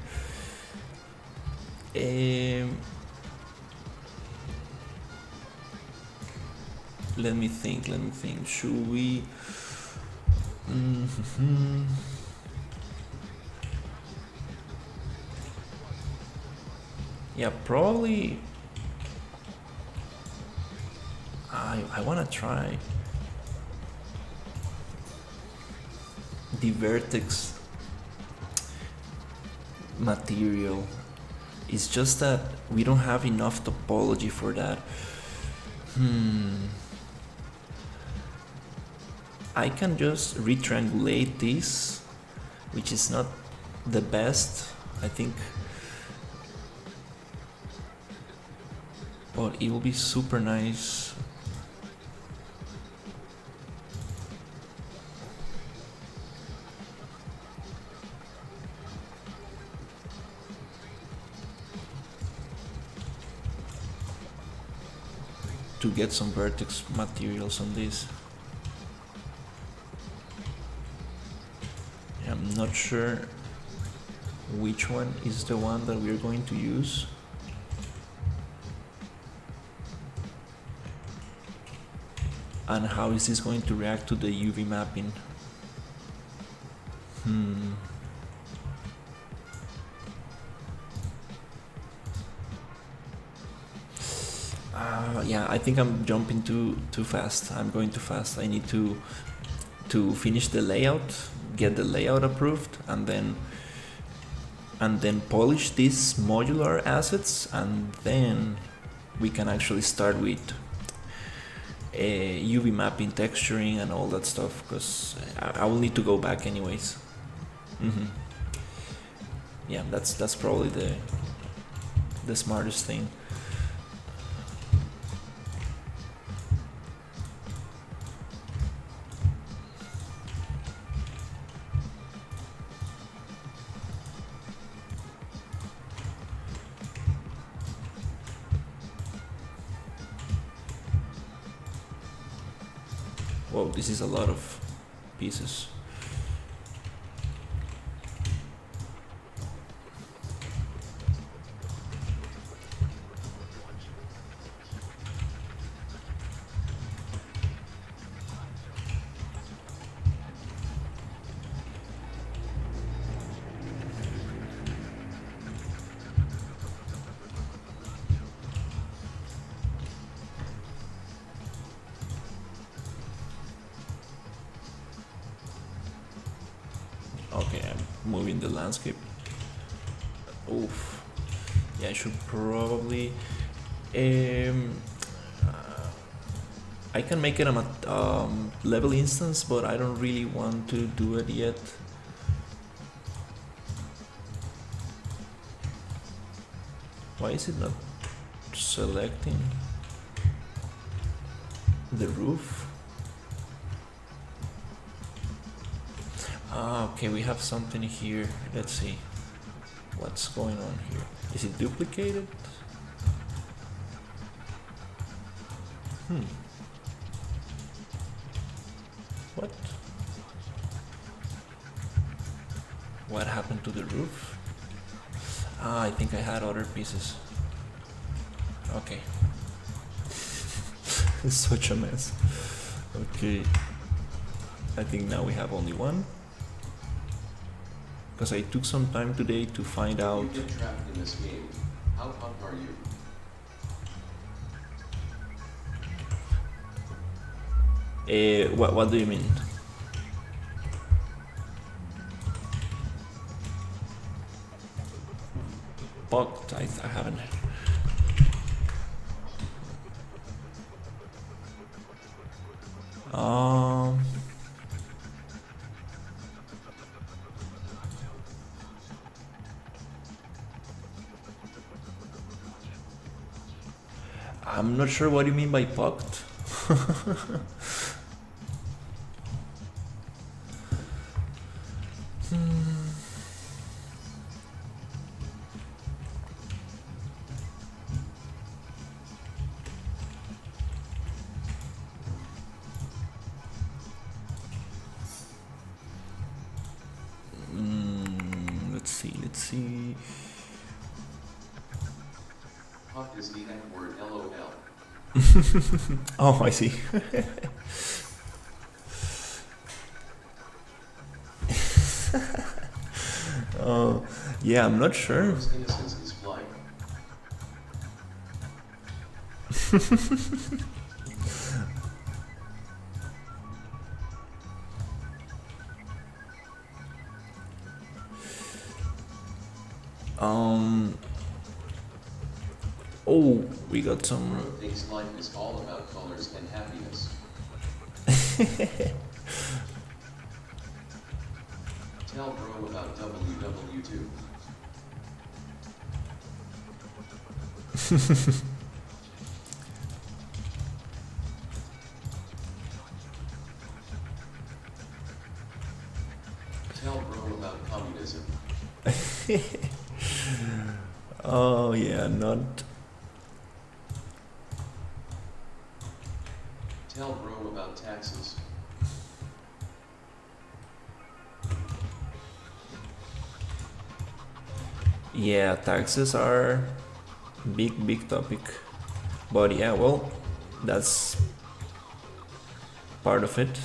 Let me think. Should we? Yeah, probably. I wanna try the vertex material. It's just that we don't have enough topology for that. I can just retriangulate this, which is not the best, I think, but it will be super nice. To get some vertex materials on this. I'm not sure which one is the one that we're going to use. And how is this going to react to the UV mapping? Yeah, I think I'm jumping too fast. I'm going too fast. I need to finish the layout, get the layout approved, and then polish these modular assets, and then we can actually start with UV mapping, texturing, and all that stuff, because I will need to go back anyways. Yeah, that's probably the smartest thing. Whoa, this is a lot of pieces. moving the landscape. Oof. Yeah, I should probably. I can make it a level instance, but I don't really want to do it yet. Why is it not selecting the roof? Ah, okay, we have something here. Let's see. What's going on here? Is it duplicated? What? What happened to the roof? Ah, I think I had other pieces. Okay. It's such a mess. Okay. I think now we have only one. Because I took some time today to find out. You get trapped in this game. How pumped are you? What do you mean? Bugged? I haven't. I'm not sure what you mean by bugged. Let's see. Puck is the N word, LOL. Oh, I see. Oh, yeah, I'm not sure. Most innocence is flying. Oh, we got some. Bro thinks life is all about colors and happiness. Tell bro about WW2. Tell bro about communism. Oh yeah, not. Tell bro about taxes. Yeah, taxes are big topic. But yeah, well, that's part of it.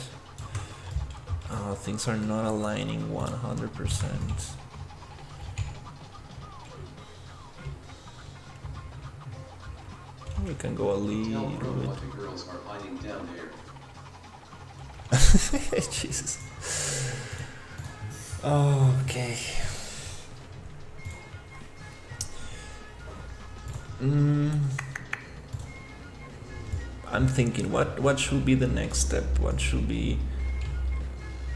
Things are not aligning 100%. We can go a Tell little bro bit. what the girls are hiding down there. Jesus. Okay. I'm thinking, what should be the next step? What should be?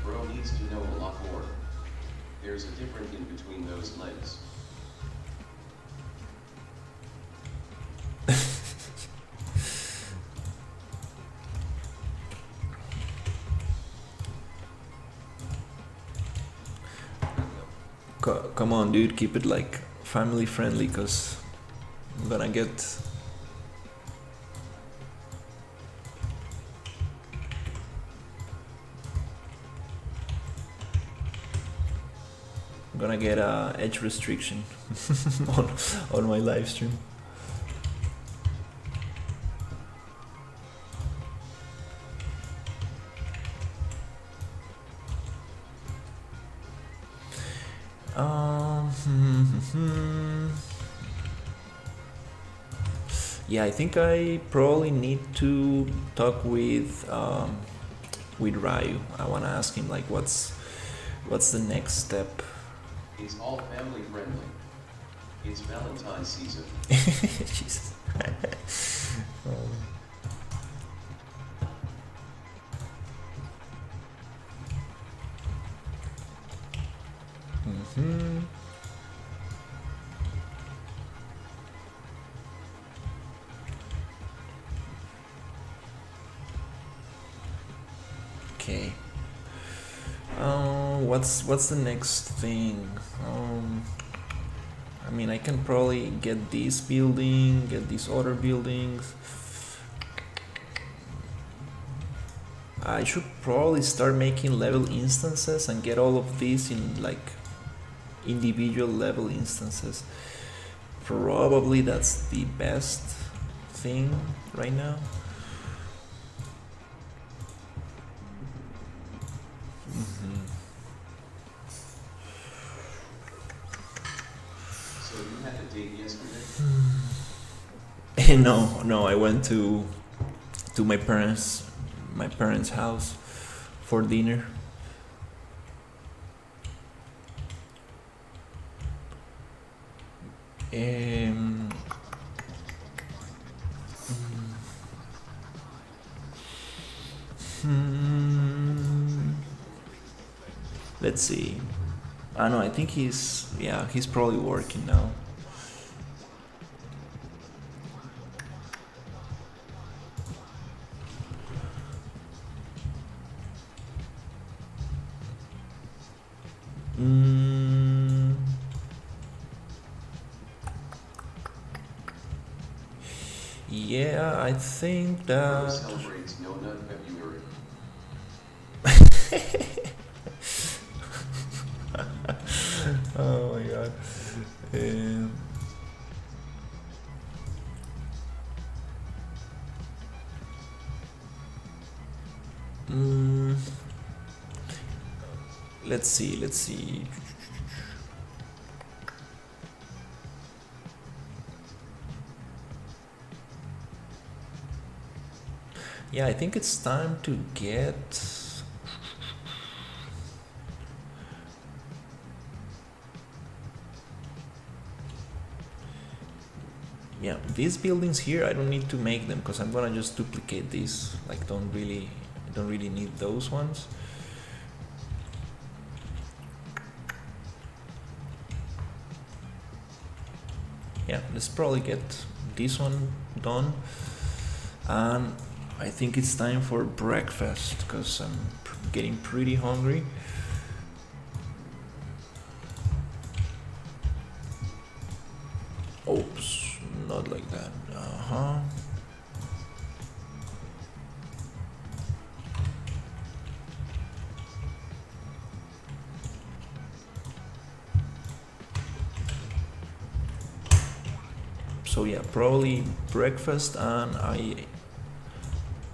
Bro needs to know a lot more. There's a difference in between those legs. Come on, dude, keep it like family friendly, cause I'm gonna get. I'm gonna get a edge restriction on my live stream. Yeah, I think I probably need to talk with Ryu. I wanna ask him like what's the next step. It's all family friendly. It's Valentine's season. Jesus. Mm-hmm. Okay. What's the next thing? I mean, I can probably get this building, get these other buildings. I should probably start making level instances and get all of these in like individual level instances. Probably that's the best thing right now. So you had a date yesterday? No, I went to my parents' house for dinner. Um, let's see. I know. I think he's probably working now. Yeah, I think Bro that. celebrates No Nut February. Oh my god. Let's see. Yeah, I think it's time to get. Yeah, these buildings here I don't need to make them because I'm gonna just duplicate these. Like, don't really need those ones. Yeah, let's probably get this one done. And I think it's time for breakfast because I'm getting pretty hungry. Oops, not like that. So yeah, probably breakfast, and I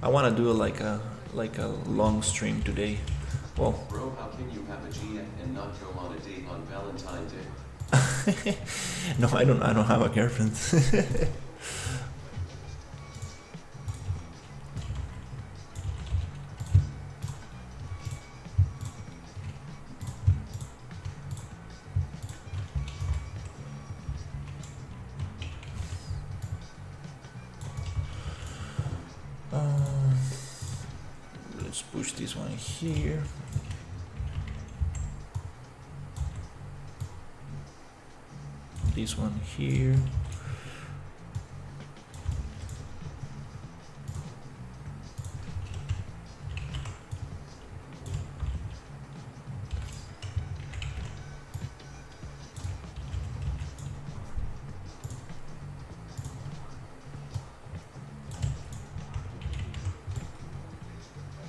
want to do like a long stream today. Well, Bro, how can you have a GF and not go on a date on Valentine's Day? no, I don't have a girlfriend. Let's push this one here. This one here.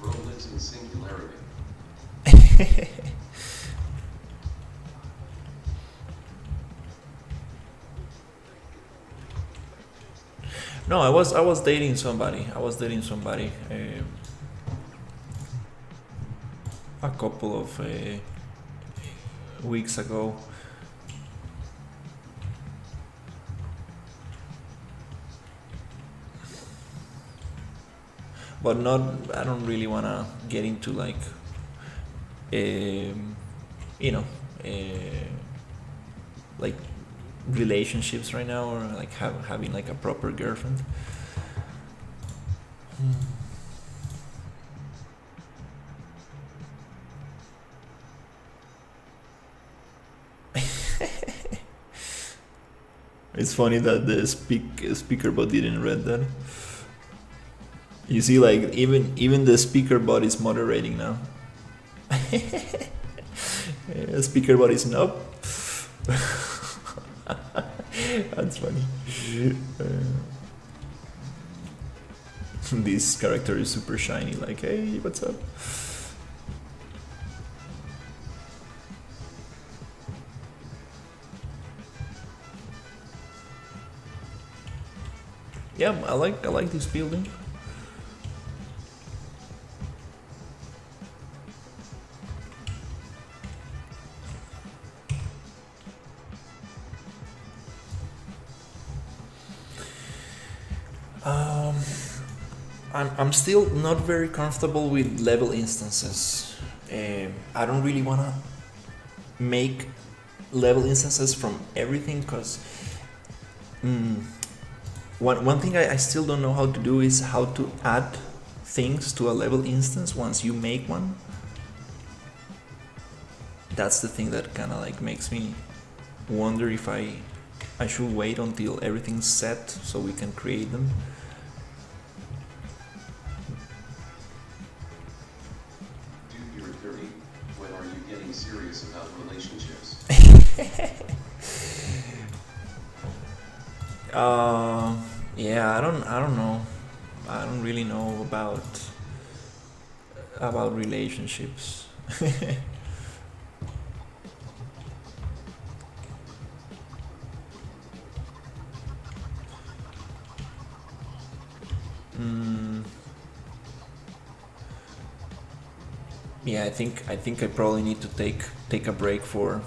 Bro lives in singularity. No, I was dating somebody. A couple of weeks ago. But not. I don't really wanna get into like, you know, like relationships right now, or like having like a proper girlfriend. It's funny that the speaker bot didn't read that. You see, like even the speaker bot is moderating now. Speaker bot is nope. That's funny. This character is super shiny. Like, hey, what's up? Yeah, I like this building. I'm still not very comfortable with level instances. I don't really wanna make level instances from everything, because one thing I still don't know how to do is how to add things to a level instance once you make one. That's the thing that kind of like makes me wonder if I should wait until everything's set so we can create them. Dude, you're 30. When are you getting serious about relationships? Yeah, I don't know. I don't really know about relationships. Yeah, I think I probably need to take a break for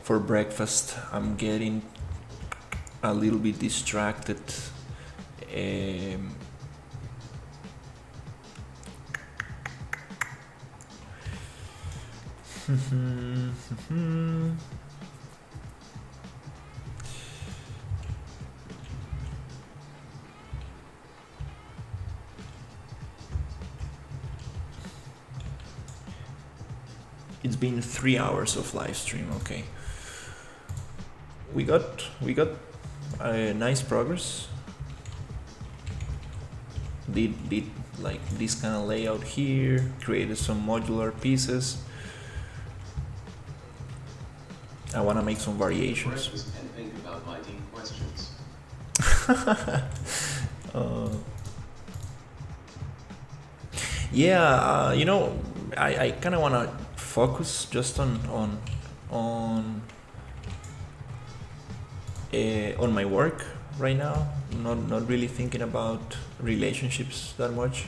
breakfast. I'm getting a little bit distracted. It's been 3 hours of live stream. Okay, we got nice progress. Did like this kind of layout here, created some modular pieces. I want to make some variations. Breakfast and think about my deep questions. Yeah, you know, I kind of want to focus just on my work right now. Not really thinking about relationships that much.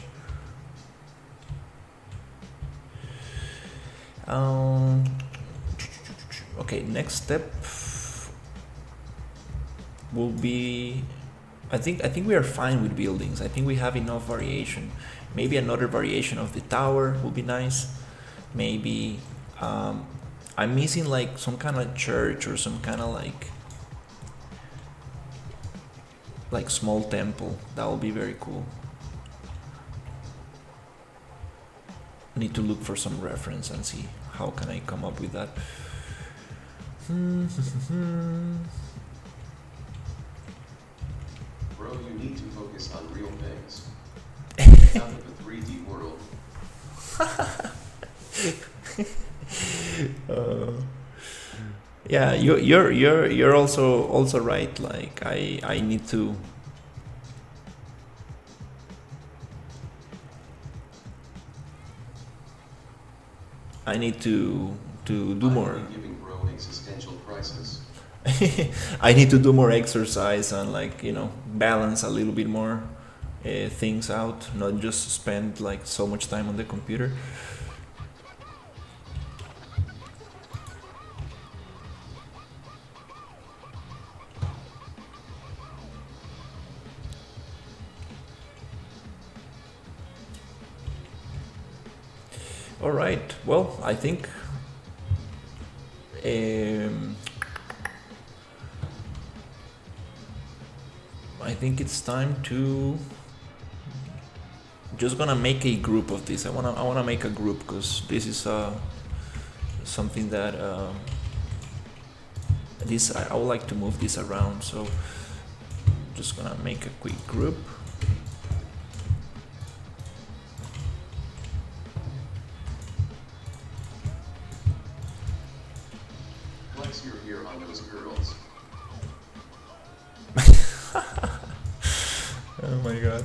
Okay, next step will be, I think we are fine with buildings. I think we have enough variation. Maybe another variation of the tower would be nice. Maybe I'm missing like some kind of church or some kind of like small temple. That will be very cool. Need to look for some reference and see how can I come up with that. Bro, you need to focus on real things. Out of the 3D world. Yeah, you're also right. Like I need to. I need to do more. Giving bro existential crisis. I need to do more exercise and like, you know, balance a little bit more things out, not just spend like so much time on the computer. All right. Well, I think I think it's time to just gonna make a group of this. I wanna make a group because this is something that I would like to move this around. So just gonna make a quick group. Flex your ear on those girls. Oh my god.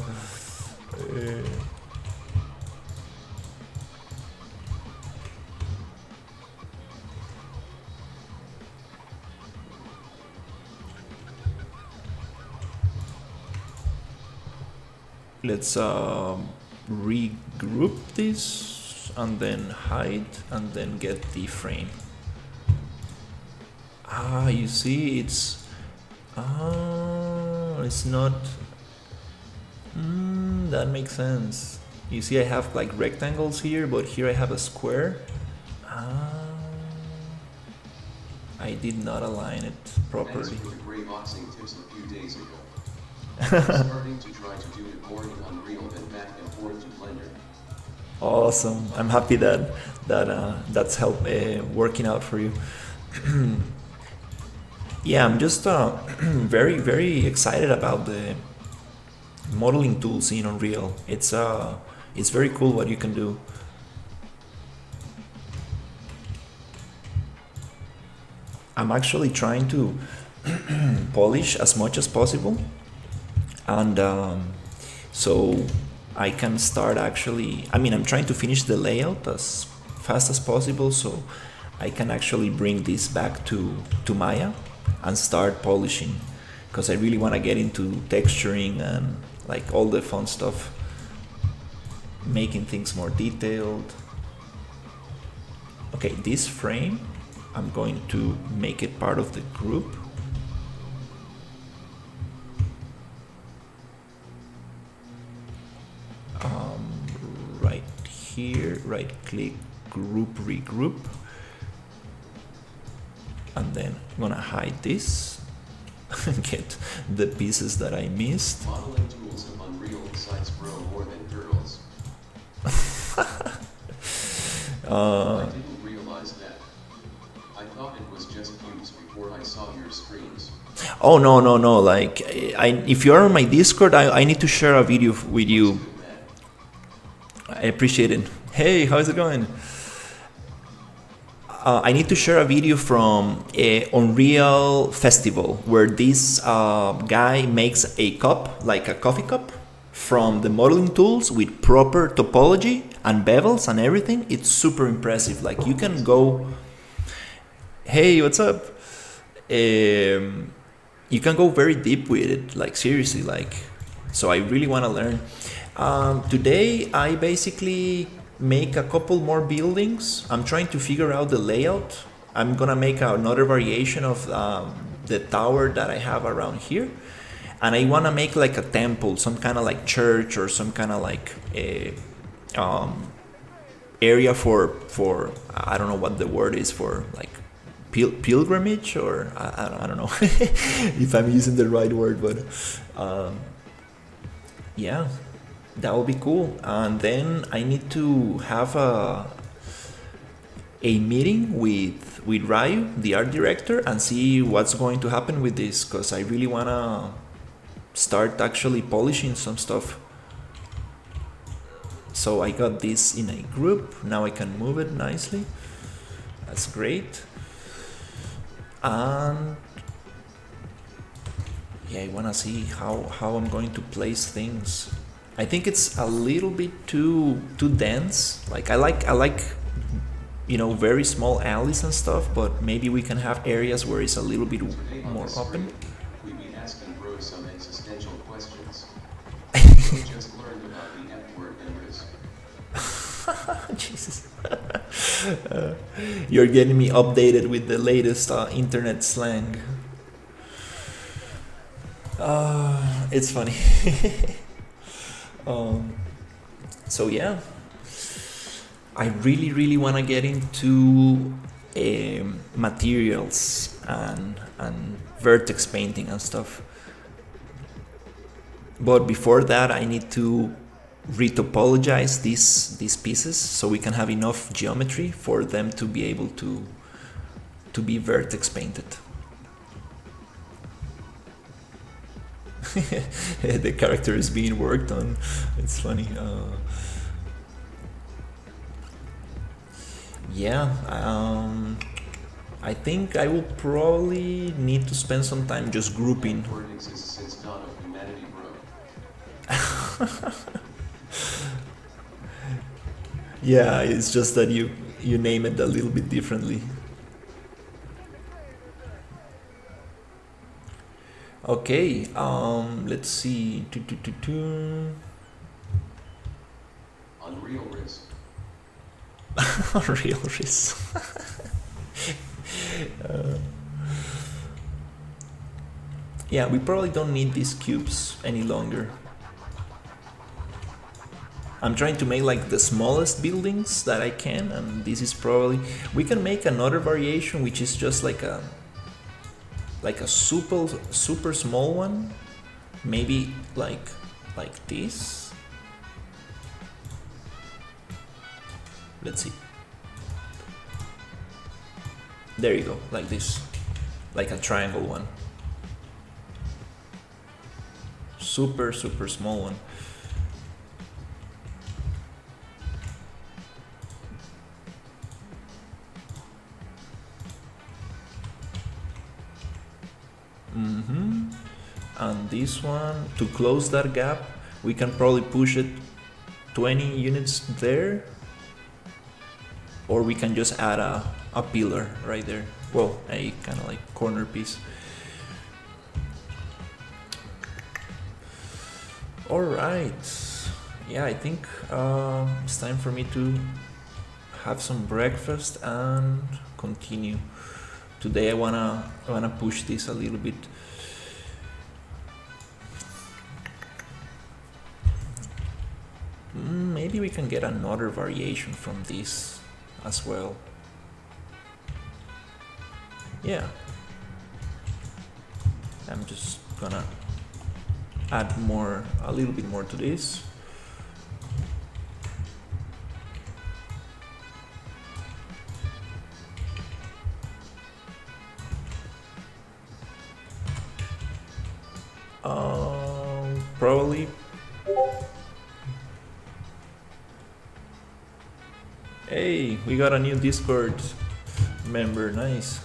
Let's regroup this and then hide and then get the frame. You see, it's not. That makes sense. You see, I have like rectangles here, but here I have a square. I did not align it properly. Thanks for the great boxing tips a few days ago. I'm starting to try to do it more in Unreal than back and forth to Blender. Awesome. I'm happy that's helped working out for you. Yeah, I'm just very, very excited about the modeling tools in Unreal. It's very cool what you can do. I'm actually trying to polish as much as possible, and so I can start actually. I mean, I'm trying to finish the layout as fast as possible, so I can actually bring this back to Maya and start polishing, because I really want to get into texturing and like all the fun stuff, making things more detailed. Okay, this frame, I'm going to make it part of the group. Right here, right click, group, regroup. And then I'm gonna hide this and get the pieces that I missed. Modeling tools of Unreal sites grow more than girls. I didn't realize that. I thought it was just views before I saw your screens. Oh no. Like, if you're on my Discord, I need to share a video with you. I appreciate it. Hey, how's it going? I need to share a video from a Unreal festival where this guy makes a cup, like a coffee cup, from the modeling tools with proper topology and bevels and everything. It's super impressive. Like, you can go, hey, what's up? You can go very deep with it, like seriously, like, so I really want to learn. Today I basically make a couple more buildings. I'm trying to figure out the layout. I'm gonna make another variation of the tower that I have around here, and I want to make like a temple, some kind of like church or some kind of like a area for I don't know what the word is for, like pilgrimage, or I don't know if I'm using the right word, but yeah, that would be cool. And then I need to have a meeting with Ryu, the art director, and see what's going to happen with this, because I really want to start actually polishing some stuff. So I got this in a group. Now I can move it nicely. That's great. And yeah, I want to see how I'm going to place things. I think it's a little bit too dense. Like I like very small alleys and stuff, but maybe we can have areas where it's a little bit more open. We'd be asking bro some existential questions. We just learned about the F word members. Jesus. You're getting me updated with the latest internet slang. It's funny. So yeah, I really want to get into materials and vertex painting and stuff. But before that, I need to retopologize these pieces so we can have enough geometry for them to be able to be vertex painted. The character is being worked on. It's funny. Yeah, I think I will probably need to spend some time just grouping. Word exists since dawn of humanity, bro. Yeah, it's just that you name it a little bit differently. Okay, let's see. Unreal risk. Real risk. Yeah, we probably don't need these cubes any longer. I'm trying to make like the smallest buildings that I can, and this is probably... We can make another variation which is just like a super small one, maybe like this. Let's see. There you go, like this, like a triangle one. Super small one. And this one, to close that gap, we can probably push it 20 units there, or we can just add a pillar right there. Well, a kind of like corner piece. All right. Yeah, I think it's time for me to have some breakfast and continue. Today I wanna push this a little bit. Maybe we can get another variation from this as well. Yeah. I'm just gonna add a little bit more to this. Probably. Hey, we got a new Discord member, nice.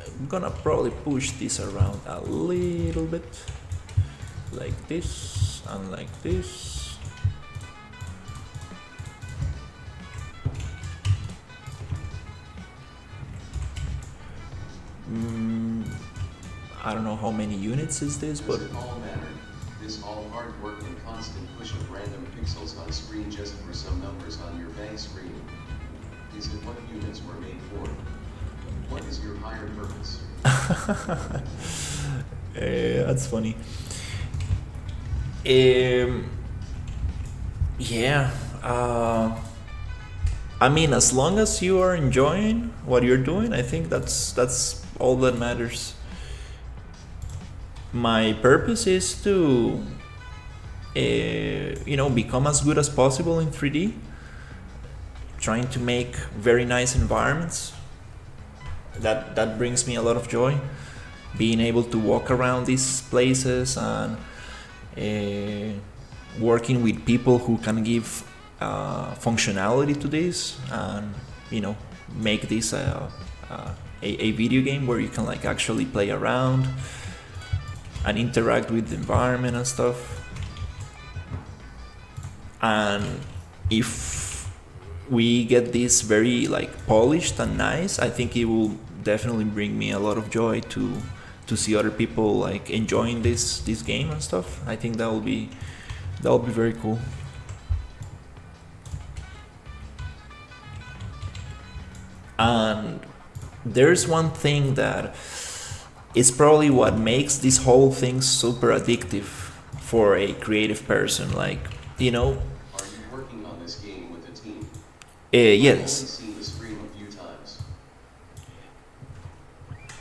I'm gonna probably push this around a little bit, like this and like this. I don't know how many units is this, but Does it all matter? This all hard work and constant push of random pixels on screen just for some numbers on your bank screen. Is it what humans were made for? What is your higher purpose? That's funny. Yeah. I mean, as long as you are enjoying what you're doing, I think that's all that matters. My purpose is to, become as good as possible in 3D. Trying to make very nice environments. That brings me a lot of joy. Being able to walk around these places and working with people who can give functionality to this, and make this a video game where you can like actually play around and interact with the environment and stuff. And if we get this very like polished and nice, I think it will definitely bring me a lot of joy to see other people like enjoying this game and stuff. I think that will be very cool. And there's one thing that is probably what makes this whole thing super addictive for a creative person. Like, Are you working on this game with a team? Yes. I've only seen the screen a few times.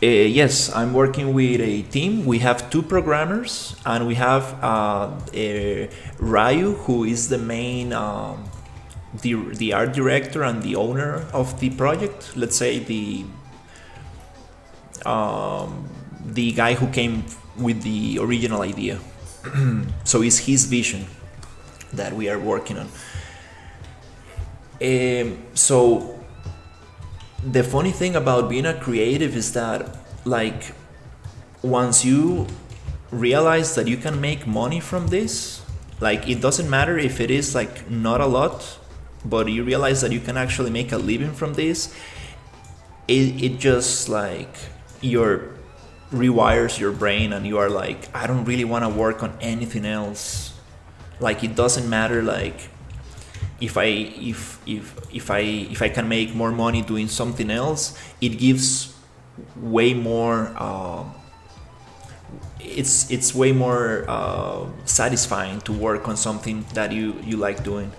Yes, I'm working with a team. We have two programmers, and we have Ryu, who is the main the art director and the owner of the project. Let's say the guy who came with the original idea. So it's his vision that we are working on. So the funny thing about being a creative is that, like, once you realize that you can make money from this, like, it doesn't matter if it is like not a lot, but you realize that you can actually make a living from this, it just like your rewires your brain, and you are like, I don't really want to work on anything else. Like, it doesn't matter, like, if I can make more money doing something else, it gives way more. It's way more satisfying to work on something that you like doing.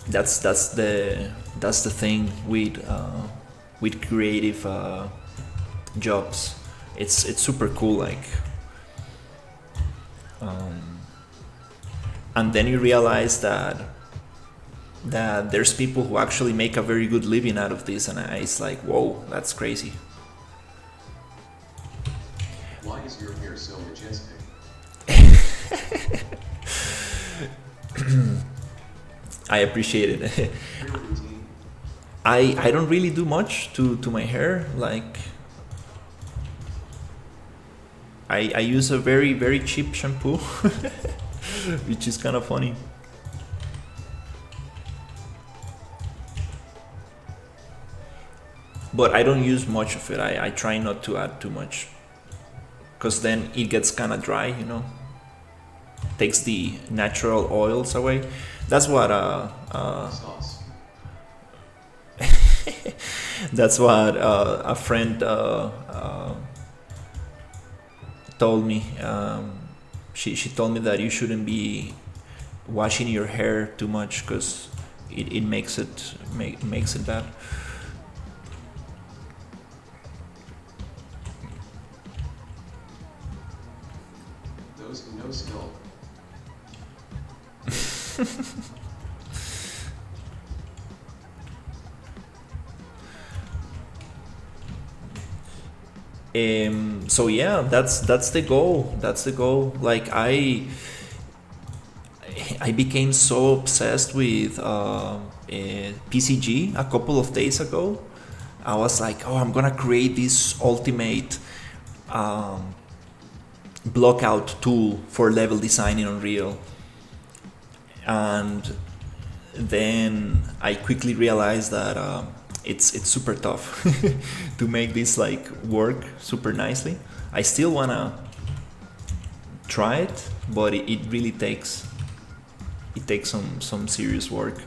That's the thing with creative jobs. It's super cool, like. And then you realize that there's people who actually make a very good living out of this, and it's like, whoa, that's crazy. Why is your hair so majestic? I appreciate it. Your routine? I don't really do much to my hair. Like, I use a very, very cheap shampoo, which is kind of funny. But I don't use much of it. I try not to add too much, because then it gets kind of dry, you know. Takes the natural oils away. That's what Sauce. that's what a friend told me. She told me that you shouldn't be washing your hair too much, because it makes it bad. Those who know skill. So yeah, that's the goal. That's the goal. Like, I became so obsessed with PCG a couple of days ago. I was like, oh, I'm gonna create this ultimate blockout tool for level design in Unreal. And then I quickly realized that it's super tough to make this like work super nicely. I still wanna try it, but it really takes some serious work.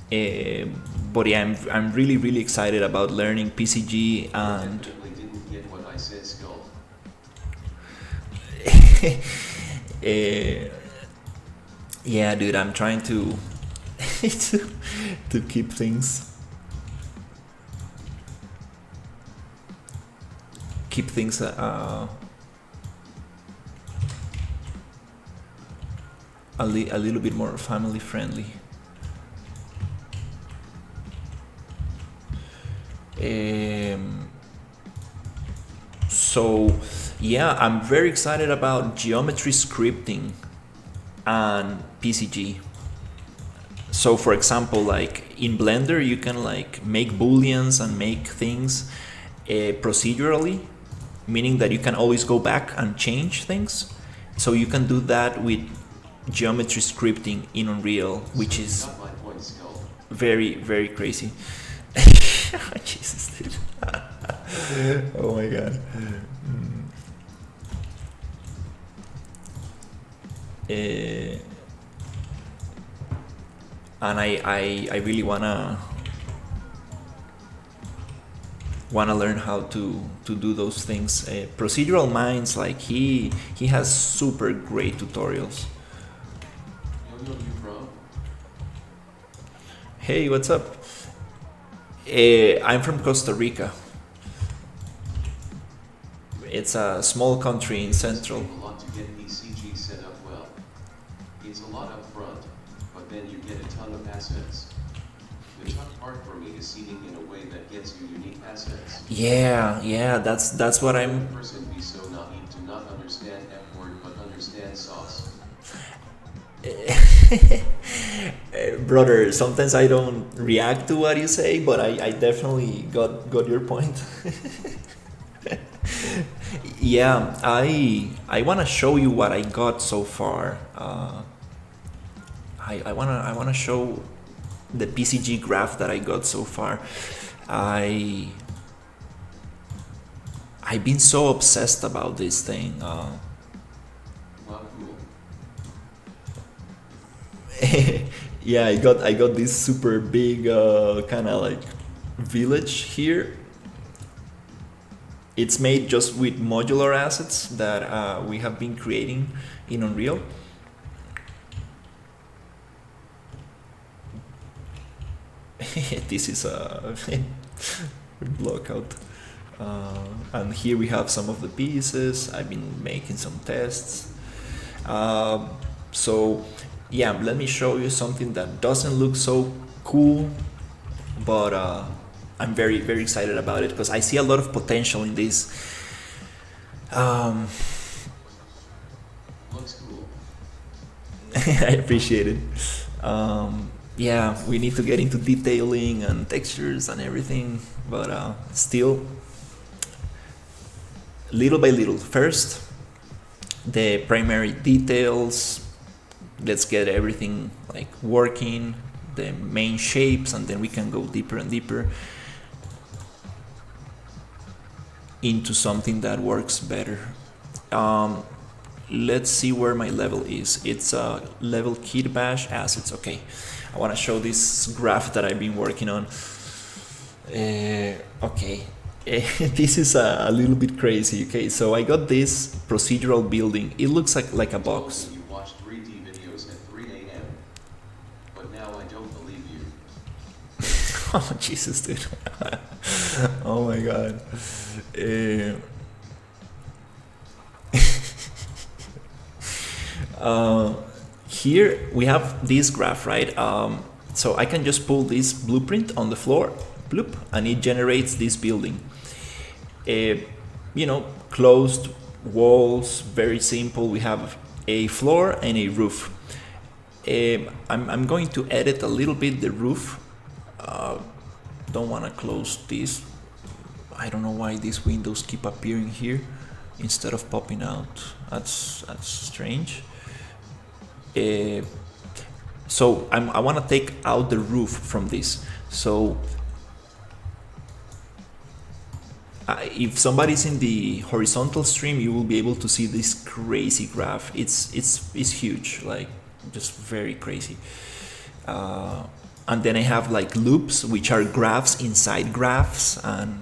But yeah, I'm really excited about learning PCG and. Definitely didn't get what I said, skull. Yeah, dude, I'm trying to to keep things a little bit more family friendly. So yeah, I'm very excited about geometry scripting and PCG. So for example, like in Blender, you can like make booleans and make things procedurally, meaning that you can always go back and change things. So you can do that with geometry scripting in Unreal, which is Got my point, skull. very crazy. Jesus, dude. Oh my god. And I really wanna learn how to do those things. Procedural Minds, like he has super great tutorials. Yo, you bro. Hey, what's up? I'm from Costa Rica. It's a small country in It does Central. take a lot to get PCG set up well. It's a lot up front, but then you get a ton of assets. The tough part for me is seeding in a way that gets you unique assets. Yeah, that's what Let I'm. a person be so naive to not understand F word but understand sauce. Brother, sometimes I don't react to what you say, but I definitely got your point. Yeah, I wanna show you what I got so far. I wanna show the PCG graph that I got so far. I've been so obsessed about this thing. Wow, cool. Yeah, I got this super big kind of like village here. It's made just with modular assets that we have been creating in Unreal. This is a Blockout. And here we have some of the pieces. I've been making some tests. So yeah, let me show you something that doesn't look so cool, but I'm very, very excited about it because I see a lot of potential in this. Looks cool. I appreciate it. Yeah, we need to get into detailing and textures and everything, but still, little by little. First, the primary details. Let's get everything like working, the main shapes, and then we can go deeper and deeper into something that works better. Let's see where my level is. It's level kit bash assets. Okay, I want to show this graph that I've been working on. Okay, this is a little bit crazy. Okay, so I got this procedural building. It looks like a box. You watched 3D videos at 3 a.m. But now I don't believe you. Oh Jesus, dude! Oh my God. Here we have this graph, right? So I can just pull this blueprint on the floor, bloop, and it generates this building. Closed walls, very simple. We have a floor and a roof. I'm going to edit a little bit the roof. Don't want to close this. I don't know why these windows keep appearing here instead of popping out. That's strange. So I want to take out the roof from this. So if somebody's in the horizontal stream, you will be able to see this crazy graph. It's huge, like just very crazy. And then I have like loops, which are graphs inside graphs, and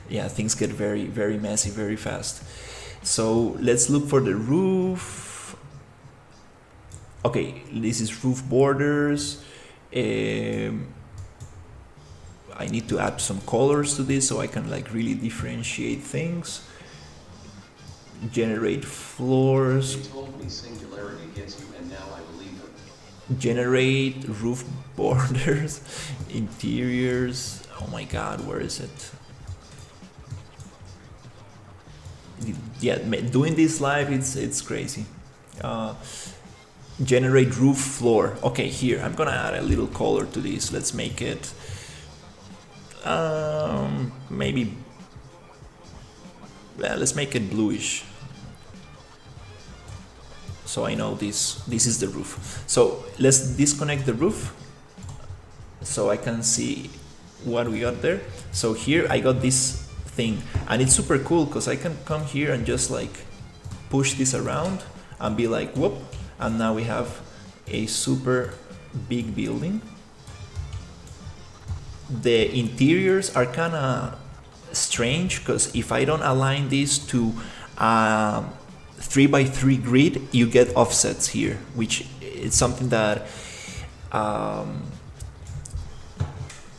yeah, things get very, very messy very fast. So let's look for the roof. Okay, this is roof borders. I need to add some colors to this so I can like really differentiate things. Generate floors. They told me singularity gets you, and now I believe them. Generate roof borders. Interiors. Oh my God, where is it? Yeah, doing this live, it's crazy. Generate roof floor. Okay, here I'm gonna add a little color to this. Let's make it maybe let's make it bluish, so I know this is the roof. So let's disconnect the roof so I can see what we got there. So here I got this thing, and it's super cool because I can come here and just like push this around and be like whoop, and now we have a super big building. The interiors are kind of strange because if I don't align this to 3x3 grid, you get offsets here, which is something that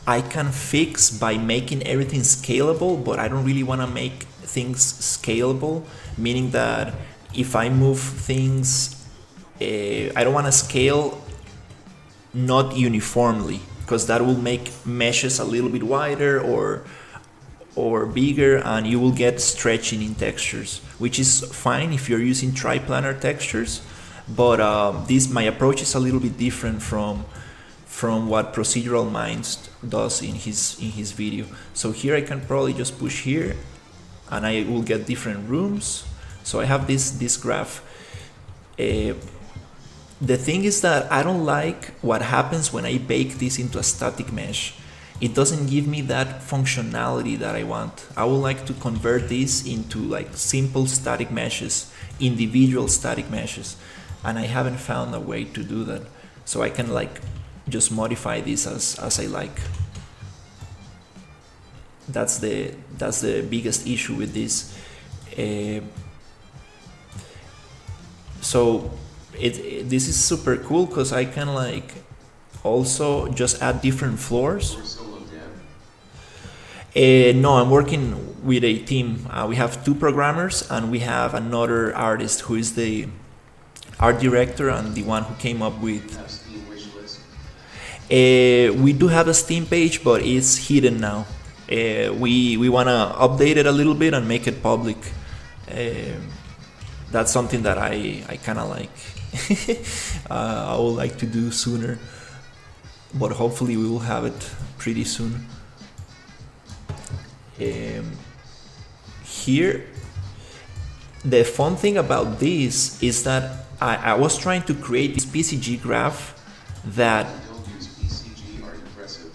I can fix by making everything scalable, but I don't really want to make things scalable, meaning that if I move things, I don't want to scale not uniformly, because that will make meshes a little bit wider or bigger, and you will get stretching in textures, which is fine if you're using triplanar textures, but my approach is a little bit different from what Procedural Minds does in his video. So here I can probably just push here and I will get different rooms. So I have this graph. The thing is that I don't like what happens when I bake this into a static mesh. It doesn't give me that functionality that I want. I would like to convert this into like simple static meshes, individual static meshes, and I haven't found a way to do that. So I can like just modify this as I like. That's the biggest issue with this. So this is super cool because I can like also just add different floors. No, I'm working with a team. We have 2 programmers and we have another artist who is the art director and the one who came up with. We do have a Steam page, but it's hidden now. We want to update it a little bit and make it public. That's something that I kind of like. I would like to do sooner, but hopefully we will have it pretty soon. Here, the fun thing about this is that I was trying to create this PCG graph that Don't use PCG are impressive.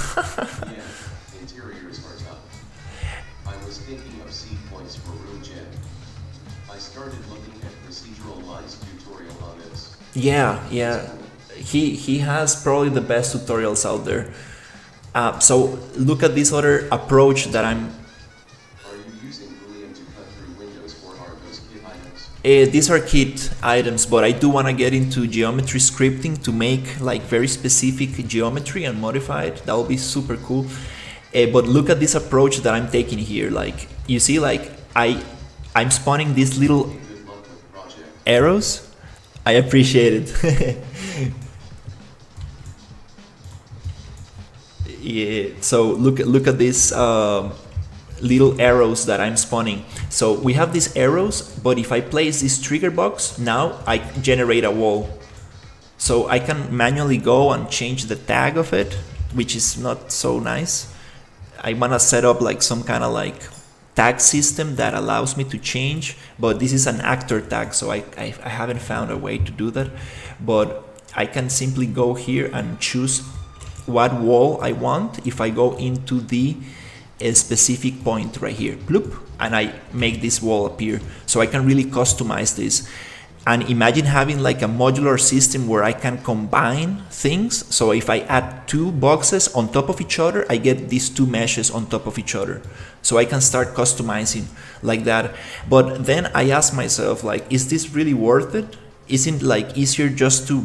Yeah, interiors are tough. I was thinking of seed points for room gen. I started looking at Procedural Minds tutorial on this. yeah. He has probably the best tutorials out there. So look at this other approach that I'm. Are you using Imperium to cut through windows, or are those kit items? These are kit items, but I do want to get into geometry scripting to make like very specific geometry and modify it. That will be super cool. But look at this approach that I'm taking here. Like you see, like I'm spawning these little Good luck with the project. arrows. I appreciate it. Yeah, so look at these little arrows that I'm spawning. So we have these arrows, but if I place this trigger box, now I generate a wall. So I can manually go and change the tag of it, which is not so nice. I want to set up like some kind of like tag system that allows me to change, but this is an actor tag, so I haven't found a way to do that. But I can simply go here and choose what wall I want if I go into the specific point right here, bloop, and I make this wall appear. So I can really customize this. And imagine having like a modular system where I can combine things. So if I add 2 boxes on top of each other, I get these 2 meshes on top of each other. So I can start customizing like that. But then I ask myself, like, is this really worth it? Isn't like easier just to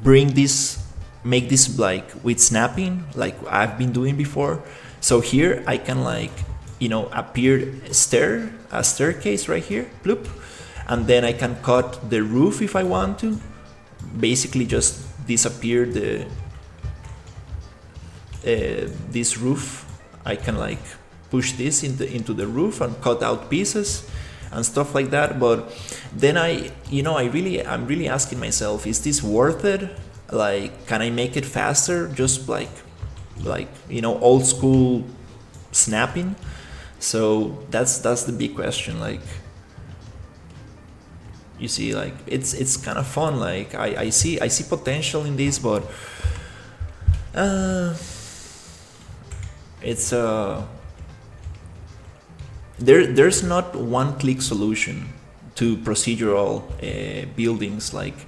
bring this, make this like with snapping, like I've been doing before? So here I can like, you know, appear a staircase right here, bloop. And then I can cut the roof if I want to. Basically just disappear this roof. I can like push this into the roof and cut out pieces and stuff like that. But then I'm really asking myself, is this worth it? Like, can I make it faster? Just like old school snapping. So that's the big question. Like, you see, like it's kind of fun. Like I see potential in this, but it's there's not one click solution to procedural buildings. Like,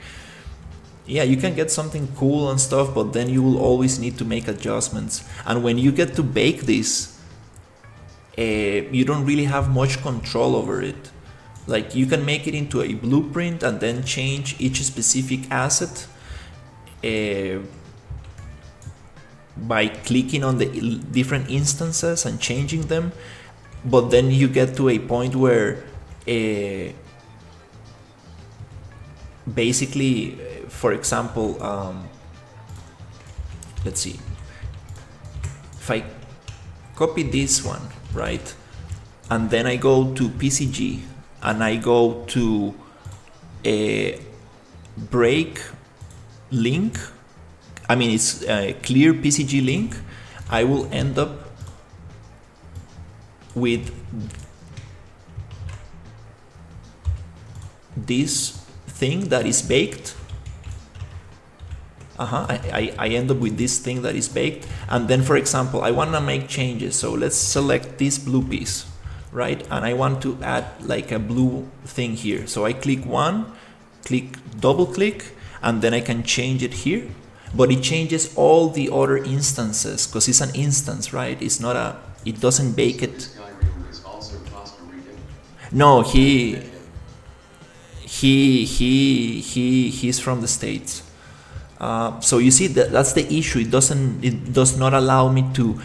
yeah, you can get something cool and stuff, but then you will always need to make adjustments. And when you get to bake this, you don't really have much control over it. Like, you can make it into a blueprint and then change each specific asset. by clicking on the different instances and changing them, but then you get to a point where basically, for example, let's see, if I copy this one, right, and then I go to PCG and I go to a break link, I mean it's a clear PCG link, I will end up with this thing that is baked. I end up with this thing that is baked, and then for example I want to make changes, so let's select this blue piece, right, and I want to add like a blue thing here, so I click one, double click, and then I can change it here, but it changes all the other instances because it's an instance, right, it's not a, it doesn't bake it. This guy is also Costa Rican. No, he's from the States. So you see that's the issue. It does not allow me to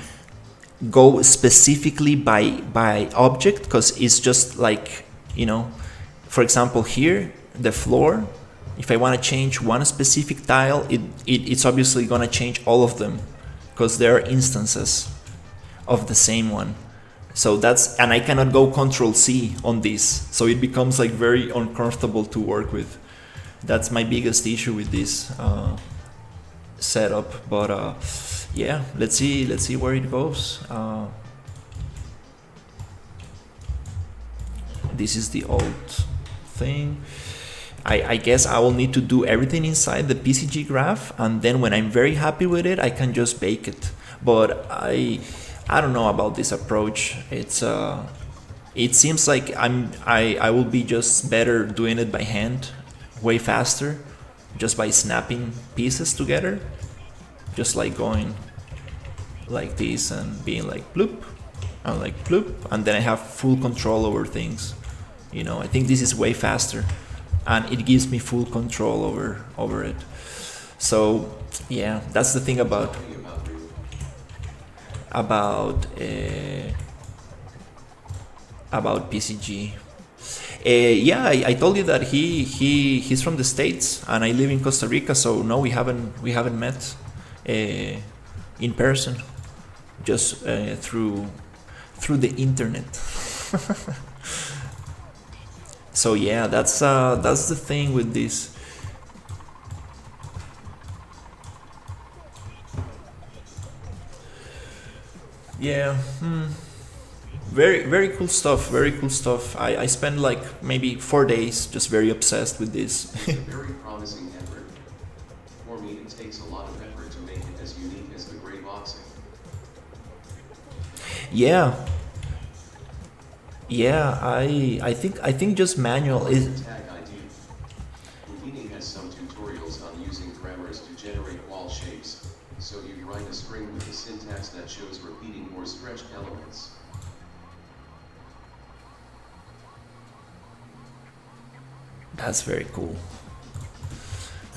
go specifically by object, because it's just like, you know, for example here the floor, if I want to change one specific tile, it's obviously going to change all of them because there are instances of the same one. So that's, and I cannot go Control C on this, so it becomes like very uncomfortable to work with. That's my biggest issue with this setup. But yeah, let's see where it goes. This is the old thing. I guess I will need to do everything inside the PCG graph, and then when I'm very happy with it, I can just bake it. But I don't know about this approach. It's it seems like I will be just better doing it by hand, way faster, just by snapping pieces together, just like going like this and being like bloop and like bloop, and then I have full control over things. You know, I think this is way faster, and it gives me full control over it. So yeah, that's the thing about PCG. Yeah, I told you that he's from the States and I live in Costa Rica, so no, we haven't met in person, just through the internet. So yeah, that's the thing with this. Yeah, very cool stuff. Very cool stuff. I spent like maybe 4 days just very obsessed with this. It's a very promising effort. For me, it takes a lot of effort to make it as unique as the gray boxing. Yeah. I think just manual is. Tag ID. Houdini has some tutorials on using grammars to generate wall shapes. So you write a string with a syntax that shows repeating or stretched elements. That's very cool.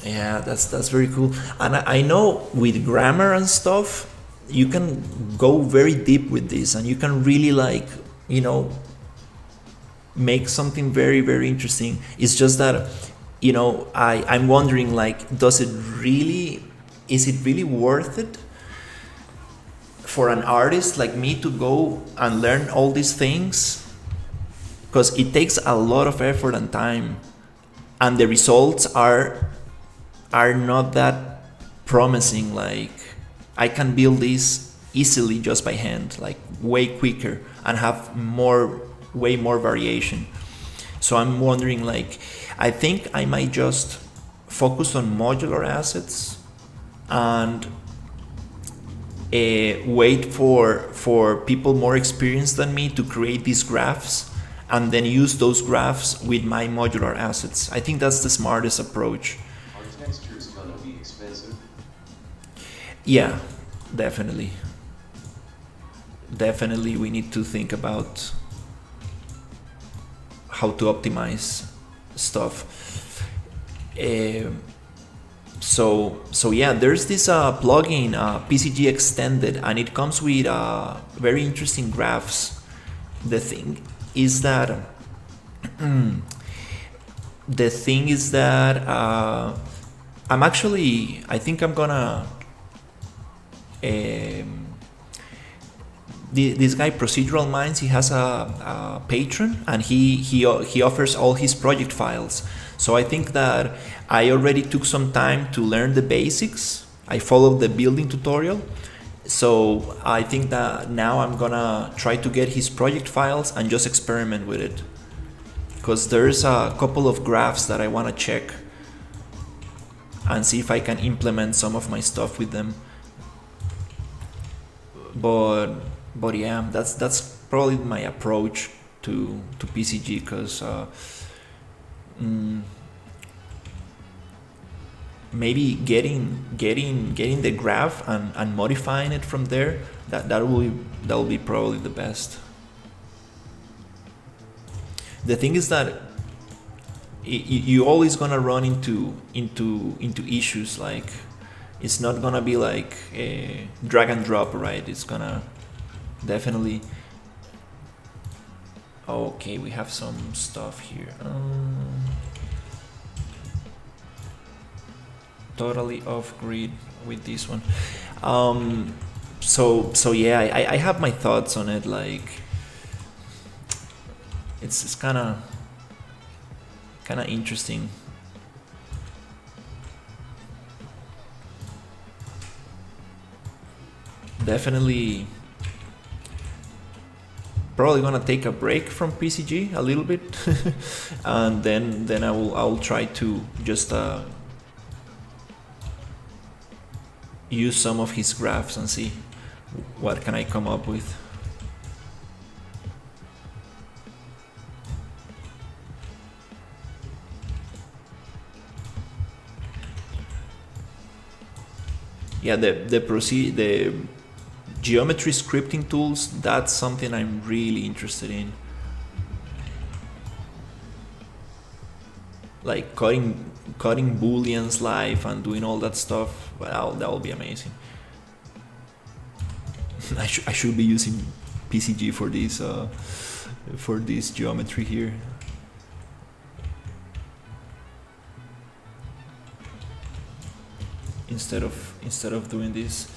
Yeah, that's very cool. And I know with grammar and stuff, you can go very deep with this, and you can really like, you know, make something very, very interesting. It's just that, you know, I'm wondering like, is it really worth it for an artist like me to go and learn all these things? Because it takes a lot of effort and time, and the results are not that promising. Like, I can build this easily just by hand, like way quicker, and have way more variation. So I'm wondering, like, I think I might just focus on modular assets and wait for people more experienced than me to create these graphs, and then use those graphs with my modular assets. I think that's the smartest approach. Are textures gonna be expensive? Yeah, definitely. Definitely we need to think about how to optimize stuff. so yeah, there's this plugin, PCG Extended, and it comes with very interesting graphs. The thing is that I think I'm gonna this guy Procedural Minds, he has a Patreon, and he offers all his project files. So I think that I already took some time to learn the basics. I followed the building tutorial. So I think that now I'm gonna try to get his project files and just experiment with it, because there's a couple of graphs that I want to check and see if I can implement some of my stuff with them. But yeah, that's probably my approach to PCG, because maybe getting the graph and modifying it from there, that will be probably the best. The thing is that you always gonna run into issues. Like, it's not gonna be like a drag and drop, right? It's gonna definitely. Okay, we have some stuff here. Totally off grid with this one. So yeah, I have my thoughts on it. Like, it's kind of interesting. Definitely probably gonna take a break from PCG a little bit and then I'll try to just use some of his graphs and see what can I come up with. Yeah, the geometry scripting tools, that's something I'm really interested in. Like cutting booleans live and doing all that stuff. Well, that will be amazing. I should be using PCG for this geometry here. Instead of doing this.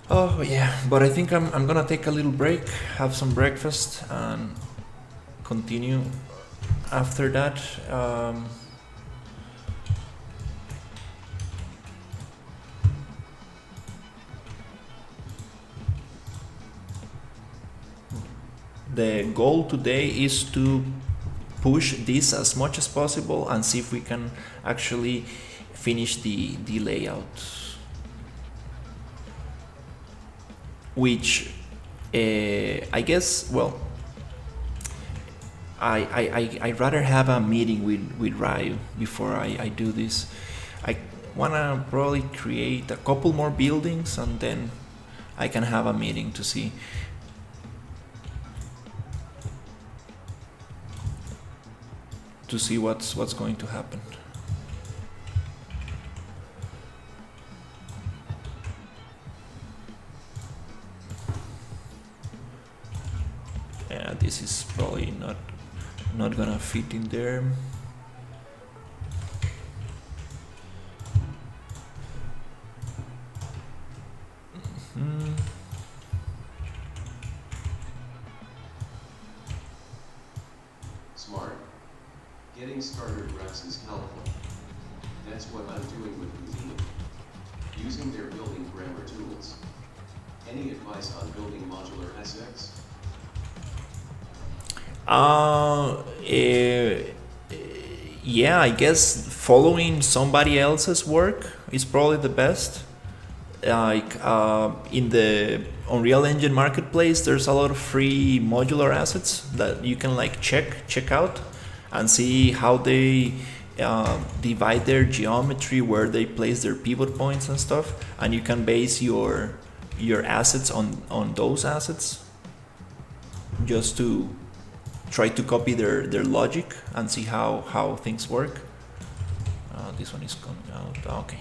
Oh yeah, but I think I'm gonna take a little break, have some breakfast, and continue after that. The goal today is to push this as much as possible and see if we can actually finish the layout. Which I guess, well, I'd rather have a meeting with Ryu before I do this. I wanna probably create a couple more buildings and then I can have a meeting to see what's going to happen. Yeah, this is probably not gonna fit in there. Smart. Getting started reps is helpful. That's what I'm doing with Houdini. Using their building grammar tools. Any advice on building modular SX? Yeah, I guess following somebody else's work is probably the best. Like in the Unreal Engine marketplace, there's a lot of free modular assets that you can like check out and see how they divide their geometry, where they place their pivot points and stuff, and you can base your assets on those assets, just to try to copy their logic and see how things work. This one is coming out. Okay.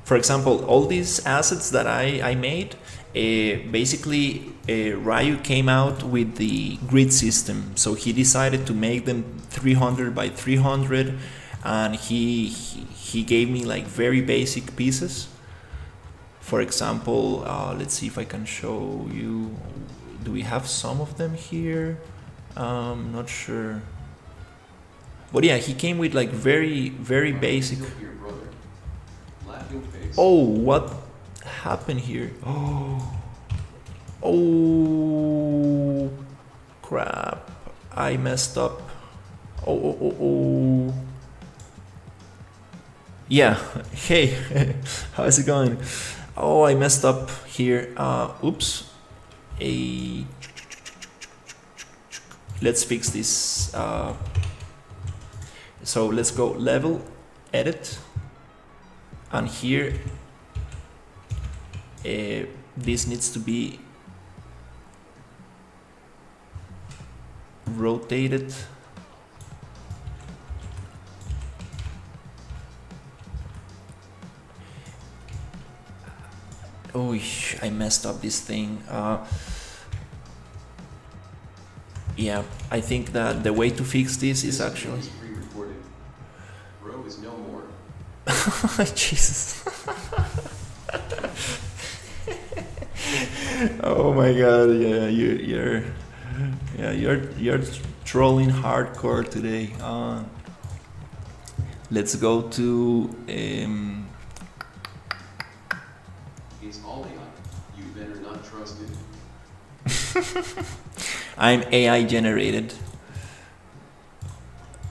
For example, all these assets that I made, basically Ryu came out with the grid system. So he decided to make them 300 by 300, and he gave me like very basic pieces. For example, let's see if I can show you. Do we have some of them here? Not sure. But yeah, he came with like very basic. Oh, what happened here? Oh, crap! I messed up. Oh. Yeah. Hey, how's it going? Oh, I messed up here. Oops. Let's fix this. So let's go level, edit, and here this needs to be rotated. Oh, I messed up this thing. Yeah, I think that the way to fix this is actually. Row is no more. Jesus. Oh my God! Yeah, you're trolling hardcore today. Let's go to. It's all AI. You better not trust it. I'm AI generated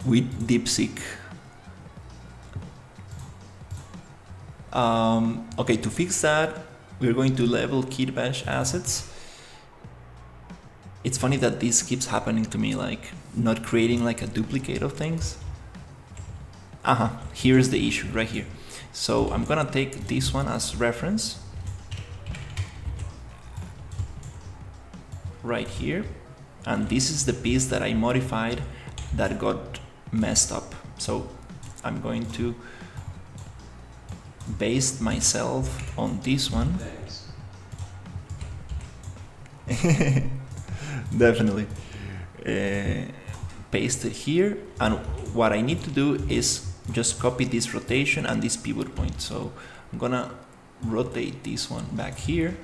with DeepSeek. Okay, to fix that, we're going to level kit bench assets. It's funny that this keeps happening to me, like not creating like a duplicate of things. Here's the issue right here. So I'm gonna take this one as reference right here, and this is the piece that I modified that got messed up. So I'm going to base myself on this one. Thanks. Definitely. Paste it here, and what I need to do is just copy this rotation and this pivot point. So I'm gonna rotate this one back here.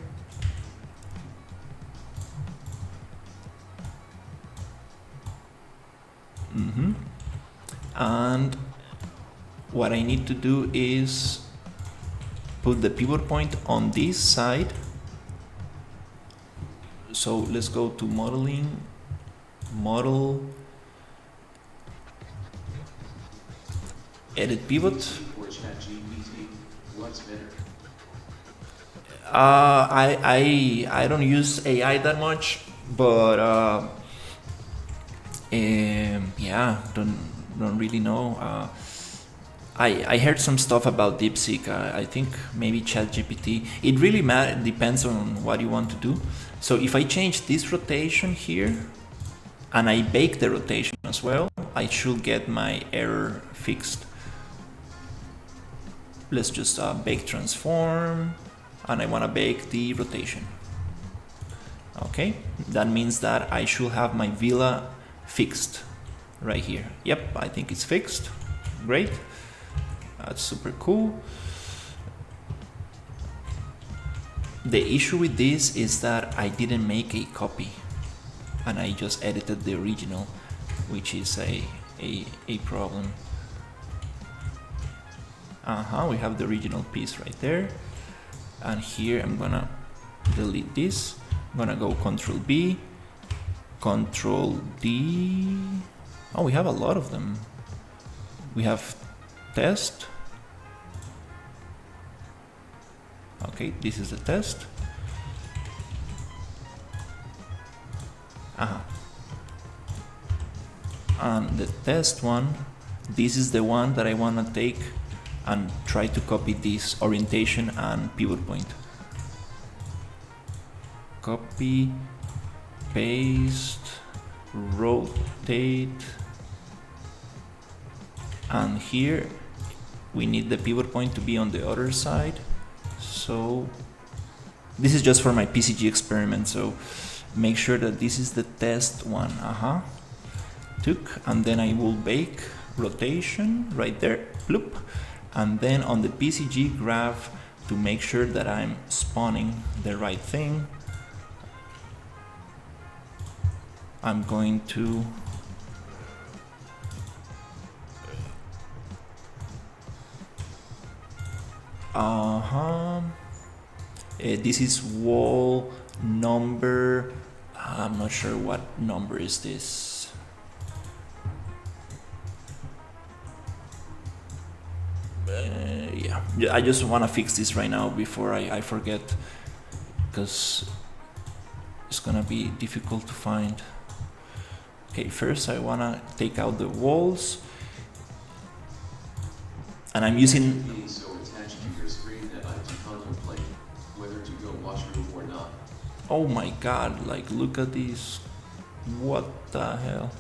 And what I need to do is put the pivot point on this side. So let's go to modeling, model, edit pivot. What's better? I don't use AI that much, but yeah, don't really know. I heard some stuff about DeepSeek. I think maybe ChatGPT. It really depends on what you want to do. So if I change this rotation here, and I bake the rotation as well, I should get my error fixed. Let's just bake transform, and I want to bake the rotation. Okay, that means that I should have my villa fixed right here. Yep, I think it's fixed. Great. That's super cool. The issue with this is that I didn't make a copy, and I just edited the original, which is a problem. We have the original piece right there, and here I'm gonna delete this. I'm gonna go Control B, Control D. Oh, we have a lot of them. We have test. Okay, this is the test. And the test one, this is the one that I want to take and try to copy this orientation and pivot point. Copy, paste, rotate, and here we need the pivot point to be on the other side. So this is just for my PCG experiment, so make sure that this is the test one. Took, and then I will bake rotation right there, bloop, and then on the PCG graph to make sure that I'm spawning the right thing, I'm going to this is wall number, I'm not sure what number is this. Yeah, I just want to fix this right now before I forget, because it's gonna be difficult to find. Okay, first I want to take out the walls, and I'm using... Being so attached to your screen that I have to contemplate whether to go washroom or not. Oh my god, like look at this. What the hell?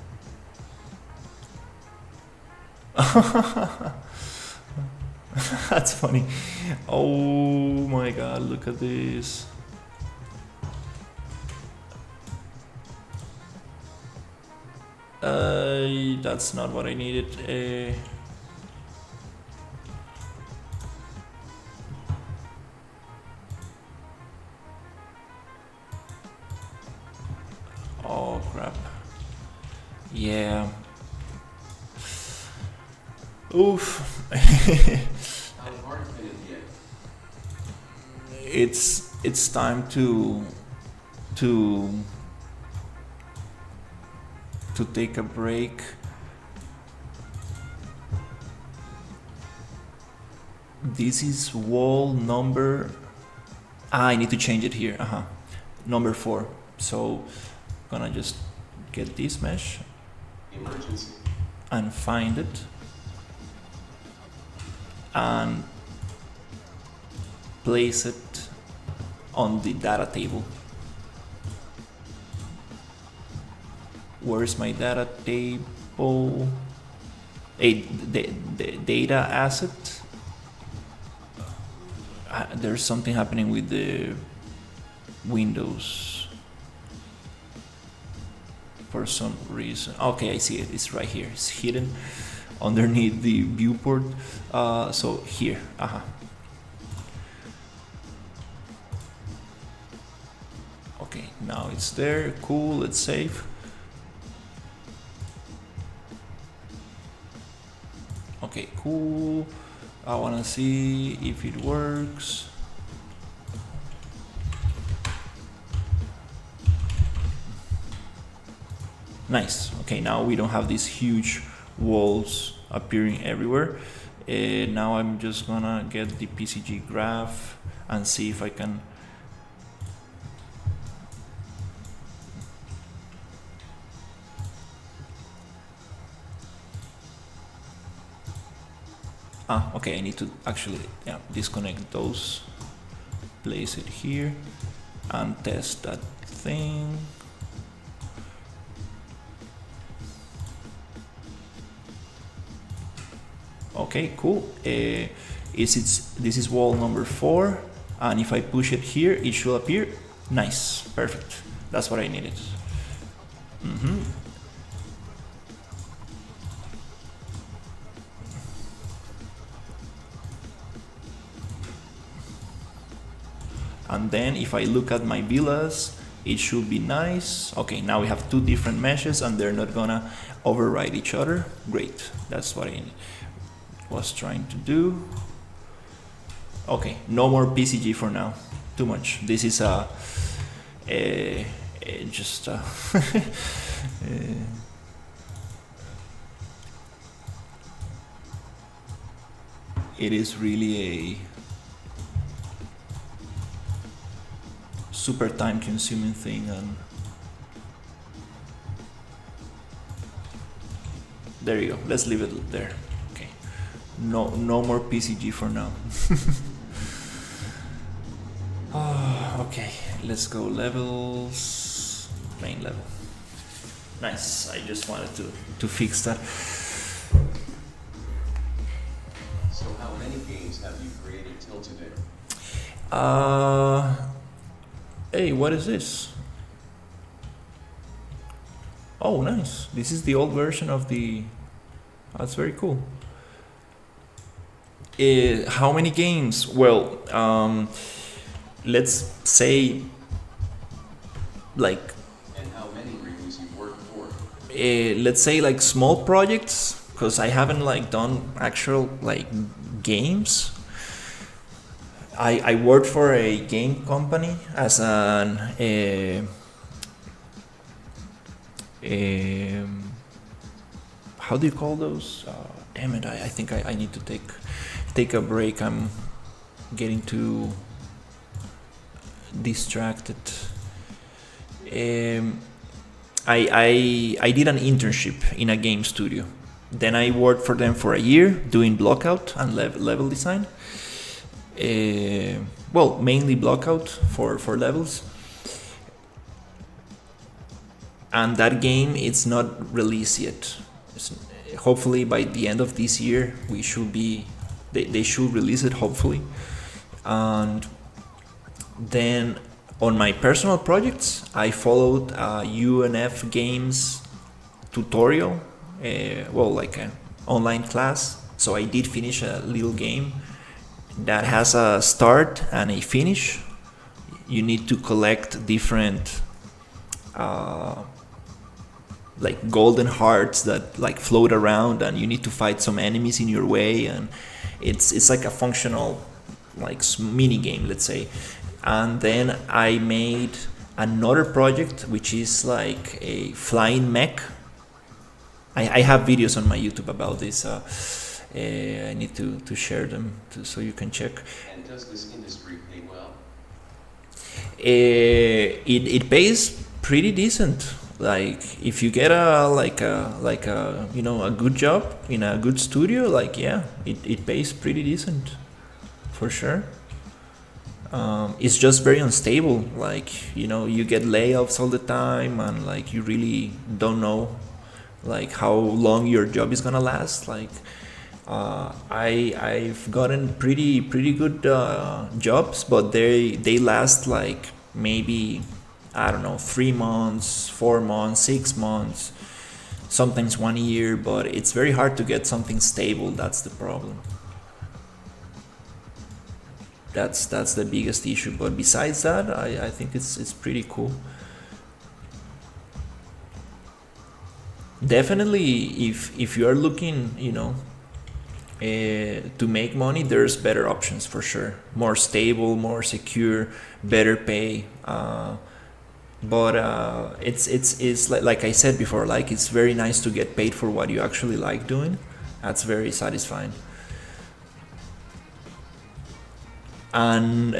That's funny. Oh my god, look at this. That's not what I needed. Oh crap. Yeah. Oof. How hard can it get? It's time to take a break. This is wall number, I need to change it here. Number 4. So I'm gonna just get this mesh Emergency. and find it and place it on the data table. Where's my data table? The data asset. There's something happening with the Windows for some reason. Okay, I see it. It's right here. It's hidden underneath the viewport. So here. Okay, now it's there. Cool. Let's save. Okay, cool. I wanna see if it works. Nice. Okay, now we don't have these huge walls appearing everywhere. Now I'm just gonna get the PCG graph and see if I can okay, I need to actually disconnect those, place it here and test that thing. Okay, cool. This is wall number 4, and if I push it here it should appear. Nice, perfect, that's what I needed. And then if I look at my villas, it should be nice. Okay, now we have 2 different meshes and they're not gonna override each other. Great, that's what I was trying to do. Okay, no more PCG for now. Too much. This is just it is really a super time consuming thing, and there you go. Let's leave it there. Okay, no more PCG for now. Okay, let's go levels, main level. Nice, I just wanted to fix that. games have you created till today? Hey, what is this? Oh, nice. This is the old version of the... That's very cool. How many games? Well, let's say like And how many reviews you worked for? let's say like small projects, because I haven't like done actual like games. I worked for a game company as an how do you call those? Damn it! I think I need to take a break. I'm getting too distracted. I did an internship in a game studio. Then I worked for them for a year doing Blockout and level design. Well, mainly Blockout for levels. And that game it's not released yet. Hopefully by the end of this year we should be they should release it, hopefully. And then on my personal projects I followed UNF Games tutorial, well, like an online class. So I did finish a little game that has a start and a finish. You need to collect different like golden hearts that like float around, and you need to fight some enemies in your way, and it's like a functional like mini game, let's say. And then I made another project which is like a flying mech. I have videos on my YouTube about this. I need to share them so you can check. And does this industry pay well? It pays pretty decent. Like if you get a you know, a good job in a good studio, like yeah, it pays pretty decent for sure. It's just very unstable. Like, you know, you get layoffs all the time, and like you really don't know like how long your job is gonna last. Like I've gotten pretty good jobs, but they last like maybe, I don't know, 3 months, 4 months, 6 months, sometimes 1 year, but it's very hard to get something stable. That's the problem. That's the biggest issue. But besides that, I think it's pretty cool. Definitely, if you are looking, you know, to make money, there's better options for sure. More stable, more secure, better pay. But it's like I said before, like it's very nice to get paid for what you actually like doing. That's very satisfying. And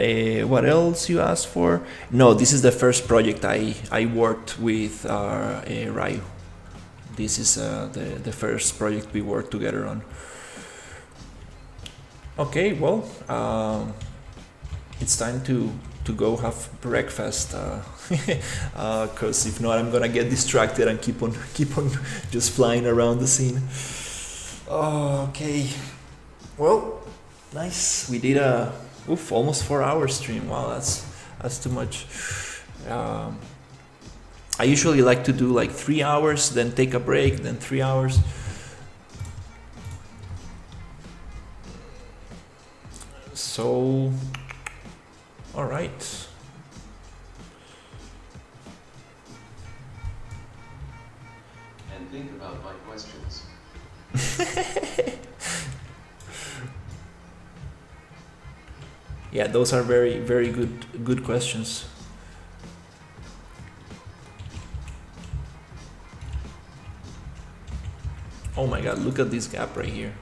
what else you asked for? No, this is the first project I worked with Ryu. This is the first project we worked together on. Okay, well, it's time to go have breakfast, because if not, I'm gonna get distracted and keep on just flying around the scene. Okay, well, nice. We did a almost 4 hour stream. Wow, that's too much. I usually like to do like 3 hours, then take a break, then 3 hours. So, all right. And think about my questions. Yeah, those are very good questions. Oh my god, look at this gap right here.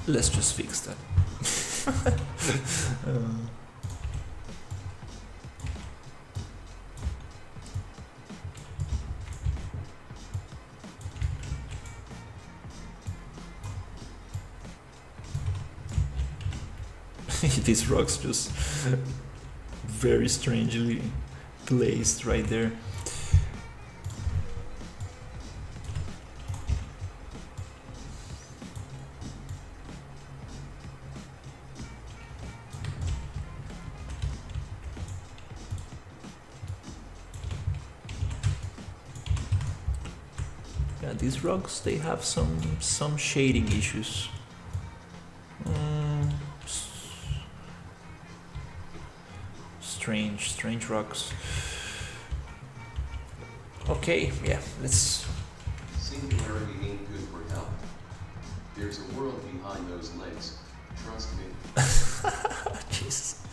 Let's just fix that. These rocks just very strangely placed right there. these rocks, they have some shading issues. Strange rocks. Okay, yeah, let's. Singularity ain't good for health. There's a world behind those legs. Trust me. Jesus.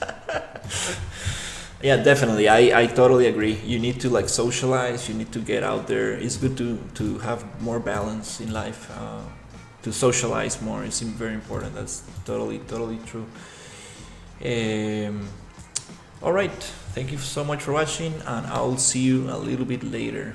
Yeah, definitely. I totally agree. You need to like socialize. You need to get out there. It's good to have more balance in life. To socialize more is very important. That's totally true. All right. Thank you so much for watching, and I'll see you a little bit later.